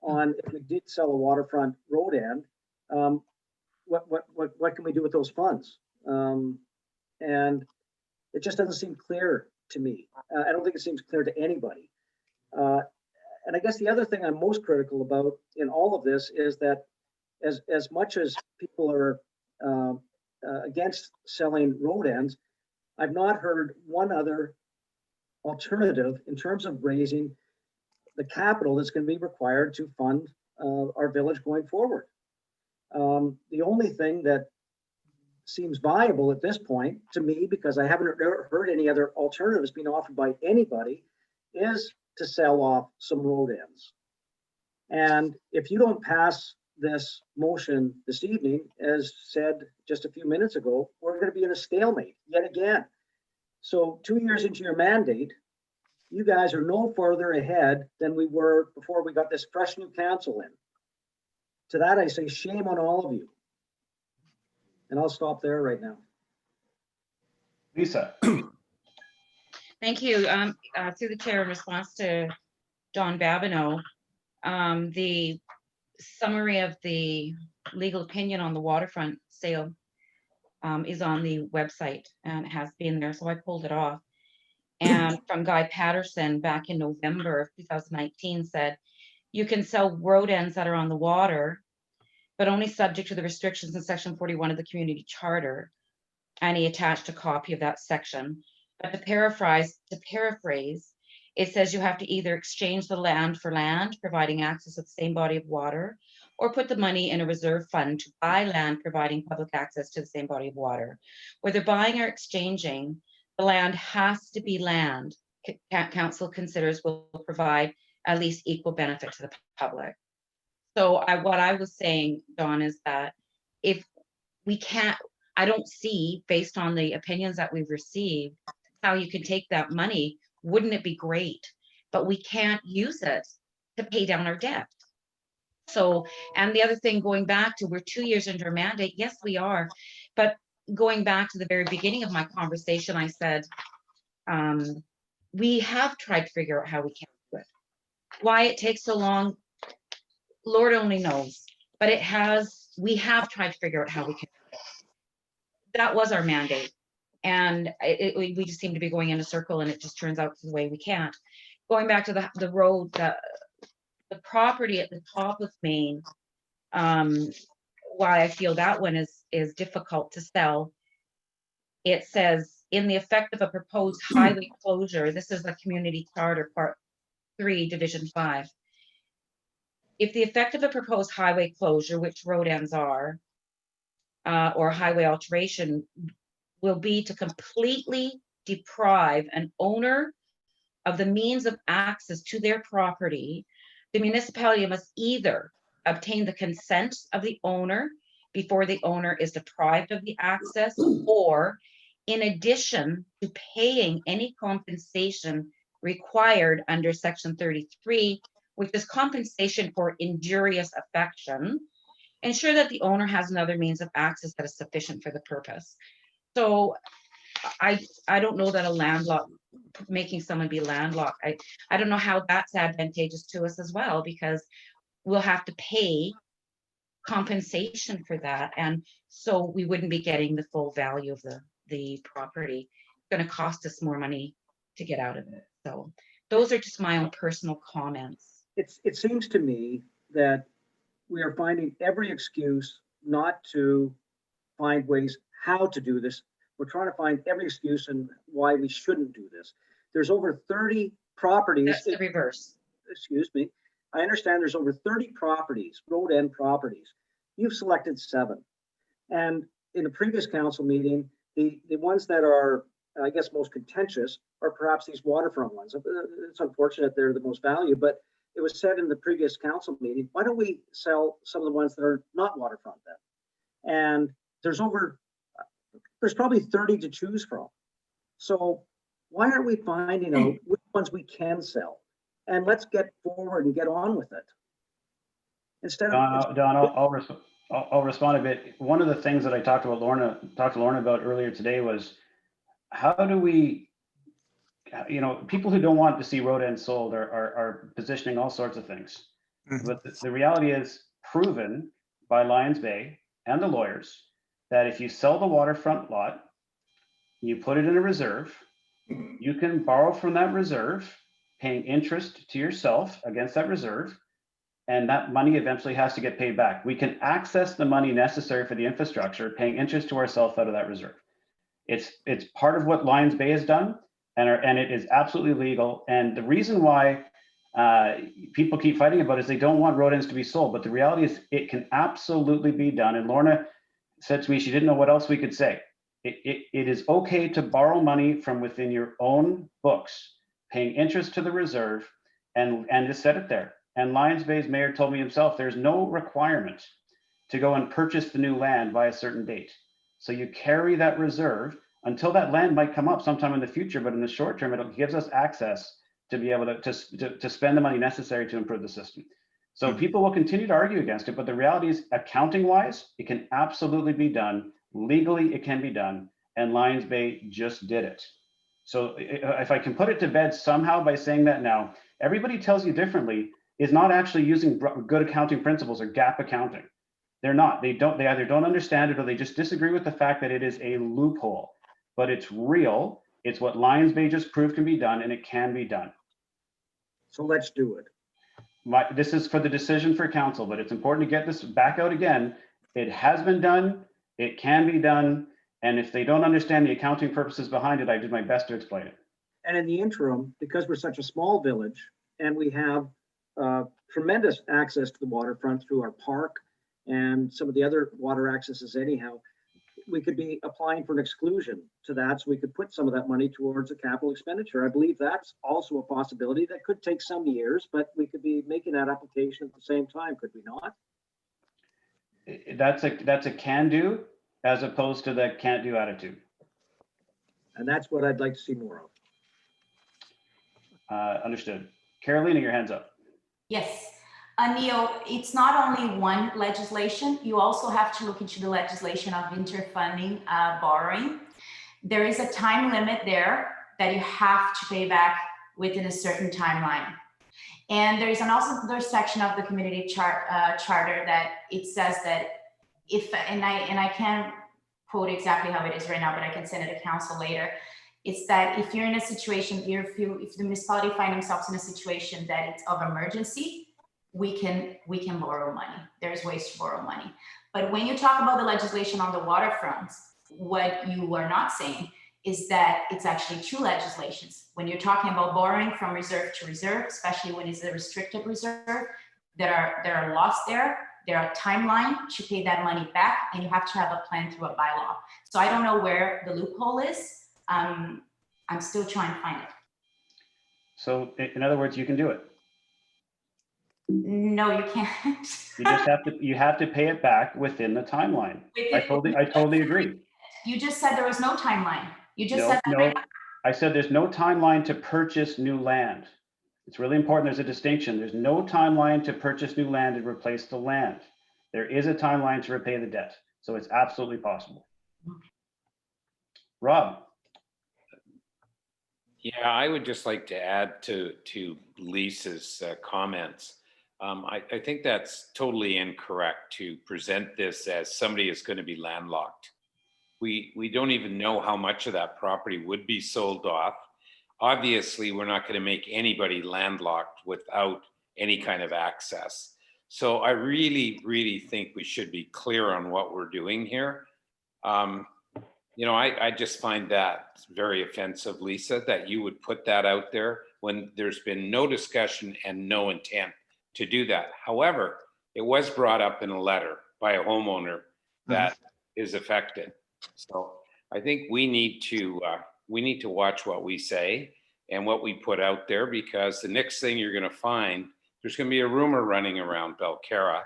on if we did sell a waterfront road end, what can we do with those funds? And it just doesn't seem clear to me. I don't think it seems clear to anybody. And I guess the other thing I'm most critical about in all of this is that as much as people are against selling road ends, I've not heard one other alternative in terms of raising the capital that's going to be required to fund our village going forward. The only thing that seems viable at this point to me, because I haven't heard any other alternatives being offered by anybody, is to sell off some road ends. And if you don't pass this motion this evening, as said just a few minutes ago, we're going to be in a stalemate yet again. So 2 years into your mandate, you guys are no further ahead than we were before we got this fresh new council in. To that, I say shame on all of you. And I'll stop there right now. Lisa. Thank you. Through the chair, in response to Don Babineau, the summary of the legal opinion on the waterfront sale is on the website, and it has been there, so I pulled it off. And from Guy Patterson back in November of 2019 said, you can sell road ends that are on the water, but only subject to the restrictions in section 41 of the community charter. And he attached a copy of that section. But to paraphrase, it says you have to either exchange the land for land, providing access to the same body of water, or put the money in a reserve fund to buy land, providing public access to the same body of water. Whether buying or exchanging, the land has to be land council considers will provide at least equal benefit to the public. So what I was saying, Don, is that if we can't, I don't see, based on the opinions that we've received, how you can take that money. Wouldn't it be great? But we can't use it to pay down our debt. So, and the other thing, going back to, we're 2 years into our mandate. Yes, we are. But going back to the very beginning of my conversation, I said, we have tried to figure out how we can do it. Why it takes so long, Lord only knows. But we have tried to figure out how we can do it. That was our mandate. And we just seem to be going in a circle, and it just turns out the way we can't. Going back to the road, the property at the top of Main, why I feel that one is difficult to sell. It says, in the effect of a proposed highway closure, this is the community charter, part 3, division 5. If the effect of a proposed highway closure, which road ends are, or highway alteration, will be to completely deprive an owner of the means of access to their property, the municipality must either obtain the consent of the owner before the owner is deprived of the access, or in addition to paying any compensation required under section 33, which is compensation for injurious affection, ensure that the owner has another means of access that is sufficient for the purpose. So I don't know that a landlocked, making someone be landlocked, I don't know how that's advantageous to us as well, because we'll have to pay compensation for that. And so we wouldn't be getting the full value of the property. It's going to cost us more money to get out of it. So those are just my own personal comments. It seems to me that we are finding every excuse not to find ways how to do this. We're trying to find every excuse and why we shouldn't do this. There's over 30 properties. That's the reverse. Excuse me. I understand there's over 30 properties, road end properties. You've selected 7. And in the previous council meeting, the ones that are, I guess, most contentious are perhaps these waterfront ones. It's unfortunate they're the most valued, but it was said in the previous council meeting, why don't we sell some of the ones that are not waterfront then? And there's probably 30 to choose from. So why aren't we finding out which ones we can sell? And let's get forward and get on with it. Instead of Don, I'll respond a bit. One of the things that I talked to Lorna about earlier today was, how do we, people who don't want to see road ends sold are positioning all sorts of things. Mm-hmm. But the reality is proven by Lions Bay and the lawyers that if you sell the waterfront lot, you put it in a reserve, you can borrow from that reserve, paying interest to yourself against that reserve, and that money eventually has to get paid back. We can access the money necessary for the infrastructure, paying interest to ourselves out of that reserve. It's part of what Lions Bay has done, and it is absolutely legal. And the reason why people keep fighting about it is they don't want road ends to be sold. But the reality is it can absolutely be done. And Lorna said to me she didn't know what else we could say. It is okay to borrow money from within your own books, paying interest to the reserve, and just set it there. And Lions Bay's mayor told me himself, there's no requirement to go and purchase the new land by a certain date. So you carry that reserve until that land might come up sometime in the future, but in the short term, it gives us access to be able to spend the money necessary to improve the system. So people will continue to argue against it, but the reality is, accounting wise, it can absolutely be done. Legally, it can be done, and Lions Bay just did it. So if I can put it to bed somehow by saying that now, everybody tells you differently is not actually using good accounting principles or GAAP accounting. They're not. They either don't understand it or they just disagree with the fact that it is a loophole. But it's real. It's what Lions Bay just proved can be done, and it can be done. So let's do it. This is for the decision for council, but it's important to get this back out again. It has been done. It can be done. And if they don't understand the accounting purposes behind it, I did my best to explain it. And in the interim, because we're such a small village and we have tremendous access to the waterfront through our park and some of the other water accesses anyhow, we could be applying for an exclusion to that. So we could put some of that money towards a capital expenditure. I believe that's also a possibility that could take some years, but we could be making that application at the same time, could we not? That's a can do as opposed to the can't do attitude. And that's what I'd like to see more of. Understood. Carolina, your hand's up. Yes. Neil, it's not only one legislation. You also have to look into the legislation of interfunding borrowing. There is a time limit there that you have to pay back within a certain timeline. And there is also another section of the community charter that it says that if, and I can't quote exactly how it is right now, but I can send it to council later. It's that if you're in a situation, if the municipality find themselves in a situation that it's of emergency, we can borrow money. There's ways to borrow money. But when you talk about the legislation on the waterfront, what you are not saying is that it's actually two legislations. When you're talking about borrowing from reserve to reserve, especially when it's a restricted reserve, there are laws there are a timeline to pay that money back, and you have to have a plan through a bylaw. So I don't know where the loophole is. I'm still trying to find it. So in other words, you can do it. No, you can't. You have to pay it back within the timeline. I totally agree. You just said there was no timeline. You just No, said that. no. I said there's no timeline to purchase new land. It's really important. There's a distinction. There's no timeline to purchase new land and replace the land. There is a timeline to repay the debt. So it's absolutely possible. Rob. Yeah, I would just like to add to Lisa's comments. I think that's totally incorrect to present this as somebody is going to be landlocked. We don't even know how much of that property would be sold off. Obviously, we're not going to make anybody landlocked without any kind of access. So I really, really think we should be clear on what we're doing here. I just find that very offensive, Lisa, that you would put that out there when there's been no discussion and no intent to do that. However, it was brought up in a letter by a homeowner that is affected. So I think we need to watch what we say and what we put out there, because the next thing you're going to find, there's going to be a rumor running around Belcarra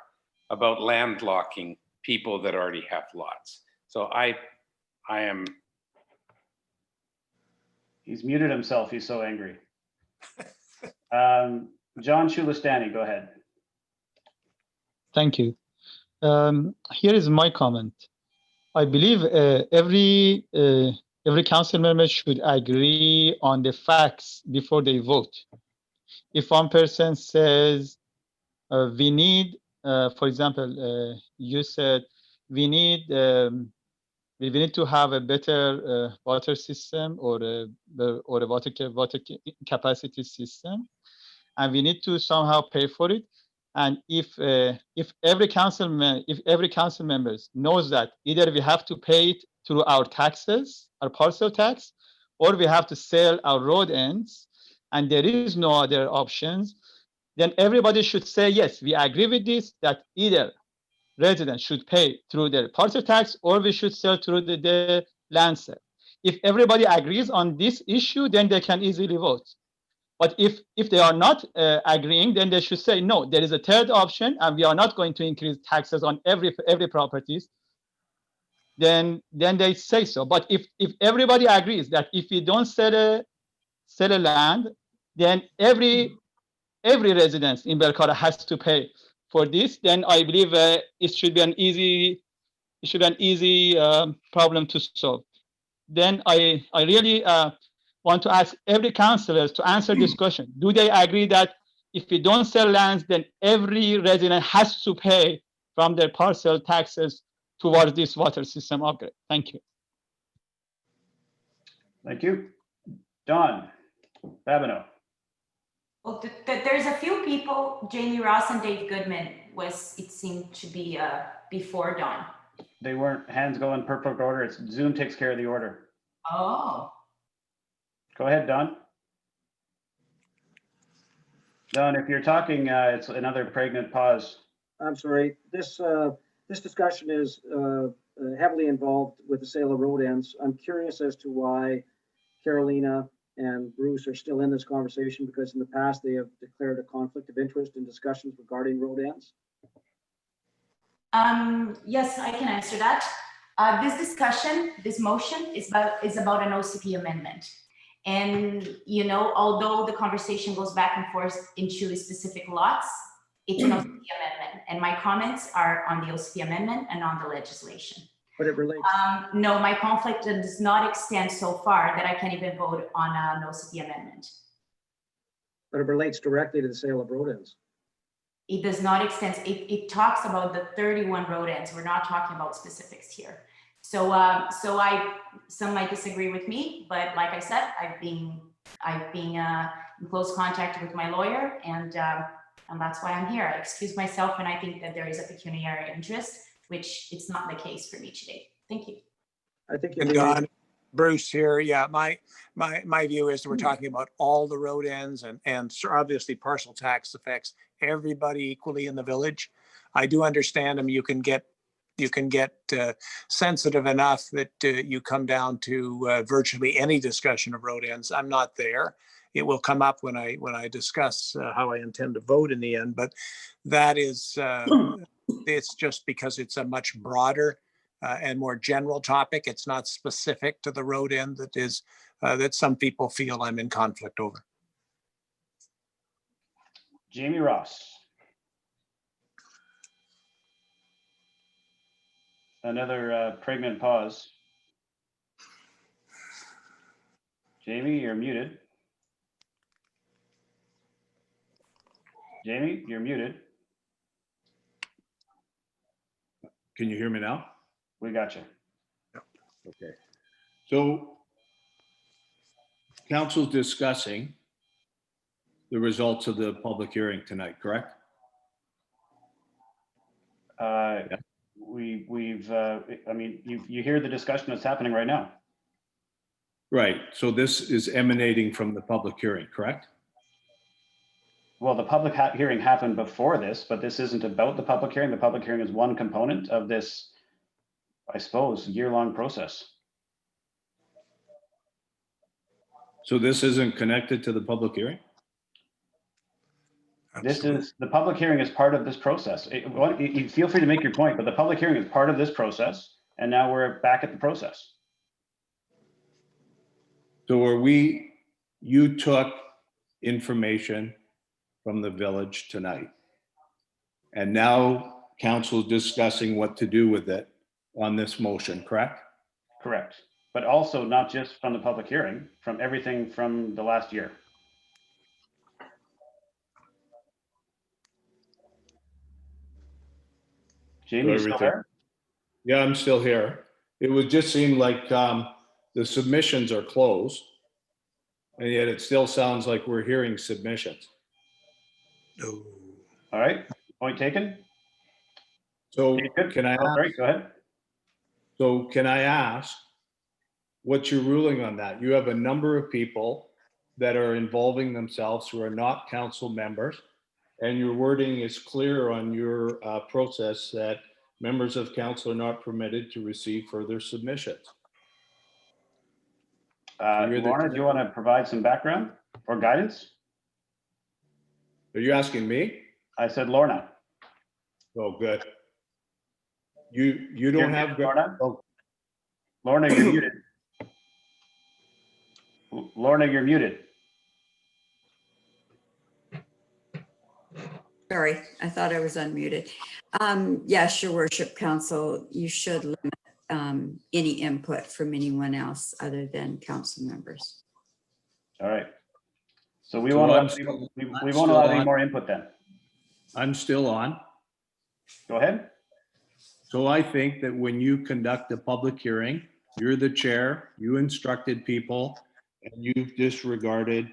about landlocking people that already have lots. So I am. He's muted himself. He's so angry. John Chulistani, go ahead. Thank you. Here is my comment. I believe every council member should agree on the facts before they vote. If one person says we need, for example, you said we need to have a better water system or a water capacity system, and we need to somehow pay for it. And if every council members knows that either we have to pay it through our taxes, our parcel tax, or we have to sell our road ends, and there is no other options, then everybody should say, yes, we agree with this, that either residents should pay through their parcel tax or we should sell through the land sale. If everybody agrees on this issue, then they can easily vote. But if they are not agreeing, then they should say, no, there is a third option, and we are not going to increase taxes on every properties. Then they say so. But if everybody agrees that if we don't sell a land, then every resident in Belcarra has to pay for this, then I believe it should be an easy problem to solve. Then I really want to ask every councillor to answer this question. Do they agree that if we don't sell lands, then every resident has to pay from their parcel taxes towards this water system upgrade? Thank you. Thank you. Don Babineau. Well, there's a few people, Jamie Ross and Dave Goodman it seemed to be before Don. They weren't hands go in perfect order. It's Zoom takes care of the order. Oh, Go ahead, Don. Don, if you're talking, it's another pregnant pause. I'm sorry, this discussion is heavily involved with the sale of road ends. I'm curious as to why Carolina and Bruce are still in this conversation, because in the past they have declared a conflict of interest in discussions regarding road ends. yes, I can answer that. This discussion, this motion is about an OCP amendment. And, you know, although the conversation goes back and forth into specific lots, it's an OCP amendment. And my comments are on the OCP amendment and on the legislation. But it relates. No, my conflict does not extend so far that I can't even vote on an OCP amendment. But it relates directly to the sale of road ends. It does not extend, it talks about the 31 road ends. We're not talking about specifics here. So, some might disagree with me, but like I said, I've been in close contact with my lawyer, and that's why I'm here. I excuse myself, and I think that there is a pecuniary interest, which it's not the case for me today. Thank you. I think And Don, Bruce here, yeah, my view is that we're talking about all the road ends, and obviously parcel tax affects everybody equally in the village. I do understand them. You can get sensitive enough that you come down to virtually any discussion of road ends. I'm not there. It will come up when I discuss how I intend to vote in the end, but that is it's just because it's a much broader and more general topic. It's not specific to the road end that some people feel I'm in conflict over. Jamie Ross. Another pregnant pause. Jamie, you're muted. Jamie, you're muted. Can you hear me now? We got you. Okay. So council's discussing the results of the public hearing tonight, correct? I mean, you hear the discussion that's happening right now. Right. So this is emanating from the public hearing, correct? Well, the public hearing happened before this, but this isn't about the public hearing. The public hearing is one component of this, I suppose, year-long process. So this isn't connected to the public hearing? The public hearing is part of this process. You feel free to make your point, but the public hearing is part of this process, and now we're back at the process. So you took information from the village tonight, and now council's discussing what to do with it on this motion, correct? Correct. But also not just from the public hearing, from everything from the last year. Jamie, you still there? Yeah, I'm still here. It would just seem like the submissions are closed, and yet it still sounds like we're hearing submissions. All right, point taken. So can I? Sorry, go ahead. So can I ask what's your ruling on that? You have a number of people that are involving themselves who are not council members, and your wording is clear on your process that members of council are not permitted to receive further submissions. Lorna, do you want to provide some background or guidance? Are you asking me? I said Lorna. Oh, good. You don't have Lorna? Oh. Lorna, you're muted. Lorna, you're muted. Sorry, I thought I was unmuted. Yes, your worship, council, you should limit any input from anyone else other than council members. All right. So we won't allow any more input then. I'm still on. Go ahead. So I think that when you conduct a public hearing, you're the chair, you instructed people, and you've disregarded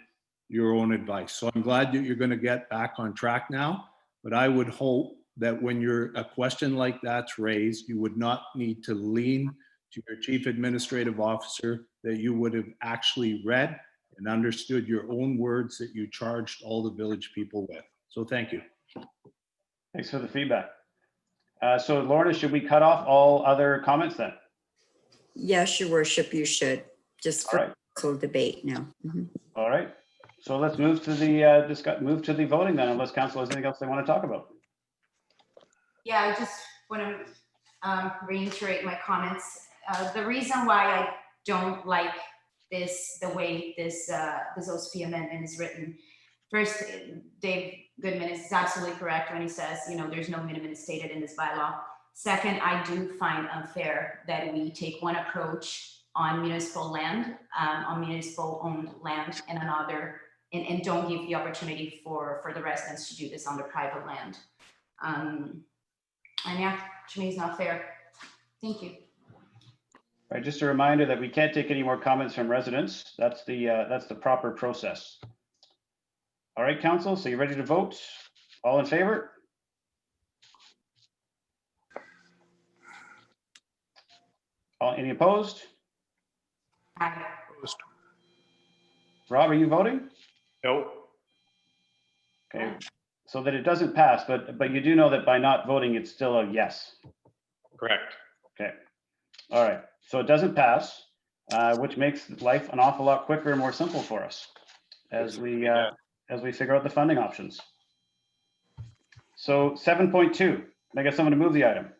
your own advice. So I'm glad that you're going to get back on track now, but I would hope that when a question like that's raised, you would not need to lean to your chief administrative officer, that you would have actually read and understood your own words that you charged all the village people with. So thank you. Thanks for the feedback. So Lorna, should we cut off all other comments then? Yes, your worship, you should, just All for right. council debate now. Mhm. All right. So let's move to the move to the voting then, unless council has anything else they want to talk about. Yeah, I just want to reiterate my comments. The reason why I don't like this, the way this OSP amendment is written. First, Dave Goodman is absolutely correct when he says, there's no minimum stated in this bylaw. Second, I do find unfair that we take one approach on municipal land, on municipal owned land, and another, and don't give the opportunity for the residents to do this on their private land. And yeah, to me, it's not fair. Thank you. All right, just a reminder that we can't take any more comments from residents. That's the proper process. All right, council, so you ready to vote? All in favor? Any opposed? Aye. Opposed. Rob, are you voting? No. Okay, so that it doesn't pass, but you do know that by not voting, it's still a yes. Correct. Okay, all right, so it doesn't pass, which makes life an awful lot quicker and more simple for us as we figure out the funding options. So 7.2, can I get someone to move the item?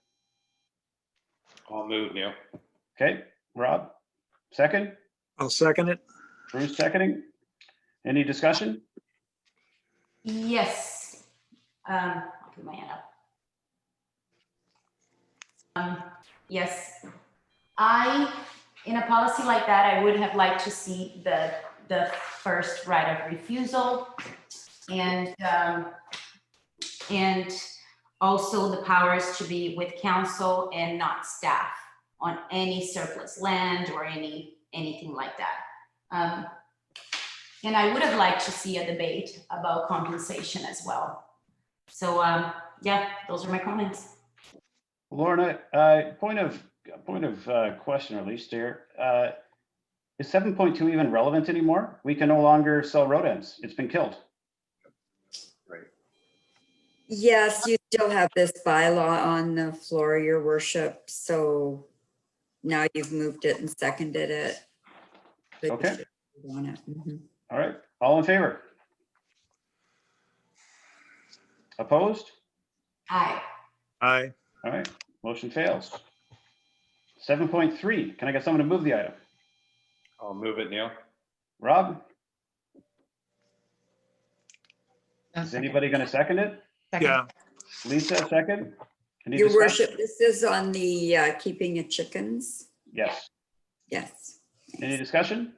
I'll move, Neil. Okay, Rob, second? I'll second it. Bruce seconding. Any discussion? Yes. I'll put my hand up. Yes. In a policy like that, I would have liked to see the first right of refusal and also the powers to be with council and not staff on any surplus land or anything like that. And I would have liked to see a debate about compensation as well. So yeah, those are my comments. Lorna, point of question, at least here. Is 7.2 even relevant anymore? We can no longer sell road ends. It's been killed. Right. Yes, you still have this bylaw on the floor, your worship. So now you've moved it and seconded it. But you Okay. should vote on it. Mhm. All right, all in favor? Opposed? Aye. Aye. All right, motion fails. 7.3, can I get someone to move the item? I'll move it, Neil. Rob, I'll is second. anybody going to second it? Second. Yeah. Lisa, second? Any Your discussion? worship, this is on the keeping of chickens. Yes. Yes. Any discussion?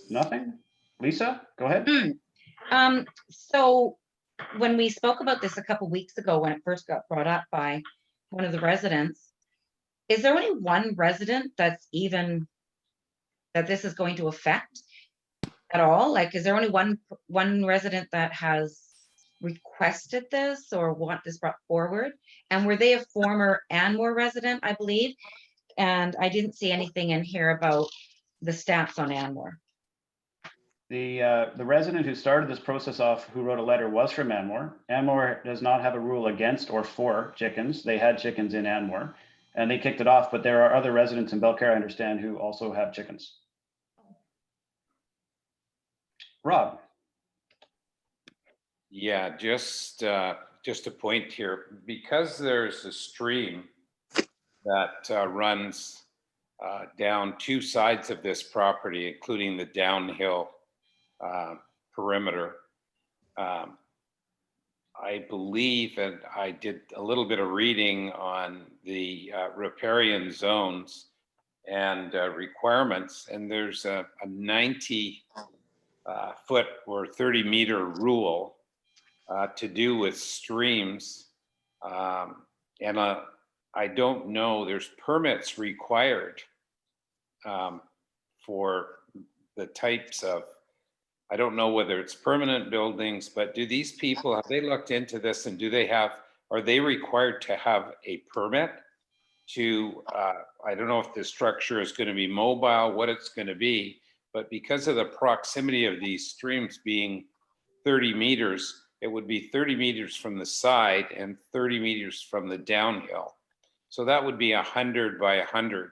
Nothing? Lisa, go ahead. So when we spoke about this a couple weeks ago, when it first got brought up by one of the residents, is there only one resident that this is going to affect at all? Like, is there only one resident that has requested this or want this brought forward? And were they a former Anmore resident, I believe? And I didn't see anything in here about the stats on Anmore. The resident who started this process off, who wrote a letter, was from Anmore. Anmore does not have a rule against or for chickens. They had chickens in Anmore and they kicked it off, but there are other residents in Belcarre, I understand, who also have chickens. Rob. Yeah, just a point here, because there's a stream that runs down two sides of this property, including the downhill perimeter. I believe, and I did a little bit of reading on the riparian zones and requirements, and there's a 90 foot or 30 meter rule to do with streams. And I don't know, there's permits required for the types of I don't know whether it's permanent buildings, but do these people, have they looked into this and are they required to have a permit to, I don't know if the structure is going to be mobile, what it's going to be, but because of the proximity of these streams being 30 meters, it would be 30 meters from the side and 30 meters from the downhill. So that would be 100 by 100,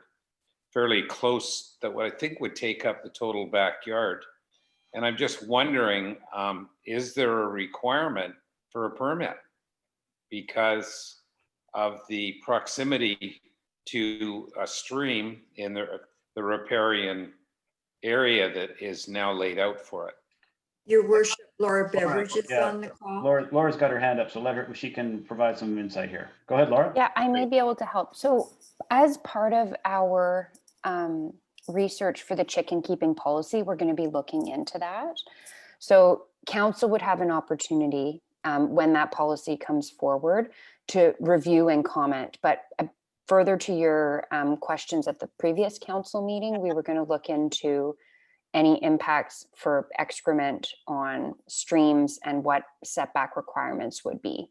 fairly close, that what I think would take up the total backyard. And I'm just wondering, is there a requirement for a permit because of the proximity to a stream in the riparian area that is now laid out for it? Your worship, Laura Beveridge is Yeah. on the call. Laura's got her hand up, so let her, she can provide some insight here. Go ahead, Laura. Yeah, I may be able to help. So as part of our research for the chicken keeping policy, we're going to be looking into that. So council would have an opportunity when that policy comes forward to review and comment. But further to your questions at the previous council meeting, we were going to look into any impacts for excrement on streams and what setback requirements would be,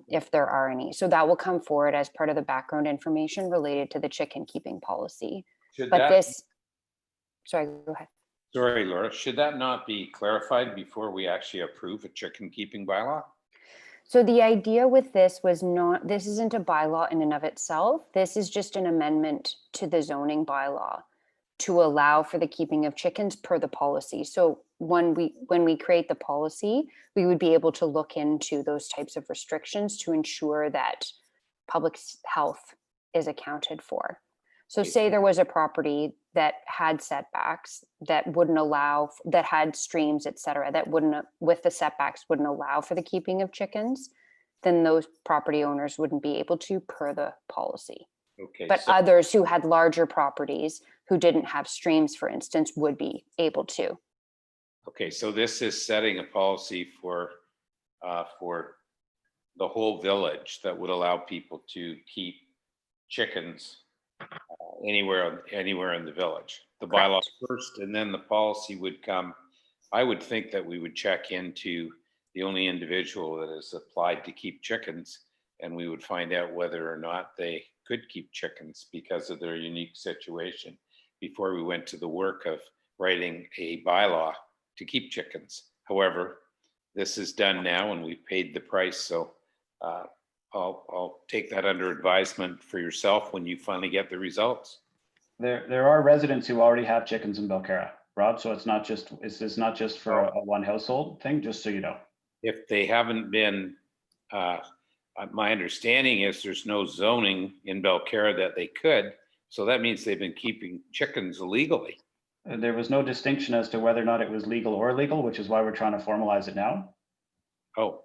if there are any. So that will come forward as part of the background information related to the chicken keeping policy. Sorry, go ahead. Sorry, Laura, should that not be clarified before we actually approve a chicken keeping bylaw? So the idea with this was not, this isn't a bylaw in and of itself. This is just an amendment to the zoning bylaw to allow for the keeping of chickens per the policy. So when we create the policy, we would be able to look into those types of restrictions to ensure that public health is accounted for. So say there was a property that had setbacks that wouldn't allow, that had streams, et cetera, that wouldn't, with the setbacks, wouldn't allow for the keeping of chickens, then those property owners wouldn't be able to per the policy. Okay. But others who had larger properties who didn't have streams, for instance, would be able to. Okay, so this is setting a policy for the whole village that would allow people to keep chickens anywhere in the village. The bylaws first, and then the policy would come. I would think that we would check into the only individual that is applied to keep chickens, and we would find out whether or not they could keep chickens because of their unique situation before we went to the work of writing a bylaw to keep chickens. However, this is done now and we've paid the price. So I'll take that under advisement for yourself when you finally get the results. There are residents who already have chickens in Belcarra, Rob. So it's not just for a one household thing, just so you know. If they haven't been, my understanding is there's no zoning in Belcarra that they could. So that means they've been keeping chickens illegally. There was no distinction as to whether or not it was legal or illegal, which is why we're trying to formalize it now. Oh,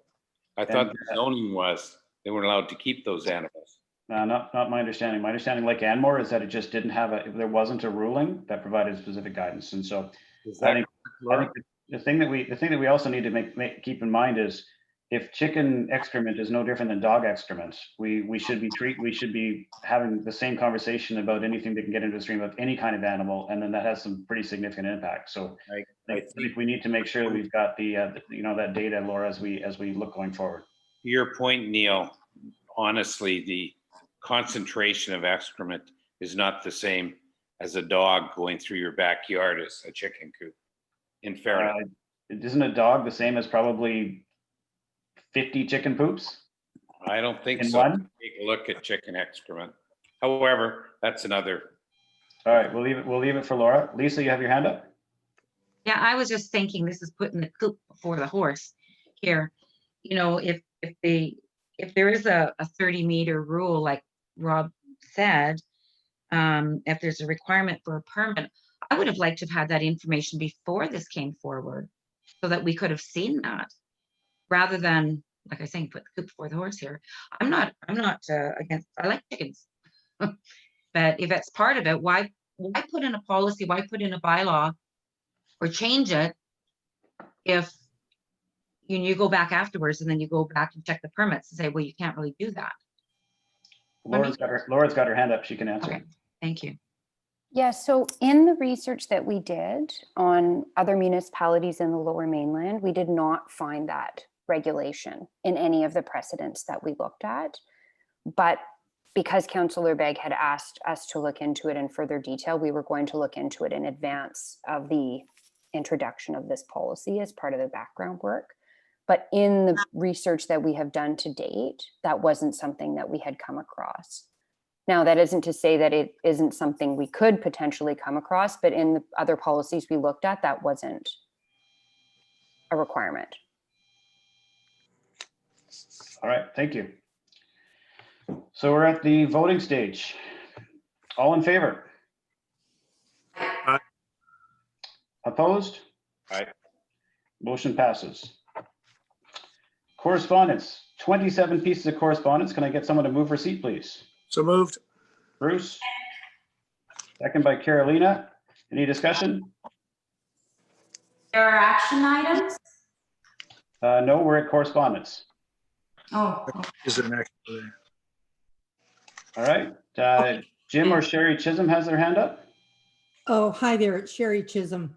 I thought the zoning was they weren't allowed to keep those animals. Not my understanding. My understanding, like Anmore, is that it just didn't have there wasn't a ruling that provided specific guidance. And so I think the thing that we also need to keep in mind is if chicken excrement is no different than dog excrement, we should be having the same conversation about anything that can get into the stream of any kind of animal, and then that has some pretty significant impact. So I think we need to make sure that we've got that data, Laura, as we look going forward. To your point, Neil, honestly, the concentration of excrement is not the same as a dog going through your backyard as a chicken coop. In fairness, isn't a dog the same as probably 50 chicken poops? I don't think in so. One? Take a look at chicken excrement. However, that's another. All right, we'll leave it for Laura. Lisa, you have your hand up? Yeah, I was just thinking this is putting the coop before the horse here. You know, if there is a 30-meter rule, like Rob said, if there's a requirement for a permit, I would have liked to have had that information before this came forward so that we could have seen that rather than, like I say, put the coop before the horse here. I'm not against, I like chickens. But if it's part of it, why put in a policy, why put in a bylaw or change it if you go back afterwards and then you go back and check the permits and say, well, you can't really do that. Laura's got her hand up. She can answer. Okay, thank you. Yeah, so in the research that we did on other municipalities in the Lower Mainland, we did not find that regulation in any of the precedents that we looked at. But because Councillor Begg had asked us to look into it in further detail, we were going to look into it in advance of the introduction of this policy as part of the background work. But in the research that we have done to date, that wasn't something that we had come across. Now, that isn't to say that it isn't something we could potentially come across, but in the other policies we looked at, that wasn't a requirement. All right, thank you. So we're at the voting stage. All in favor? Aye. Opposed? Aye. Motion passes. Correspondence, 27 pieces of correspondence. Can I get someone to move receipt, please? So moved. Bruce? Second by Carolina. Any discussion? There are action items? No, we're at correspondence. Oh, Is there an action? All right. Jim or Sherry Chisholm has their hand up. Oh, hi there, it's Sherry Chisholm.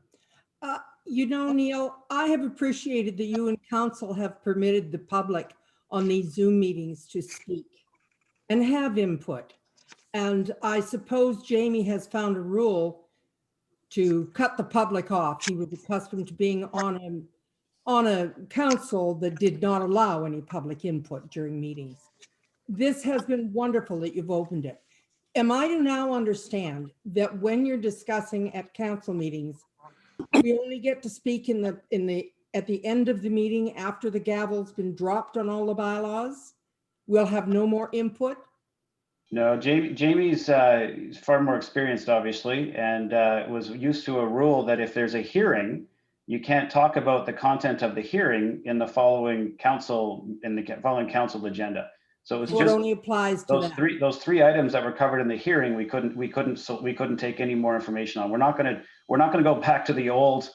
You know, Neil, I have appreciated that you and council have permitted the public on these Zoom meetings to speak and have input. And I suppose Jamie has found a rule to cut the public off. He was accustomed to being on a council that did not allow any public input during meetings. This has been wonderful that you've opened it. Am I to now understand that when you're discussing at council meetings, we only get to speak at the end of the meeting after the gavel's been dropped on all the bylaws? We'll have no more input? No, Jamie's far more experienced, obviously, and was used to a rule that if there's a hearing, you can't talk about the content of the hearing in the following council agenda. So it was So it only applies to that. those three items that were covered in the hearing. We couldn't take any more information on. We're not going to go back to the old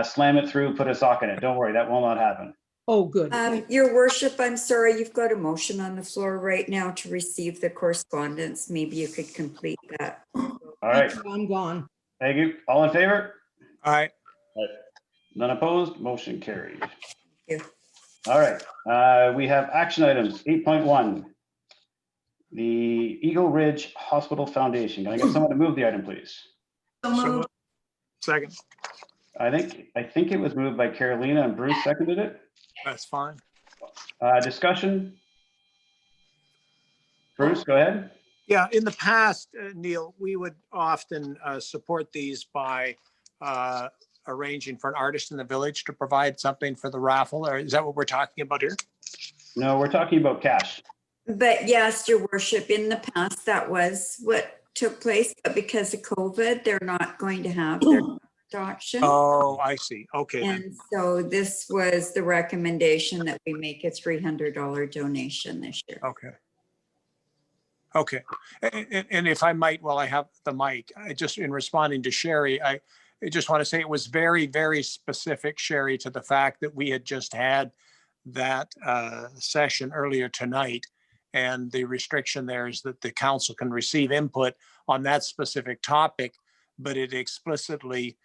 slam it through, put a sock in it. Don't worry, that will not happen. Oh, good. Your worship, I'm sorry, you've got a motion on the floor right now to receive the correspondence. Maybe you could complete that. All right. I'm gone. Thank you. All in favor? Aye. None opposed? Motion carried. Thank you. All right. We have action items 8.1. The Eagle Ridge Hospital Foundation. Can I get someone to move the item, please? so moved. Second. I think it was moved by Carolina and Bruce seconded it. That's fine. Discussion? Bruce, go ahead. Yeah, in the past, Neil, we would often support these by arranging for an artist in the village to provide something for the raffle, or is that what we're talking about here? No, we're talking about cash. But yes, your worship, in the past, that was what took place, but because of COVID, they're not going to have their auction. Oh, I see. Okay. Then. And so this was the recommendation that we make a $300 donation this year. Okay. Okay. And if I might, while I have the mic, I just, in responding to Sherry, I just want to say it was very, very specific, Sherry, to the fact that we had just had that session earlier tonight. And the restriction there is that the council can receive input on that specific topic, but it explicitly,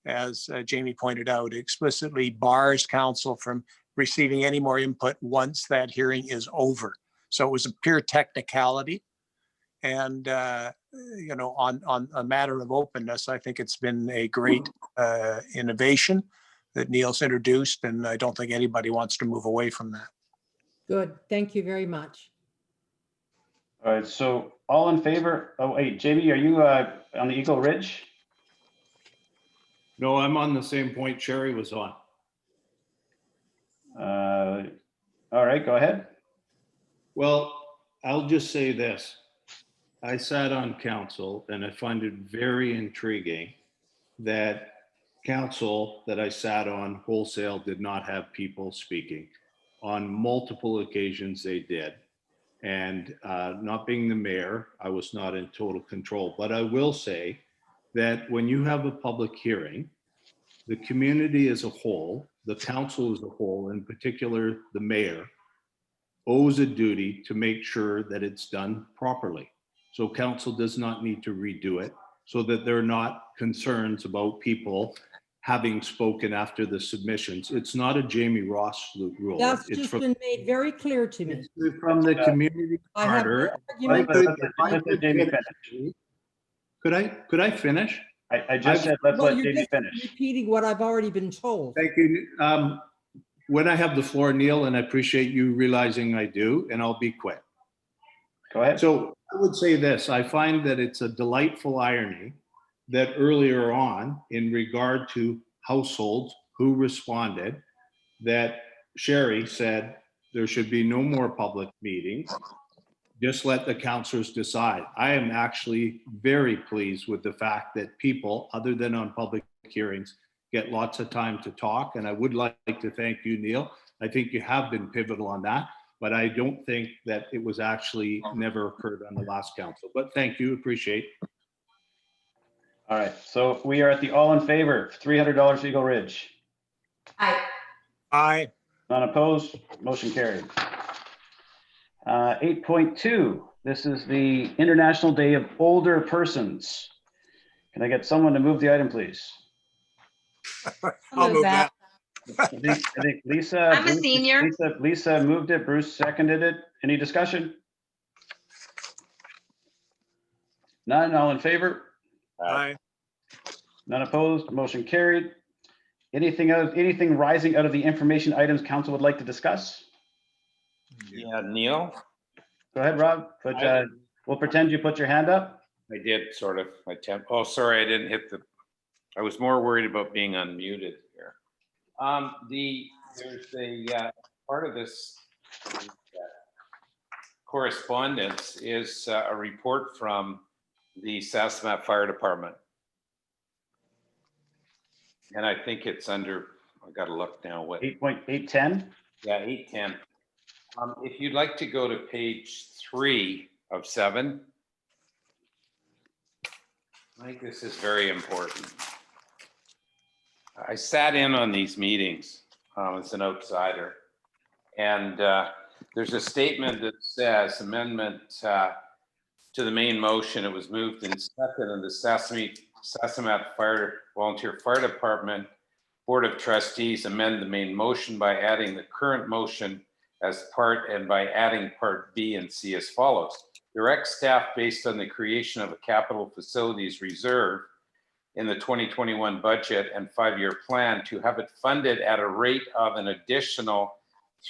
as Jamie pointed out, explicitly bars council from receiving any more input once that hearing is over. So it was a pure technicality. And, you know, on a matter of openness, I think it's been a great innovation that Neil's introduced, and I don't think anybody wants to move away from that. Good. Thank you very much. All right, so all in favor? Oh, wait, Jamie, are you on the Eagle Ridge? No, I'm on the same point Sherry was on. All right, go ahead. Well, I'll just say this. I sat on council and I find it very intriguing that council that I sat on wholesale did not have people speaking. On multiple occasions they did. And not being the mayor, I was not in total control. But I will say that when you have a public hearing, the community as a whole, the council as a whole, in particular the mayor, owes a duty to make sure that it's done properly. So council does not need to redo it. so that there are not concerns about people having spoken after the submissions. It's not a Jamie Ross rule. That's It's just from, been made very clear to me. it's from the community I have no charter. argument. Let's let Jamie finish. Could I finish? I just said, let's No, let you're Jamie just finish. repeating what I've already been told. Thank you. When I have the floor, Neil, and I appreciate you realizing I do, and I'll be quick. Go ahead. So I would say this, I find that it's a delightful irony that earlier on, in regard to households who responded, that Sherry said there should be no more public meetings. Just let the councillors decide. I am actually very pleased with the fact that people, other than on public hearings, get lots of time to talk. And I would like to thank you, Neil. I think you have been pivotal on that, but I don't think that it was actually never occurred on the last council. But thank you, appreciate. All right, so we are at the all in favor, $300 Eagle Ridge. Aye. Aye. None opposed, motion carried. 8.2, this is the International Day of Older Persons. Can I get someone to move the item, please? I'll move that. I think Lisa. I'm a Bruce- senior. Lisa moved it, Bruce seconded it. Any discussion? None, all in favor? Aye. None opposed, motion carried. Anything rising out of the information items council would like to discuss? Yeah, Neil? Go ahead, Rob, but we'll pretend you put your hand up. I did sort of attempt. Oh, sorry, I didn't hit the, I was more worried about being unmuted here. There's a part of this correspondence is a report from the Sasamat Fire Department. And I think it's under, I gotta look now, what? 8.810. Yeah, 810. If you'd like to go to page 3 of 7. I think this is very important. I sat in on these meetings as an outsider, and there's a statement that says amendment to the main motion. It was moved and seconded, and the Sasamat Volunteer Fire Department Board of Trustees amend the main motion by adding the current motion as part and by adding part B and C as follows. Direct staff based on the creation of a capital facilities reserve in the 2021 budget and 5-year plan to have it funded at a rate of an additional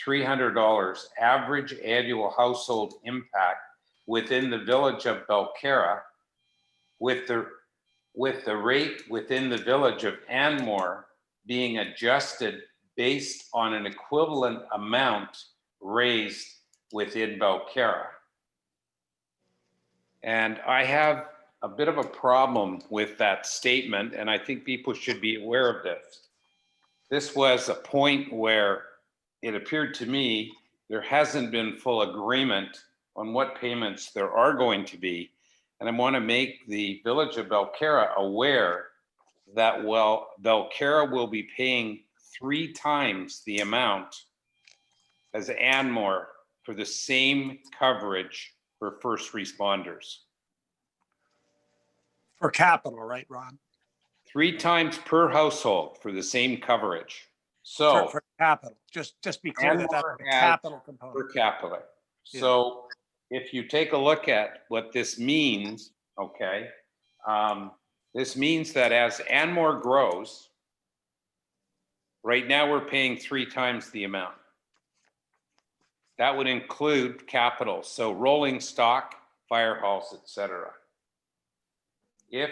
$300 average annual household impact within the village of Belcarra, with the rate within the village of Anmore being adjusted based on an equivalent amount raised within Belcarra. And I have a bit of a problem with that statement, and I think people should be aware of this. This was a point where it appeared to me there hasn't been full agreement on what payments there are going to be. And I want to make the village of Belcarra aware that, well, Belcarra will be paying 3 times the amount as Anmore for the same coverage for first responders. For capital, right, Ron? 3 times per household for the same coverage. So For capital, just be clear that that's Anmore the has capital per component. capita. So if you take a look at what this means, okay, this means that as Anmore grows, right now we're paying 3 times the amount. That would include capital, so rolling stock, fire halls, etc. If,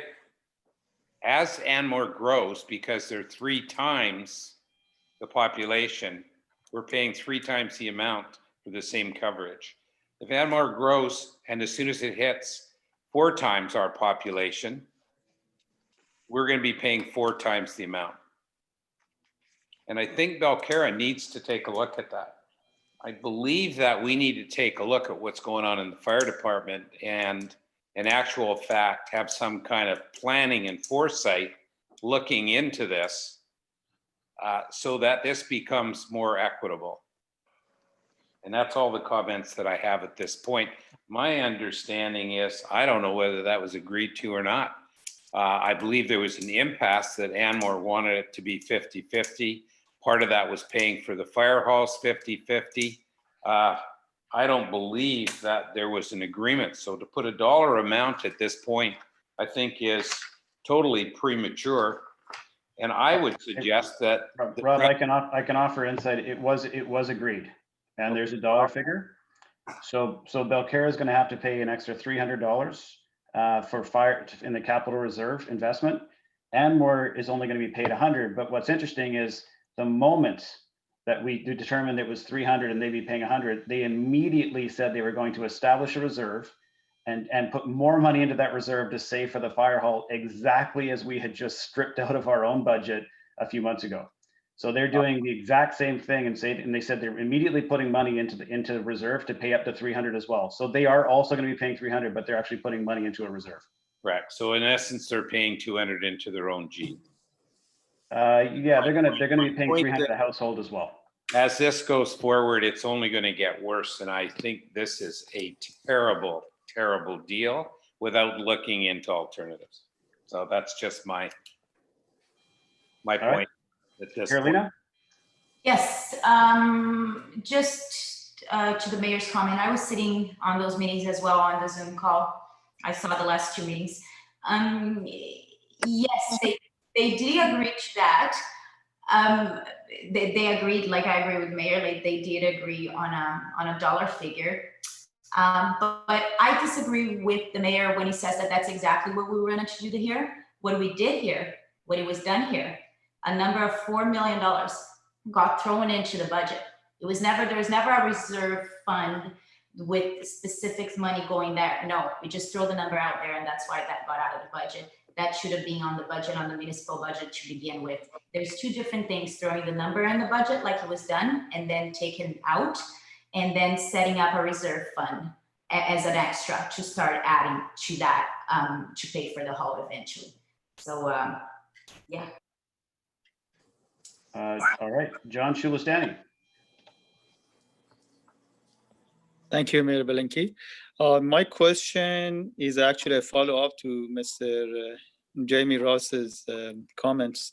as Anmore grows, because they're 3 times the population, we're paying 3 times the amount for the same coverage. If Anmore grows, and as soon as it hits 4 times our population, we're going to be paying 4 times the amount. And I think Belcarra needs to take a look at that. I believe that we need to take a look at what's going on in the fire department and in actual fact have some kind of planning and foresight looking into this so that this becomes more equitable. And that's all the comments that I have at this point. My understanding is, I don't know whether that was agreed to or not, I believe there was an impasse that Anmore wanted it to be 50-50. Part of that was paying for the fire halls 50-50. I don't believe that there was an agreement. So to put a dollar amount at this point, I think is totally premature. And I would suggest that. Rob, I can offer insight. It was agreed, and there's a dollar figure. So Belcara is going to have to pay an extra $300 for fire in the capital reserve investment. Anmore is only going to be paid 100. But what's interesting is the moment that we determined it was 300 and they'd be paying 100, they immediately said they were going to establish a reserve and put more money into that reserve to save for the fire hall, exactly as we had just stripped out of our own budget a few months ago. So they're doing the exact same thing, and they said they're immediately putting money into the reserve to pay up to 300 as well. So they are also going to be paying 300, but they're actually putting money into a reserve. Correct. So in essence, they're paying 200 into their own G. Yeah, they're gonna be paying 300 a household as well. As this goes forward, it's only going to get worse, and I think this is a terrible, terrible deal without looking into alternatives. So that's just my point. At this Carolina? Yes, just to the mayor's comment, I was sitting on those meetings as well on the Zoom call. I saw the last two meetings. Yes, they did agree to that. They agreed, like I agree with Mayor, like they did agree on a dollar figure. But I disagree with the mayor when he says that that's exactly what we were going to do here. What we did here, what it was done here, a number of $4 million got thrown into the budget. There was never a reserve fund with specific money going there. No, we just throw the number out there, and that's why that got out of the budget. That should have been on the budget, on the municipal budget to begin with. There's two different things: throwing the number in the budget like it was done, and then taken out, and then setting up a reserve fund as an extra to start adding to that to pay for the hall eventually. So yeah. All right, John Shulistani. Thank you, Mayor Belenki. My question is actually a follow-up to Mr. Jamie Ross's comments.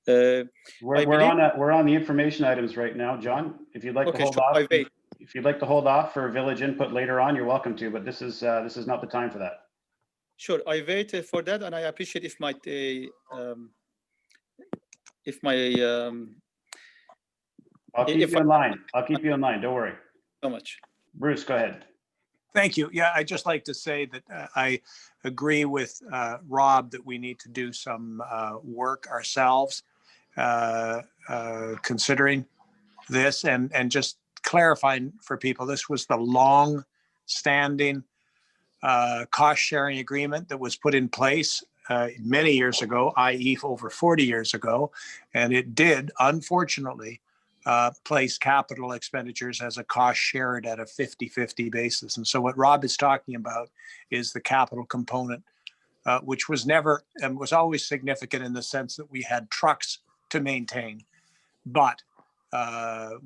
We're on the information items right now, John. If you'd like to hold off, if you'd like to hold off for village input later on, you're welcome to. But this is not the time for that. Sure, I wait for that, and I appreciate if my I'll keep you in line. I'll keep you in line. Don't worry. So much. Bruce, go ahead. Thank you. Yeah, I'd just like to say that I agree with Rob that we need to do some work ourselves considering this and just clarifying for people, this was the long-standing cost-sharing agreement that was put in place many years ago, i.e. over 40 years ago, and it did, unfortunately, place capital expenditures as a cost shared at a 50-50 basis. And so what Rob is talking about is the capital component, which was never and was always significant in the sense that we had trucks to maintain, but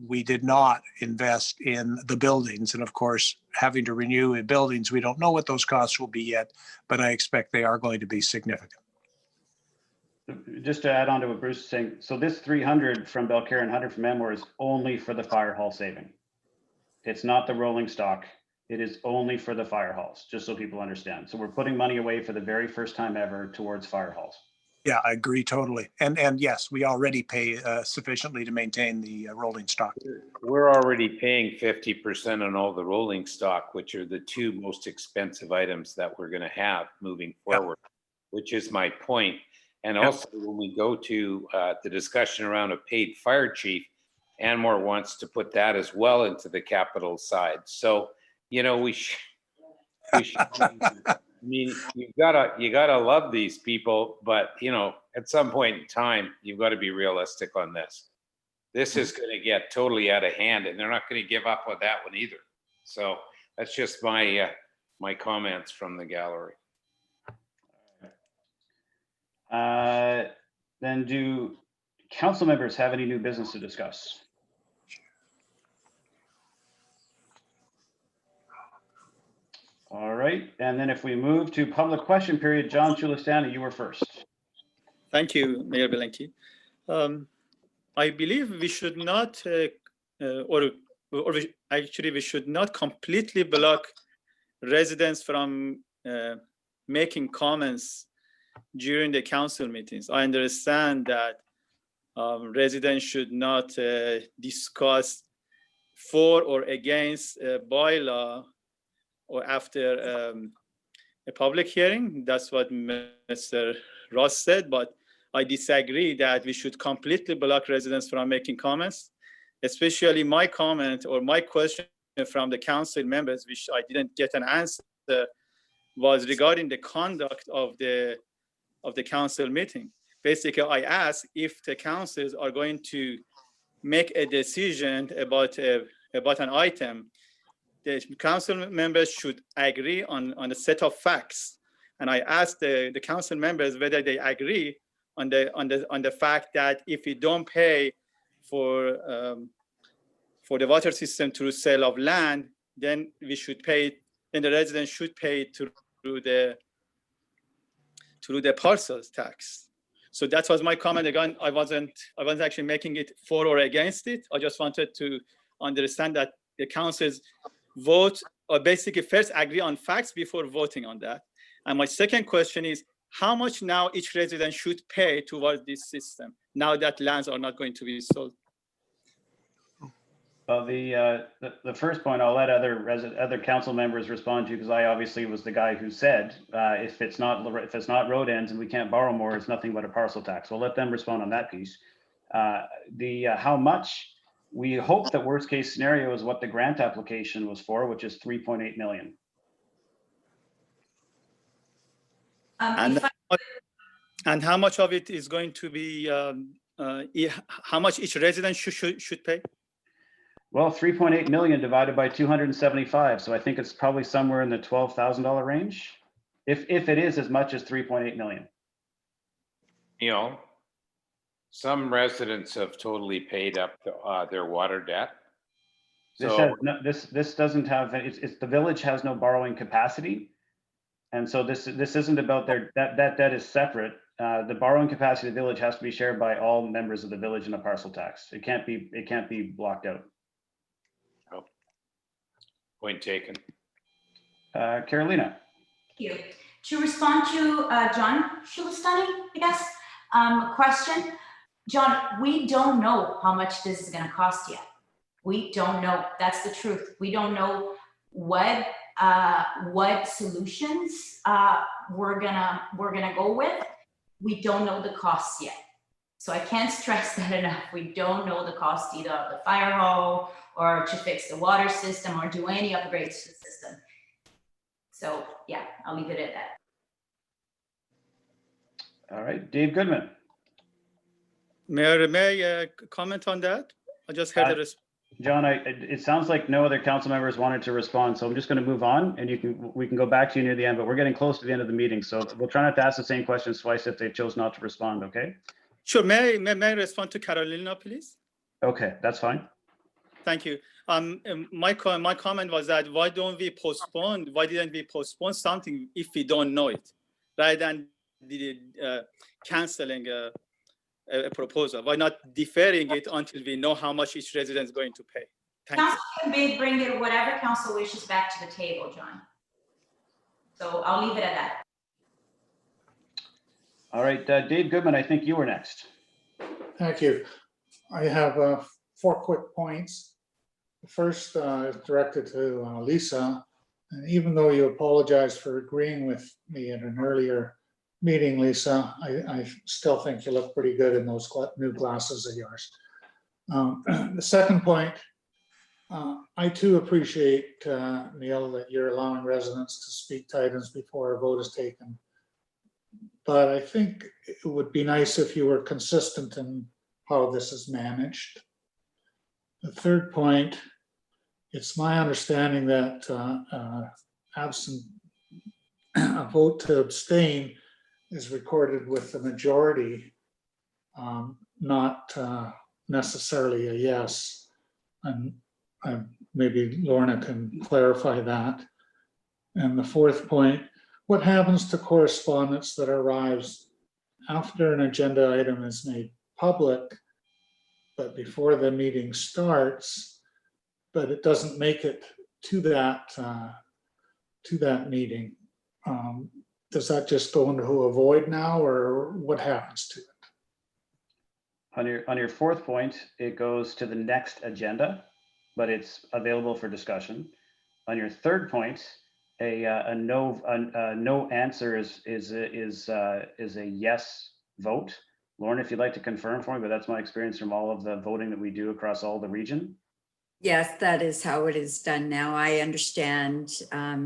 we did not invest in the buildings. And of course, having to renew buildings, we don't know what those costs will be yet, but I expect they are going to be significant. Just to add on to what Bruce is saying, so this 300 from Belcara and 100 from Anmore is only for the fire hall saving. It's not the rolling stock. It is only for the fire halls, just so people understand. So we're putting money away for the very first time ever towards fire halls. Yeah, I agree totally. And yes, we already pay sufficiently to maintain the rolling stock. We're already paying 50% on all the rolling stock, which are the two most expensive items that we're going to have moving forward, which is my point. And also, when we go to the discussion around a paid fire chief, Anmore wants to put that as well into the capital side. So, you know, we should I mean, you gotta love these people, but you know, at some point in time, you've got to be realistic on this. This is going to get totally out of hand, and they're not going to give up on that one either. So that's just my my comments from the gallery. Then do council members have any new business to discuss? All right, and then if we move to public question period, John Chulistani, you were first. Thank you, Mayor Belenki. I believe we should not, actually, we should not completely block residents from making comments during the council meetings. I understand that residents should not discuss for or against a bylaw or after a public hearing. That's what Mr. Ross said, but I disagree that we should completely block residents from making comments, especially my comment or my question from the council members, which I didn't get an answer, was regarding the conduct of the council meeting. Basically, I asked if the councils are going to make a decision about an item, the council members should agree on a set of facts. And I asked the council members whether they agree on the fact that if we don't pay for the water system through sale of land, then we should pay. Then the residents should pay through the parcels tax. So that was my comment. Again, I wasn't actually making it for or against it. I just wanted to understand that the councils vote or basically first agree on facts before voting on that. And my second question is, how much now each resident should pay towards this system now that lands are not going to be sold? Well, the first point I'll let other council members respond to, because I obviously was the guy who said if it's not road ends and we can't borrow more, it's nothing but a parcel tax. So let them respond on that piece. How much, we hope that worst case scenario is what the grant application was for, which is 3.8 million. And how much of it is going to be? How much each resident should pay? Well, 3.8 million divided by 275. So I think it's probably somewhere in the $12,000 range, if it is as much as 3.8 million. Neil, some residents have totally paid up their water debt. This doesn't have, it's the village has no borrowing capacity. And so this isn't about that debt is separate. The borrowing capacity of the village has to be shared by all members of the village in a parcel tax. It can't be blocked out. Oh. Point taken. Carolina. Thank you. To respond to John Shulistani, I guess, question. John, we don't know how much this is going to cost yet. We don't know. That's the truth. We don't know what solutions we're gonna go with. We don't know the costs yet. So I can't stress that enough. We don't know the cost either of the fire hall or to fix the water system or do any upgrades to the system. So yeah, I'll leave it at that. All right, Dave Goodman. May I comment on that? I just heard the response. John, it sounds like no other council members wanted to respond, so I'm just going to move on, and we can go back to you near the end. But we're getting close to the end of the meeting, so we'll try not to ask the same questions twice if they chose not to respond. Okay? Sure. May I respond to Carolina, please? Okay, that's fine. Thank you. My comment was that why didn't we postpone something if we don't know it, rather than canceling a proposal? Why not deferring it until we know how much each resident is going to pay? Council can bring it whatever council wishes back to the table, John. So I'll leave it at that. All right, Dave Goodman, I think you were next. Thank you. I have 4 quick points. The first is directed to Lisa. And even though you apologized for agreeing with me in an earlier meeting, Lisa, I still think you look pretty good in those new glasses of yours. The second point, I too appreciate, Neil, that you're allowing residents to speak to items before a vote is taken. But I think it would be nice if you were consistent in how this is managed. The third point, it's my understanding that absent a vote to abstain is recorded with the majority, not necessarily a yes. And maybe Lorna can clarify that. And the fourth point, what happens to correspondence that arrives after an agenda item is made public, but before the meeting starts, but it doesn't make it to that meeting? Does that just go into a void now, or what happens to it? On your fourth point, it goes to the next agenda, but it's available for discussion. On your third point, a no answer is a yes vote. Lauren, if you'd like to confirm for me, but that's my experience from all of the voting that we do across all the region. Yes, that is how it is done now. I understand,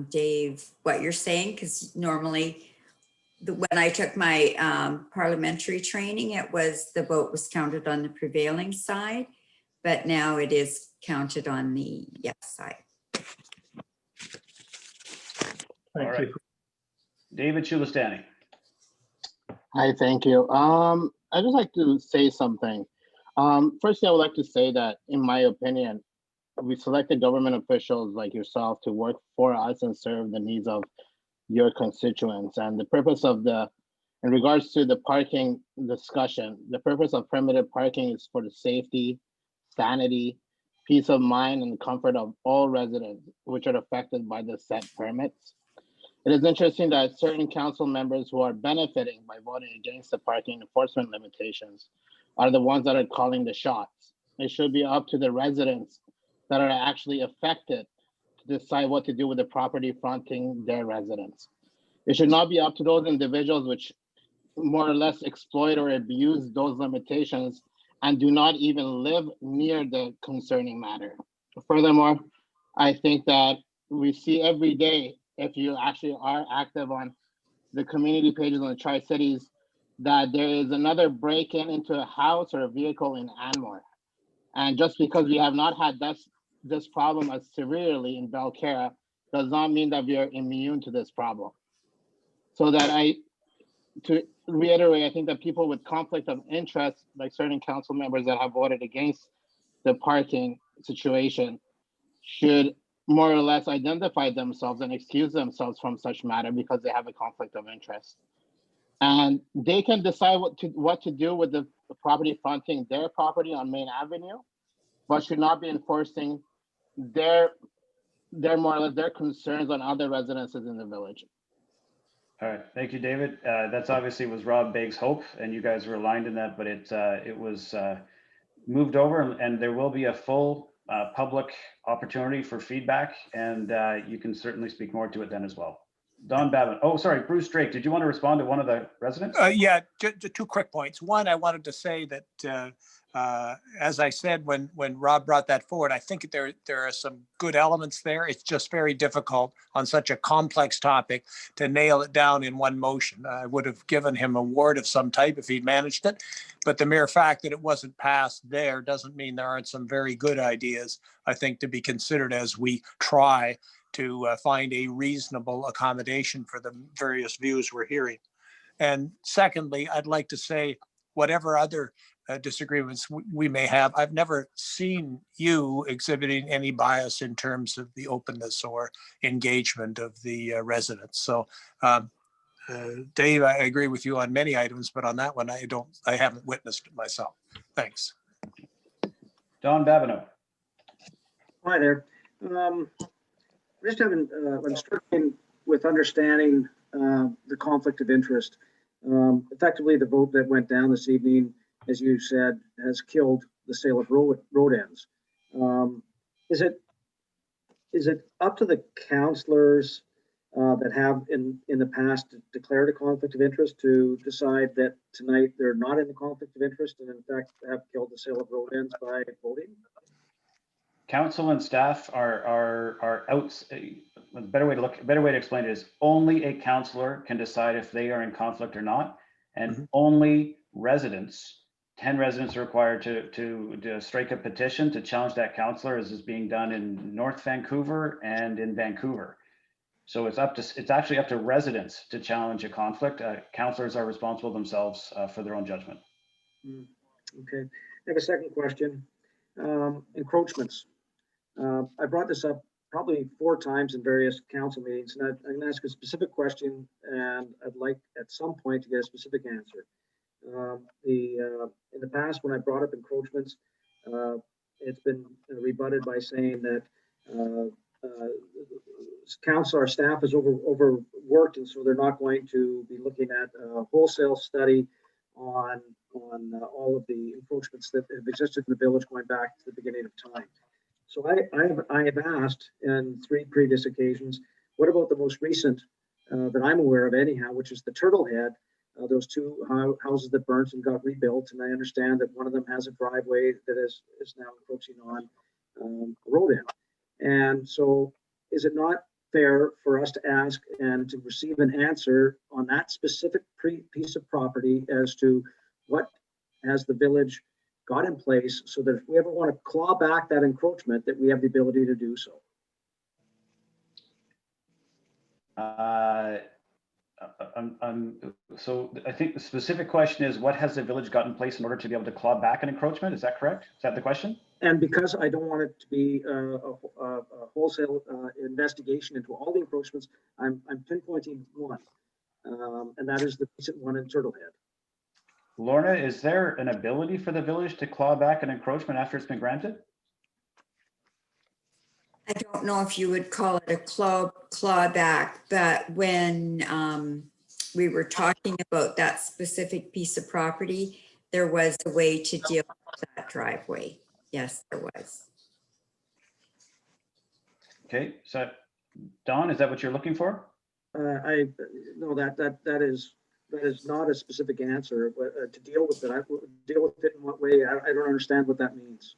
Dave, what you're saying, because normally when I took my parliamentary training, it was the vote was counted on the prevailing side, but now it is counted on the yes side. All right. David Chulistani. Hi, thank you. I'd just like to say something. Firstly, I would like to say that, in my opinion, we selected government officials like yourself to work for us and serve the needs of your constituents. And the purpose of in regards to the parking discussion, the purpose of permitted parking is for the safety, sanity, peace of mind, and comfort of all residents, which are affected by the said permits. It is interesting that certain council members who are benefiting by voting against the parking enforcement limitations are the ones that are calling the shots. It should be up to the residents that are actually affected to decide what to do with the property fronting their residence. It should not be up to those individuals which more or less exploit or abuse those limitations and do not even live near the concerning matter. Furthermore, I think that we see every day, if you actually are active on the community pages on the Tri-Cities, that there is another break-in into a house or a vehicle in Anmore. And just because we have not had this problem as severely in Belcarra does not mean that we are immune to this problem. So that to reiterate, I think that people with conflict of interest, like certain council members that have voted against the parking situation, should more or less identify themselves and excuse themselves from such matter because they have a conflict of interest. And they can decide what to do with the property fronting their property on Main Avenue, but should not be enforcing their more or less their concerns on other residences in the village. All right, thank you, David. That's obviously was Rob Baig's hope, and you guys were aligned in that, but it was moved over, and there will be a full public opportunity for feedback, and you can certainly speak more to it then as well. Don Babin. Oh, sorry, Bruce Drake. Did you want to respond to one of the residents? Yeah, two quick points. One, I wanted to say that, as I said, when Rob brought that forward, I think there are some good elements there. It's just very difficult on such a complex topic to nail it down in one motion. I would have given him a award of some type if he'd managed it, but the mere fact that it wasn't passed there doesn't mean there aren't some very good ideas, I think, to be considered as we try to find a reasonable accommodation for the various views we're hearing. And secondly, I'd like to say, whatever other disagreements we may have, I've never seen you exhibiting any bias in terms of the openness or engagement of the residents. So, Dave, I agree with you on many items, but on that one, I haven't witnessed it myself. Thanks. Don Babineau. Hi there. I'm struggling with understanding the conflict of interest. Effectively, the vote that went down this evening, as you said, has killed the sale of road ends. Is it up to the councillors that have in the past declared a conflict of interest to decide that tonight they're not in the conflict of interest and in fact have killed the sale of road ends by voting? Council and staff are out. A better way to explain it is only a councillor can decide if they are in conflict or not, and only residents, 10 residents are required to strike a petition to challenge that councillor, as is being done in North Vancouver and in Vancouver. So it's actually up to residents to challenge a conflict. Councillors are responsible themselves for their own judgment. Okay, I have a second question. Encroachments. I brought this up probably 4 times in various council meetings, and I'm going to ask a specific question, and I'd like at some point to get a specific answer. In the past, when I brought up encroachments, it's been rebutted by saying that council, our staff is overworked, and so they're not going to be looking at a wholesale study on all of the encroachments that have existed in the village going back to the beginning of time. So I have asked in 3 previous occasions, what about the most recent that I'm aware of anyhow, which is the Turtle Head, those 2 houses that burnt and got rebuilt. And I understand that one of them has a driveway that is now encroaching on a road end. And so is it not fair for us to ask and to receive an answer on that specific piece of property as to what has the village got in place, so that if we ever want to claw back that encroachment, that we have the ability to do so? So I think the specific question is, what has the village got in place in order to be able to claw back an encroachment? Is that correct? Is that the question? And because I don't want it to be a wholesale investigation into all the encroachments, I'm pinpointing one, and that is the recent one in Turtle Head. Lorna, is there an ability for the village to claw back an encroachment after it's been granted? I don't know if you would call it a clawback, but when we were talking about that specific piece of property, there was a way to deal with that driveway. Yes, there was. Okay, so Don, is that what you're looking for? No, that is not a specific answer. But to deal with it, I deal with it in what way? I don't understand what that means.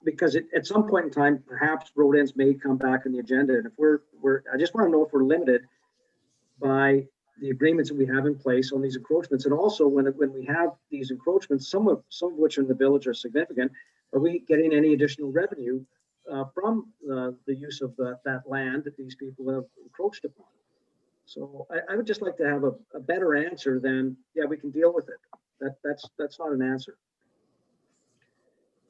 Because at some point in time, perhaps road ends may come back on the agenda, and if I just want to know if we're limited by the agreements that we have in place on these encroachments, and also when we have these encroachments, some of which in the village are significant, are we getting any additional revenue from the use of that land that these people have encroached upon? So I would just like to have a better answer than, yeah, we can deal with it. That's not an answer.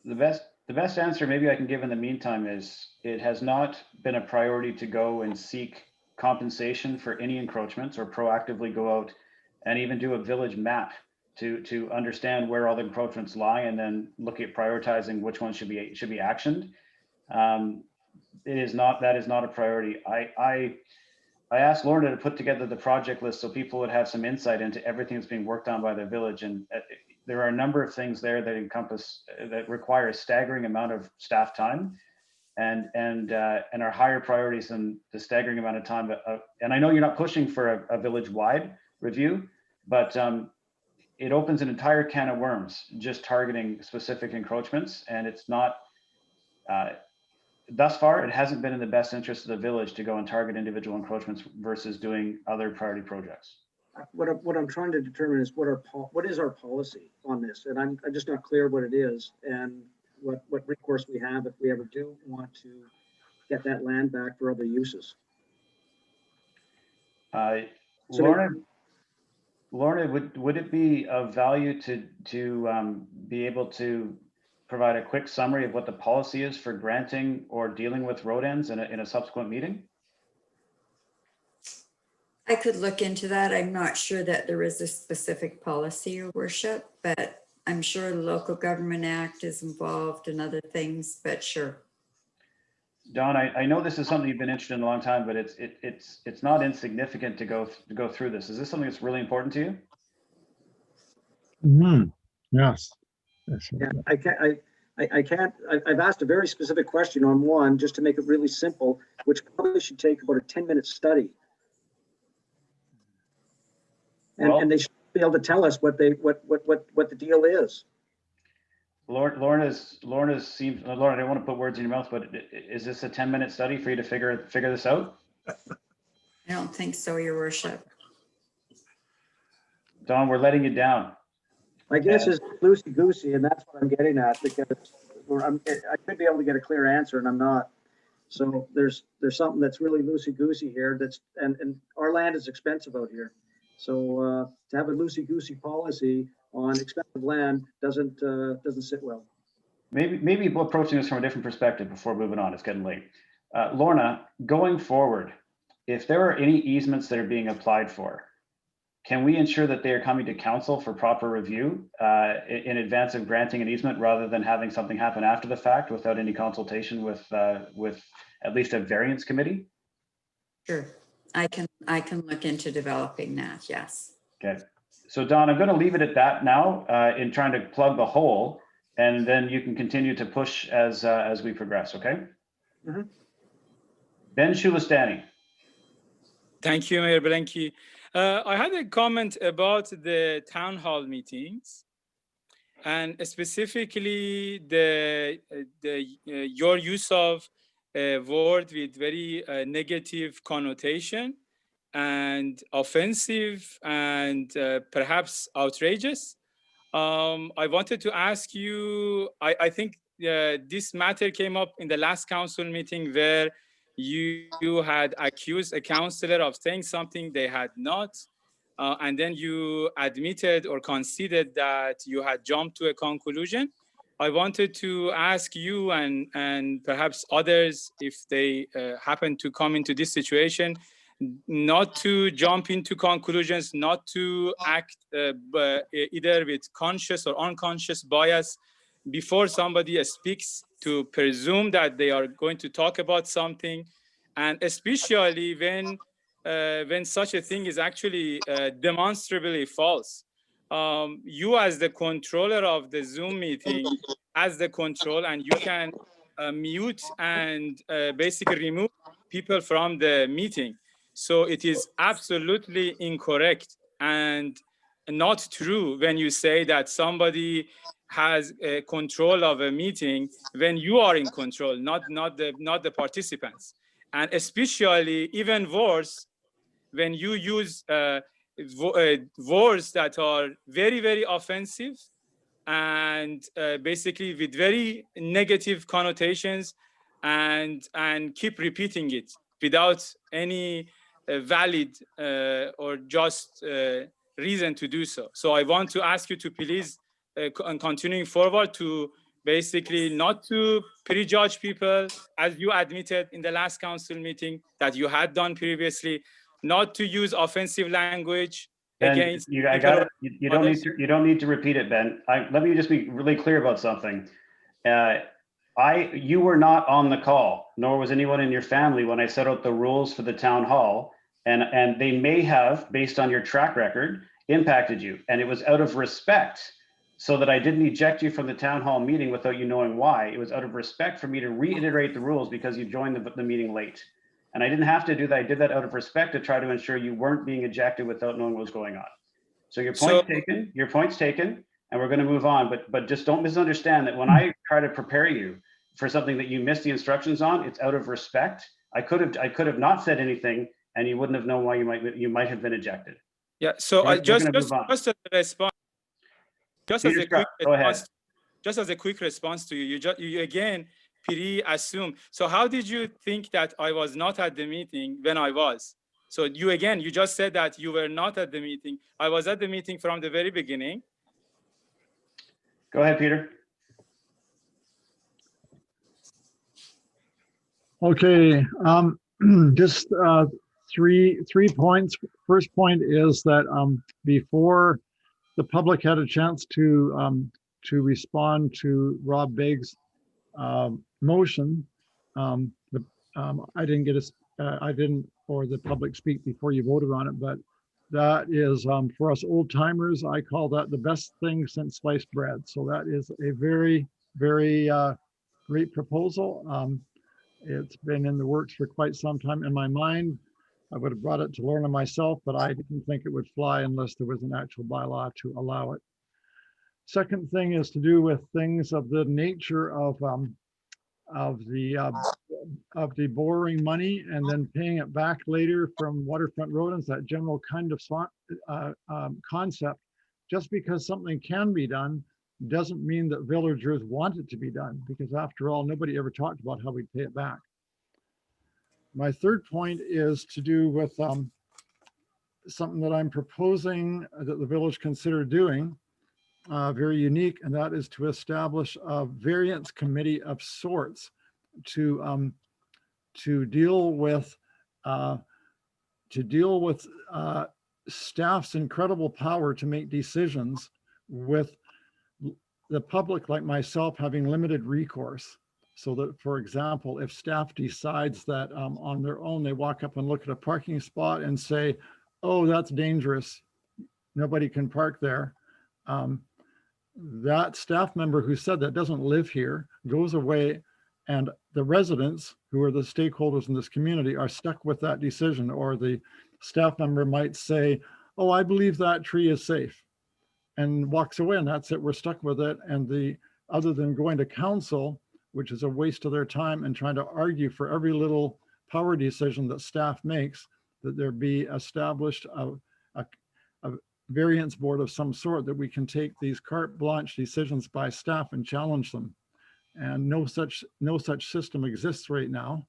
The best answer maybe I can give in the meantime is it has not been a priority to go and seek compensation for any encroachments or proactively go out and even do a village map to understand where all the encroachments lie and then look at prioritizing which ones should be actioned. That is not a priority. I asked Lorna to put together the project list so people would have some insight into everything that's being worked on by the village, and there are a number of things there that require a staggering amount of staff time and are higher priorities than the staggering amount of time. And I know you're not pushing for a village-wide review, but it opens an entire can of worms just targeting specific encroachments, and it's not, thus far, it hasn't been in the best interest of the village to go and target individual encroachments versus doing other priority projects. What I'm trying to determine is what is our policy on this, and I'm just not clear what it is, and what recourse we have if we ever do want to get that land back for other uses. Lorna, would it be of value to be able to provide a quick summary of what the policy is for granting or dealing with road ends in a subsequent meeting? I could look into that. I'm not sure that there is a specific policy, Your Worship, but I'm sure the Local Government Act is involved and other things, but sure. Don, I know this is something you've been interested in a long time, but it's not insignificant to go through this. Is this something that's really important to you? Yes. Yeah, I've asked a very specific question on one just to make it really simple, which probably should take about a 10-minute study. And they should be able to tell us what the deal is. Lorna, I don't want to put words in your mouth, but is this a 10-minute study for you to figure this out? I don't think so, Your Worship. Don, we're letting you down. My guess is loosey-goosey, and that's what I'm getting at, because I could be able to get a clear answer, and I'm not. So there's something that's really loosey-goosey here. And our land is expensive out here. So to have a loosey-goosey policy on expensive land doesn't sit well. maybe approaching this from a different perspective before moving on. It's getting late. Lorna, going forward, if there are any easements that are being applied for, can we ensure that they are coming to council for proper review in advance of granting an easement, rather than having something happen after the fact without any consultation with at least a variance committee? Sure, I can look into developing that, yes. Okay, so Don, I'm going to leave it at that now in trying to plug the hole, and then you can continue to push as we progress, okay? Mm-hmm. Ben Shulistani. Thank you, Mayor Belenki. I had a comment about the town hall meetings, and specifically your use of a word with very negative connotation and offensive and perhaps outrageous. I wanted to ask you, I think this matter came up in the last council meeting where you had accused a councillor of saying something they had not. And then you admitted or conceded that you had jumped to a conclusion. I wanted to ask you and perhaps others, if they happen to come into this situation, not to jump into conclusions, not to act either with conscious or unconscious bias before somebody speaks, to presume that they are going to talk about something, and especially when such a thing is actually demonstrably false. You as the controller of the Zoom meeting has the control, and you can mute and basically remove people from the meeting. So it is absolutely incorrect and not true when you say that somebody has control of a meeting when you are in control, not the participants. And especially even worse, when you use words that are very, very offensive and basically with very negative connotations, and keep repeating it without any valid or just reason to do so. So I want to ask you to please, continuing forward, to basically not to prejudge people, as you admitted in the last council meeting that you had done previously, not to use offensive language against you don't need to repeat it, Ben. Let me just be really clear about something. You were not on the call, nor was anyone in your family when I set out the rules for the town hall, and they may have, based on your track record, impacted you. And it was out of respect, so that I didn't eject you from the town hall meeting without you knowing why. It was out of respect for me to reiterate the rules because you joined the meeting late. And I didn't have to do that. I did that out of respect to try to ensure you weren't being ejected without knowing what was going on. So your point's taken, and we're going to move on. But just don't misunderstand that when I try to prepare you for something that you missed the instructions on, it's out of respect. I could have not said anything, and you wouldn't have known why you might have been ejected. Yeah. So I just as a response, just as a quick response to you, you again pre-assume. So how did you think that I was not at the meeting when I was? So you just said that you were not at the meeting. I was at the meeting from the very beginning. Go ahead, Peter. Okay, just three points. First point is that before the public had a chance to respond to Rob Begg's motion, I didn't, or the public speak before you voted on it, but that is for us old timers, I call that the best thing since sliced bread. So that is a very, very great proposal. It's been in the works for quite some time. In my mind, I would have brought it to Lorna myself, but I didn't think it would fly unless there was an actual bylaw to allow it. Second thing is to do with things of the nature of the borrowing money and then paying it back later from waterfront rodents, that general kind of concept. Just because something can be done doesn't mean that villagers want it to be done, because after all, nobody ever talked about how we'd pay it back. My third point is to do with something that I'm proposing that the village consider doing. very unique, and that is to establish a variance committee of sorts to deal with staff's incredible power to make decisions with the public like myself having limited recourse. So that, for example, if staff decides that on their own, they walk up and look at a parking spot and say, oh, that's dangerous, nobody can park there. That staff member who said that doesn't live here, goes away, and the residents who are the stakeholders in this community are stuck with that decision. Or the staff member might say, oh, I believe that tree is safe, and walks away, and that's it, we're stuck with it. And other than going to council, which is a waste of their time, and trying to argue for every little power decision that staff makes, that there be established a variance board of some sort, that we can take these carte blanche decisions by staff and challenge them. And no such system exists right now.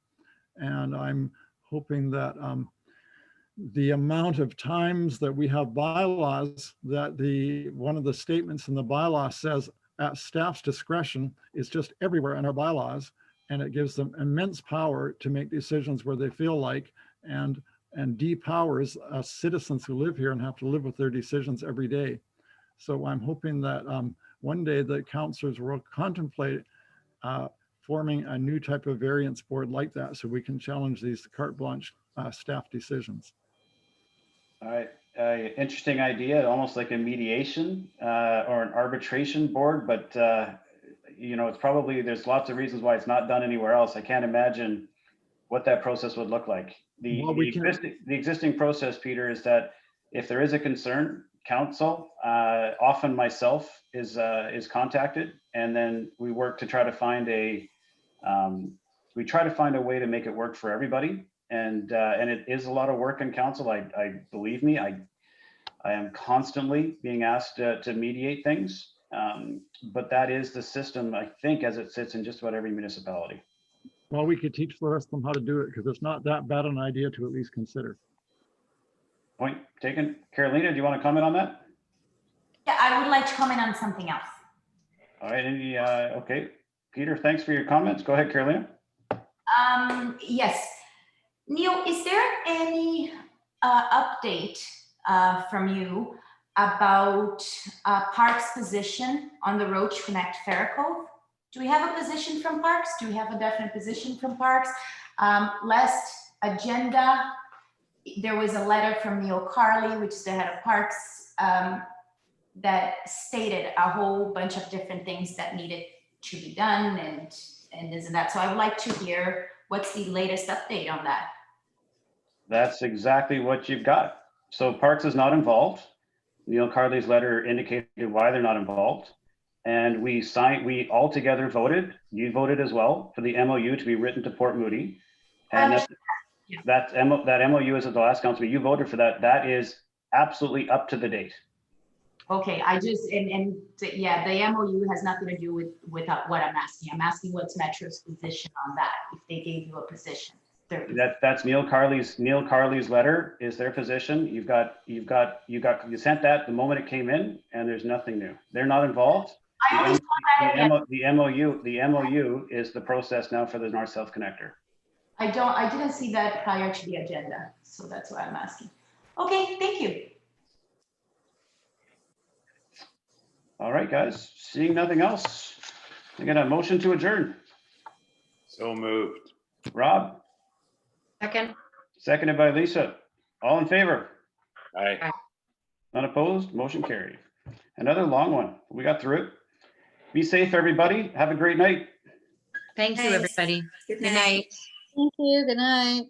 And I'm hoping that the amount of times that we have bylaws, that one of the statements in the bylaw says at staff's discretion, is just everywhere in our bylaws, and it gives them immense power to make decisions where they feel like, and depowers us citizens who live here and have to live with their decisions every day. So I'm hoping that one day the councillors will contemplate forming a new type of variance board like that, so we can challenge these carte blanche staff decisions. All right, interesting idea, almost like a mediation or an arbitration board, but it's probably, there's lots of reasons why it's not done anywhere else. I can't imagine what that process would look like. The existing process, Peter, is that if there is a concern, council, often myself, is contacted, and then we work to try to find a way to make it work for everybody. And it is a lot of work in council. I believe me, I am constantly being asked to mediate things, but that is the system, I think, as it sits in just about every municipality. Well, we could teach the rest of them how to do it, because it's not that bad an idea to at least consider. Point taken. Carolina, do you want to comment on that? Yeah, I would like to comment on something else. All right, okay. Peter, thanks for your comments. Go ahead, Carolina. Yes. Neil, is there any update from you about Parks' position on the road to connect Faircove? Do we have a position from Parks? Do we have a definite position from Parks? Last agenda, there was a letter from Neil Carley, which is the head of Parks, that stated a whole bunch of different things that needed to be done and this and that. So I would like to hear what's the latest update on that. That's exactly what you've got. So Parks is not involved. Neil Carley's letter indicated why they're not involved. And we all together voted, you voted as well, for the MOU to be written to Port Moody. And that MOU is at the last council, you voted for that. That is absolutely up to the date. Okay, yeah, the MOU has nothing to do with what I'm asking. I'm asking what's Metro's position on that, if they gave you a position. That's Neil Carley's letter is their position. You sent that the moment it came in, and there's nothing new. They're not involved. The MOU is the process now for the North-South Connector. I didn't see that prior to the agenda, so that's why I'm asking. Okay, thank you. All right, guys, seeing nothing else, I got a motion to adjourn. So moved. Rob? Second. Seconded by Lisa. All in favor? Aye. None opposed, motion carried. Another long one, we got through it. Be safe, everybody. Have a great night. Thank you, everybody. Good Good night. Thank you. Good night.